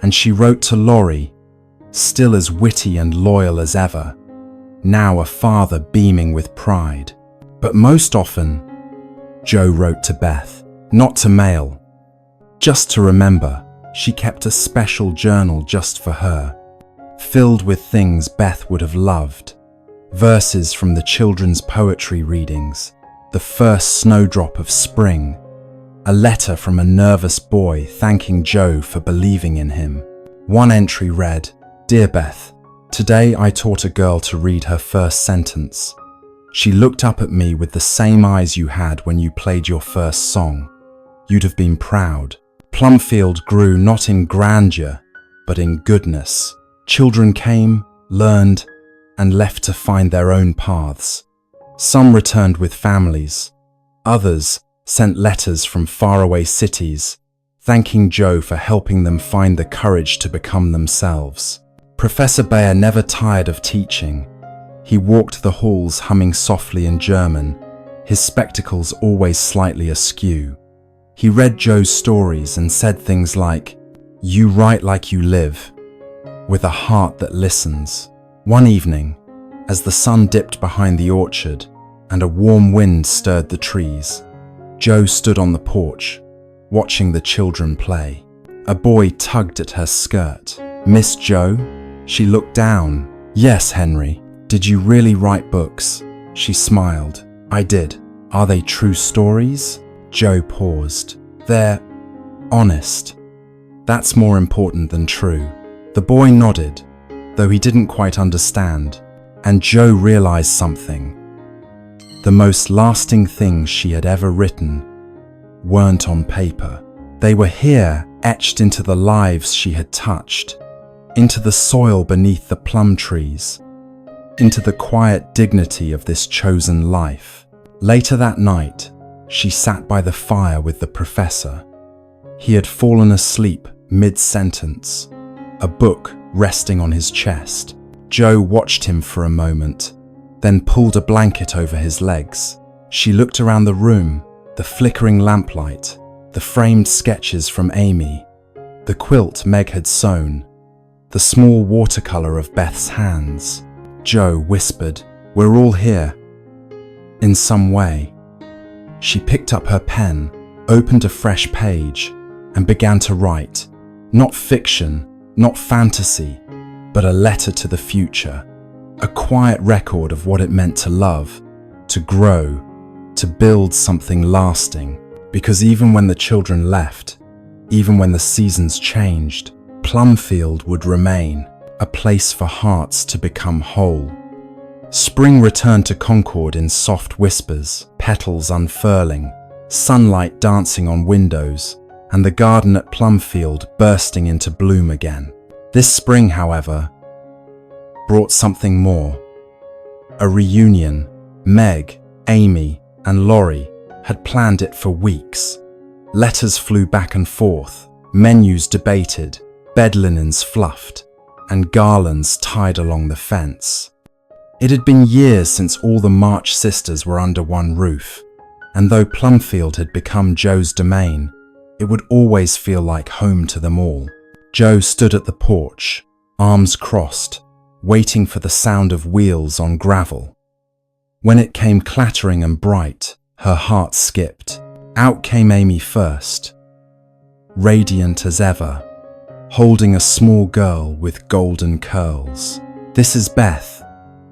And she wrote to Laurie, still as witty and loyal as ever, now a father beaming with pride. But most often, Jo wrote to Beth, not to mail, just to remember. She kept a special journal just for her, filled with things Beth would have loved. Verses from the children's poetry readings, the first snowdrop of spring, a letter from a nervous boy thanking Jo for believing in him. One entry read, "Dear Beth, today I taught a girl to read her first sentence. She looked up at me with the same eyes you had when you played your first song. You'd have been proud." Plumfield grew not in grandeur, but in goodness. Children came, learned, and left to find their own paths. Some returned with families. Others sent letters from faraway cities, thanking Jo for helping them find the courage to become themselves. Professor Bayer never tired of teaching. He walked the halls humming softly in German, his spectacles always slightly askew. He read Jo's stories and said things like, "You write like you live, with a heart that listens." One evening, as the sun dipped behind the orchard and a warm wind stirred the trees, Jo stood on the porch, watching the children play. A boy tugged at her skirt. "Miss Jo?" She looked down. "Yes, Henry. Did you really write books?" She smiled. "I did. Are they true stories?" Jo paused. "They're honest. That's more important than true." The boy nodded, though he didn't quite understand, and Jo realized something. The most lasting things she had ever written weren't on paper. They were here, etched into the lives she had touched, into the soil beneath the plum trees, into the quiet dignity of this chosen life. Later that night, she sat by the fire with the professor. He had fallen asleep mid-sentence, a book resting on his chest. Jo watched him for a moment, then pulled a blanket over his legs. She looked around the room, the flickering lamplight, the framed sketches from Amy, the quilt Meg had sewn, the small watercolor of Beth's hands. Jo whispered, "We're all here, in some way." She picked up her pen, opened a fresh page, and began to write. Not fiction, not fantasy, but a letter to the future. A quiet record of what it meant to love, to grow, to build something lasting. Because even when the children left, even when the seasons changed, Plumfield would remain a place for hearts to become whole. Spring returned to Concord in soft whispers, petals unfurling, sunlight dancing on windows, and the garden at Plumfield bursting into bloom again. This spring, however, brought something more. A reunion. Meg, Amy, and Laurie had planned it for weeks. Letters flew back and forth, menus debated, bed linens fluffed, and garlands tied along the fence. It had been years since all the March sisters were under one roof, and though Plumfield had become Joe's domain, it would always feel like home to them all. Joe stood at the porch, arms crossed, waiting for the sound of wheels on gravel. When it came clattering and bright, her heart skipped. Out came Amy first, radiant as ever, holding a small girl with golden curls. "This is Beth,"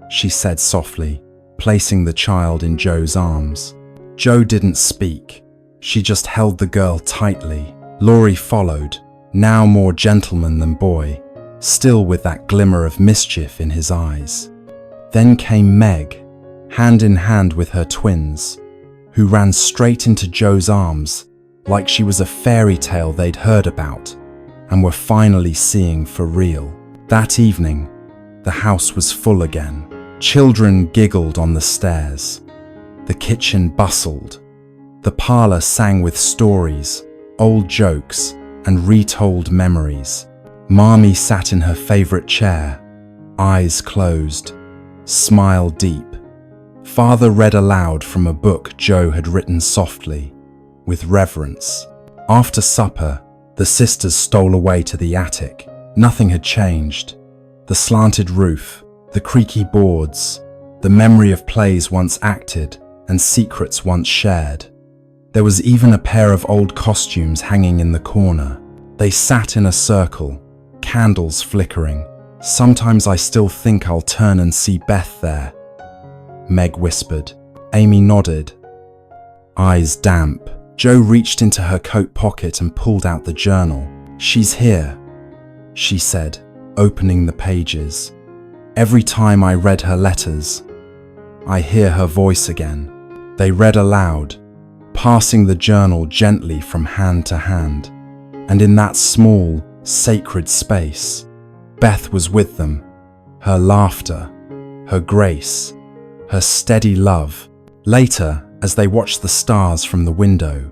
she said softly, placing the child in Joe's arms. Joe didn't speak. She just held the girl tightly. Laurie followed, now more gentleman than boy, still with that glimmer of mischief in his eyes. Then came Meg, hand in hand with her twins, who ran straight into Joe's arms like she was a fairy tale they'd heard about and were finally seeing for real. That evening, the house was full again. Children giggled on the stairs. The kitchen bustled. The parlor sang with stories, old jokes, and retold memories. Marmee sat in her favorite chair, eyes closed, smile deep. Father read aloud from a book Joe had written softly, with reverence. After supper, the sisters stole away to the attic. Nothing had changed. The slanted roof, the creaky boards, the memory of plays once acted and secrets once shared. There was even a pair of old costumes hanging in the corner. They sat in a circle, candles flickering. "Sometimes I still think I'll turn and see Beth there," Meg whispered. Amy nodded, eyes damp. Joe reached into her coat pocket and pulled out the journal. "She's here," she said, opening the pages. "Every time I read her letters, I hear her voice again." They read aloud, passing the journal gently from hand to hand. And in that small, sacred space, Beth was with them, her laughter, her grace, her steady love. Later, as they watched the stars from the window,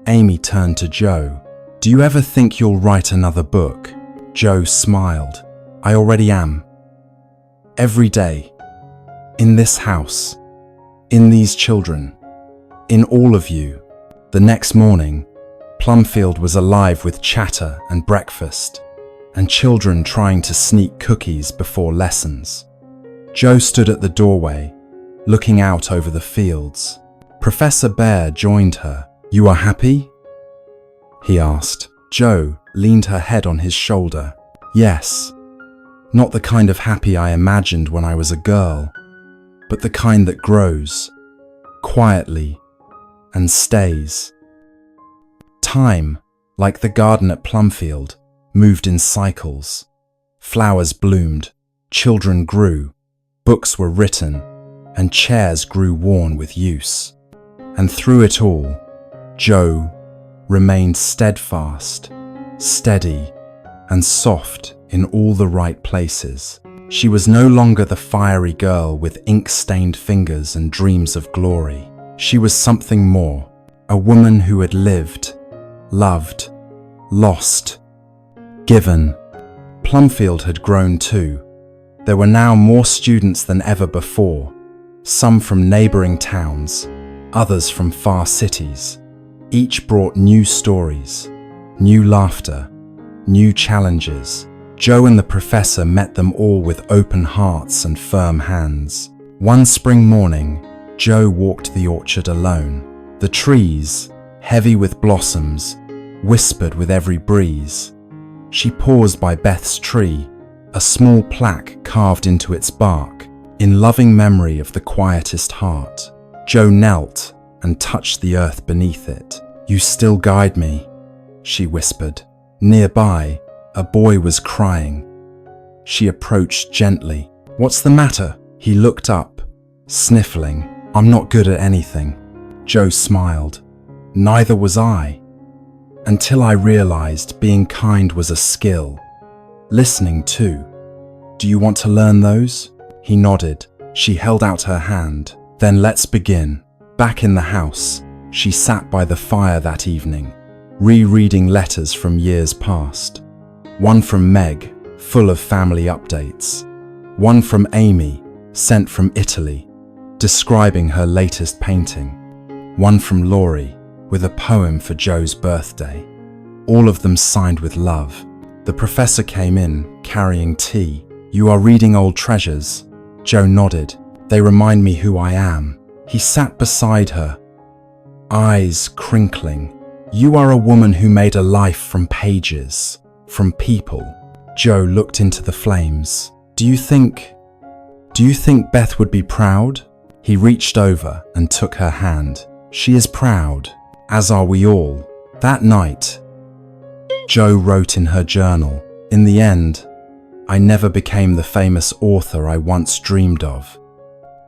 Amy turned to Joe. "Do you ever think you'll write another book?" Joe smiled. "I already am. Every day. In this house. In these children. In all of you." The next morning, Plumfield was alive with chatter and breakfast, and children trying to sneak cookies before lessons. Joe stood at the doorway, looking out over the fields. Professor Bear joined her. "You are happy?" he asked. Joe leaned her head on his shoulder. "Yes. Not the kind of happy I imagined when I was a girl, but the kind that grows, quietly, and stays." Time, like the garden at Plumfield, moved in cycles. Flowers bloomed, children grew, books were written, and chairs grew worn with use. And through it all, Joe remained steadfast, steady, and soft in all the right places. She was no longer the fiery girl with ink-stained fingers and dreams of glory. She was something more, a woman who had lived, loved, lost, given. Plumfield had grown too. There were now more students than ever before, some from neighboring towns, others from far cities. Each brought new stories, new laughter, new challenges. Joe and the professor met them all with open hearts and firm hands. One spring morning, Joe walked the orchard alone. The trees, heavy with blossoms, whispered with every breeze. She paused by Beth's tree, a small plaque carved into its bark, in loving memory of the quietest heart. Joe knelt, and touched the earth beneath it. "You still guide me," she whispered. Nearby, a boy was crying. She approached gently. "What's the matter?" He looked up, sniffling. "I'm not good at anything." Joe smiled. "Neither was I. Until I realized being kind was a skill. Listening too. Do you want to learn those?" He nodded. She held out her hand. "Then let's begin." Back in the house, she sat by the fire that evening, rereading letters from years past. One from Meg, full of family updates. One from Amy, sent from Italy, describing her latest painting. One from Laurie, with a poem for Joe's birthday. All of them signed with love. The professor came in, carrying tea. "You are reading old treasures?" Joe nodded. "They remind me who I am." He sat beside her, eyes crinkling. "You are a woman who made a life from pages, from people." Joe looked into the flames. Do you think Beth would be proud?" He reached over and took her hand. "She is proud, as are we all." That night, Joe wrote in her journal, "In the end, I never became the famous author I once dreamed of.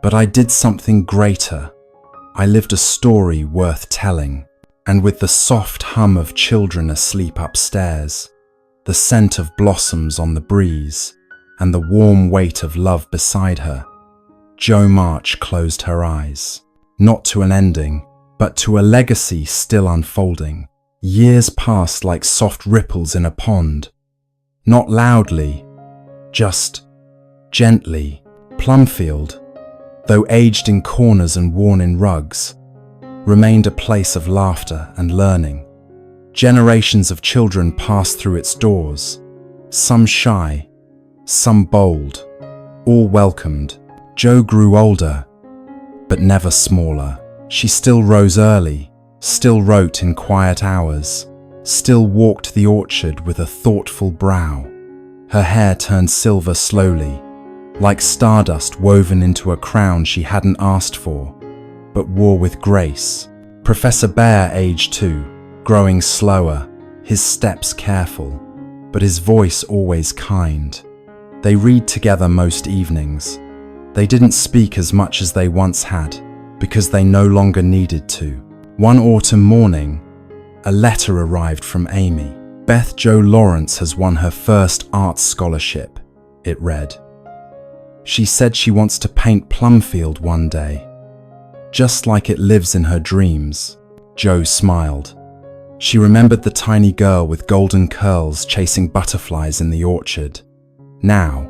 But I did something greater. I lived a story worth telling." And with the soft hum of children asleep upstairs, the scent of blossoms on the breeze, and the warm weight of love beside her, Jo March closed her eyes. Not to an ending, but to a legacy still unfolding. Years passed like soft ripples in a pond. Not loudly, just gently. Plumfield, though aged in corners and worn in rugs, remained a place of laughter and learning. Generations of children passed through its doors, some shy, some bold, all welcomed. Jo grew older, but never smaller. She still rose early, still wrote in quiet hours, still walked the orchard with a thoughtful brow. Her hair turned silver slowly, like stardust woven into a crown she hadn't asked for, but wore with grace. Professor Bear aged too, growing slower, his steps careful, but his voice always kind. They read together most evenings. They didn't speak as much as they once had, because they no longer needed to. One autumn morning, a letter arrived from Amy. "Beth Jo Lawrence has won her first arts scholarship," it read. "She said she wants to paint Plumfield one day, just like it lives in her dreams." Jo smiled. She remembered the tiny girl with golden curls chasing butterflies in the orchard. Now,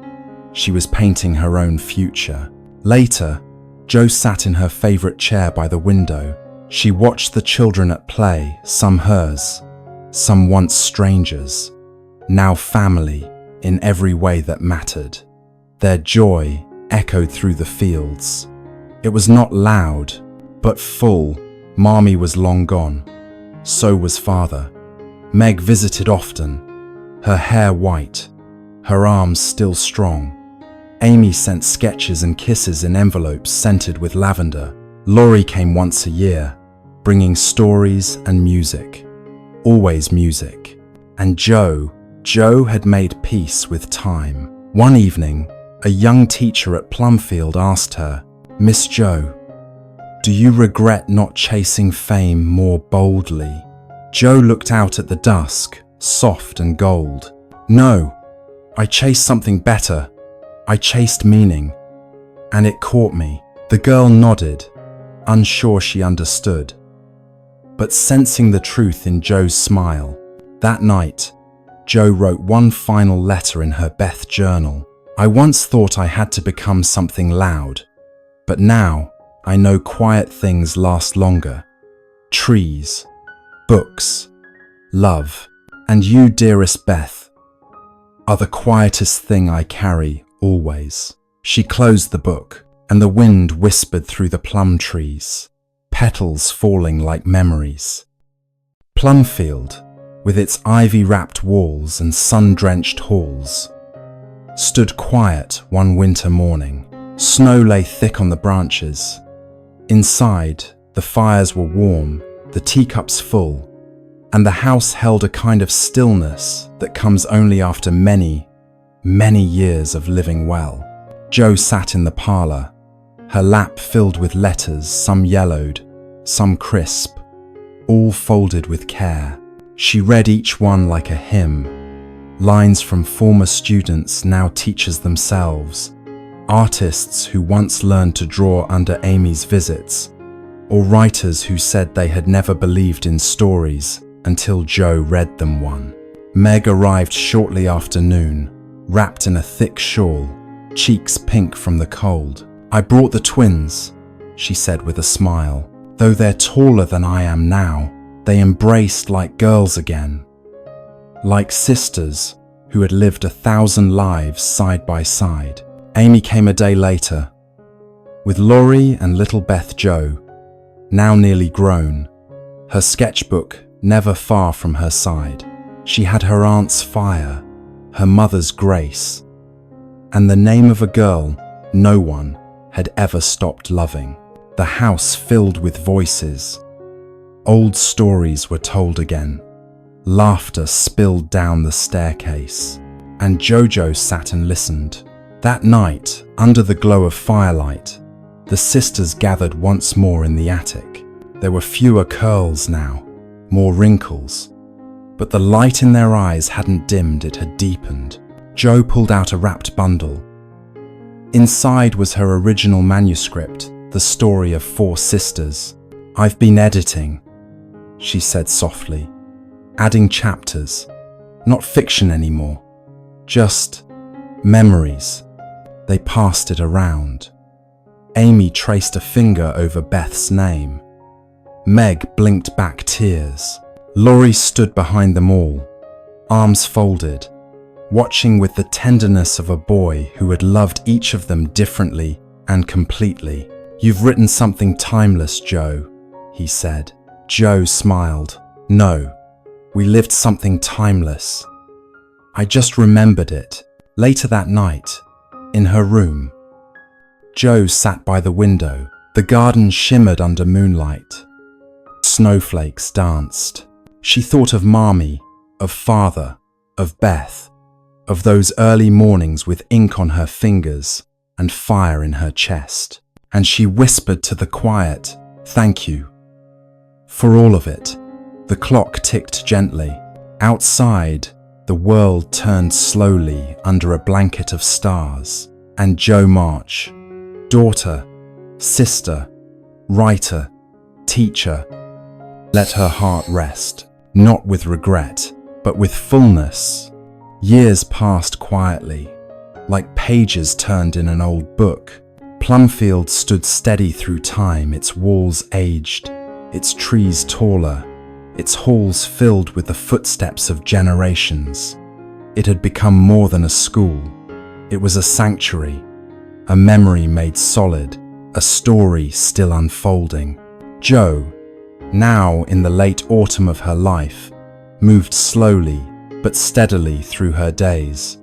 she was painting her own future. Later, Jo sat in her favorite chair by the window. She watched the children at play, some hers, some once strangers, now family in every way that mattered. Their joy echoed through the fields. It was not loud, but full. Mommy was long gone. So was father. Meg visited often, her hair white, her arms still strong. Amy sent sketches and kisses in envelopes scented with lavender. Laurie came once a year, bringing stories and music. Always music. And Jo had made peace with time. One evening, a young teacher at Plumfield asked her, "Miss Jo, do you regret not chasing fame more boldly?" Jo looked out at the dusk, soft and gold. "No, I chased something better. I chased meaning, and it caught me." The girl nodded, unsure she understood, but sensing the truth in Jo's smile. That night, Jo wrote one final letter in her Beth journal. "I once thought I had to become something loud, but now I know quiet things last longer. Trees, books, love, and you, dearest Beth, are the quietest thing I carry always." She closed the book, and the wind whispered through the plum trees, petals falling like memories. Plumfield, with its ivy-wrapped walls and sun-drenched halls, stood quiet one winter morning. Snow lay thick on the branches. Inside, The fires were warm, the teacups full, and the house held a kind of stillness that comes only after many, many years of living well. Jo sat in the parlour, her lap filled with letters, some yellowed, some crisp, all folded with care. She read each one like a hymn, lines from former students, now teachers themselves, artists who once learned to draw under Amy's visits, or writers who said they had never believed in stories until Jo read them one. Meg arrived shortly after noon, wrapped in a thick shawl, cheeks pink from the cold. "I brought the twins," she said with a smile. "Though they're taller than I am now, they embraced like girls again, like sisters who had lived 1,000 lives side by side." Amy came a day later, with Laurie and little Beth Jo, now nearly grown, her sketchbook never far from her side. She had her aunt's fire, her mother's grace, and the name of a girl no one had ever stopped loving. The house filled with voices. Old stories were told again. Laughter spilled down the staircase, and Jojo sat and listened. That night, under the glow of firelight, the sisters gathered once more in the attic. There were fewer curls now, more wrinkles, but the light in their eyes hadn't dimmed, it had deepened. Jo pulled out a wrapped bundle. Inside was her original manuscript, the story of 4 sisters. "I've been editing," she said softly, "adding chapters, not fiction anymore, just memories." They passed it around. Amy traced a finger over Beth's name. Meg blinked back tears. Laurie stood behind them all, arms folded, watching with the tenderness of a boy who had loved each of them differently and completely. "You've written something timeless, Jo," he said. Jo smiled. "No, we lived something timeless. I just remembered it." Later that night, in her room, Jo sat by the window. The garden shimmered under moonlight. Snowflakes danced. She thought of Mommy, of Father, of Beth, of those early mornings with ink on her fingers and fire in her chest. And she whispered to the quiet, "Thank you for all of it." The clock ticked gently. Outside, the world turned slowly under a blanket of stars. And Jo March, daughter, sister, writer, teacher, let her heart rest, not with regret, but with fullness. Years passed quietly, like pages turned in an old book. Plumfield stood steady through time, its walls aged, its trees taller, its halls filled with the footsteps of generations. It had become more than a school. It was a sanctuary, a memory made solid, a story still unfolding. Jo, now in the late autumn of her life, moved slowly but steadily through her days.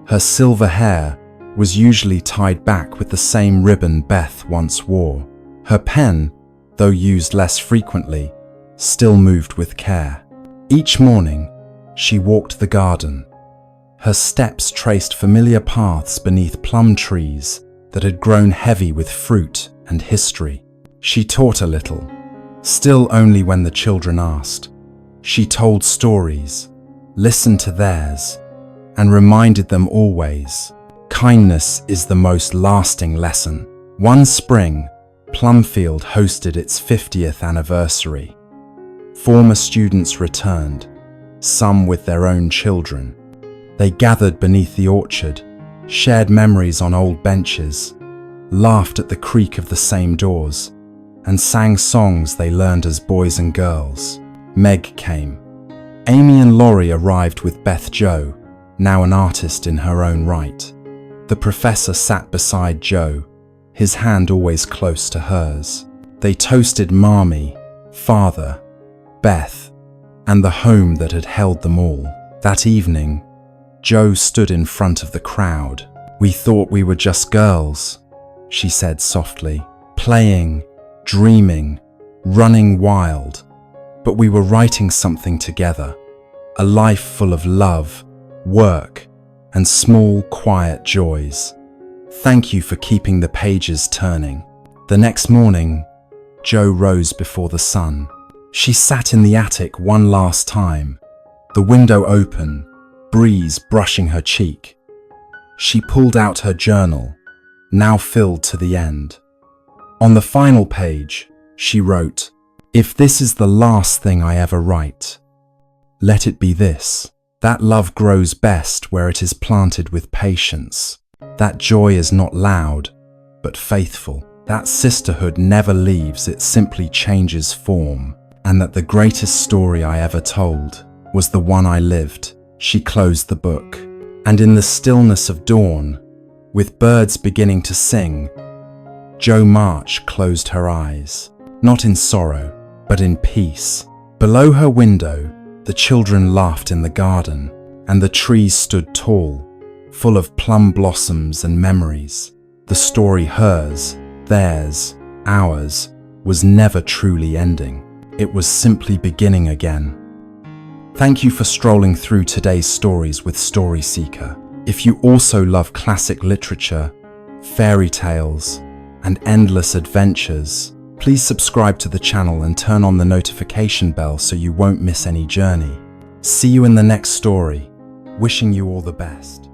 Her silver hair was usually tied back with the same ribbon Beth once wore. Her pen, though used less frequently, still moved with care. Each morning, she walked the garden. Her steps traced familiar paths beneath plum trees that had grown heavy with fruit and history. She taught a little, still only when the children asked. She told stories, listened to theirs, and reminded them always, kindness is the most lasting lesson. One spring, Plumfield hosted its 50th anniversary. Former students returned, some with their own children. They gathered beneath the orchard, shared memories on old benches, laughed at the creak of the same doors, and sang songs they learned as boys and girls. Meg came. Amy and Laurie arrived with Beth Jo, now an artist in her own right. The professor sat beside Jo, his hand always close to hers. They toasted Mommy, Father, Beth, and the home that had held them all. That evening, Jo stood in front of the crowd. "We thought we were just girls," she said softly, "playing, dreaming, running wild, but we were writing something together, a life full of love, work, and small, quiet joys. Thank you for keeping the pages turning. The next morning, Jo rose before the sun. She sat in the attic one last time, the window open, breeze brushing her cheek. She pulled out her journal, now filled to the end. On the final page, she wrote, "If this is the last thing I ever write, let it be this. That love grows best where it is planted with patience. That joy is not loud, but faithful. That sisterhood never leaves, it simply changes form. And that the greatest story I ever told was the one I lived." She closed the book, and in the stillness of dawn, with birds beginning to sing, Jo March closed her eyes, not in sorrow, but in peace. Below her window, the children laughed in the garden, and the trees stood tall, full of plum blossoms and memories. The story, hers, theirs, ours, was never truly ending. It was simply beginning again. Thank you for strolling through today's stories with StorySeeker. If you also love classic literature, fairy tales, and endless adventures, please subscribe to the channel and turn on the notification bell so you won't miss any journey. See you in the next story. Wishing you all the best.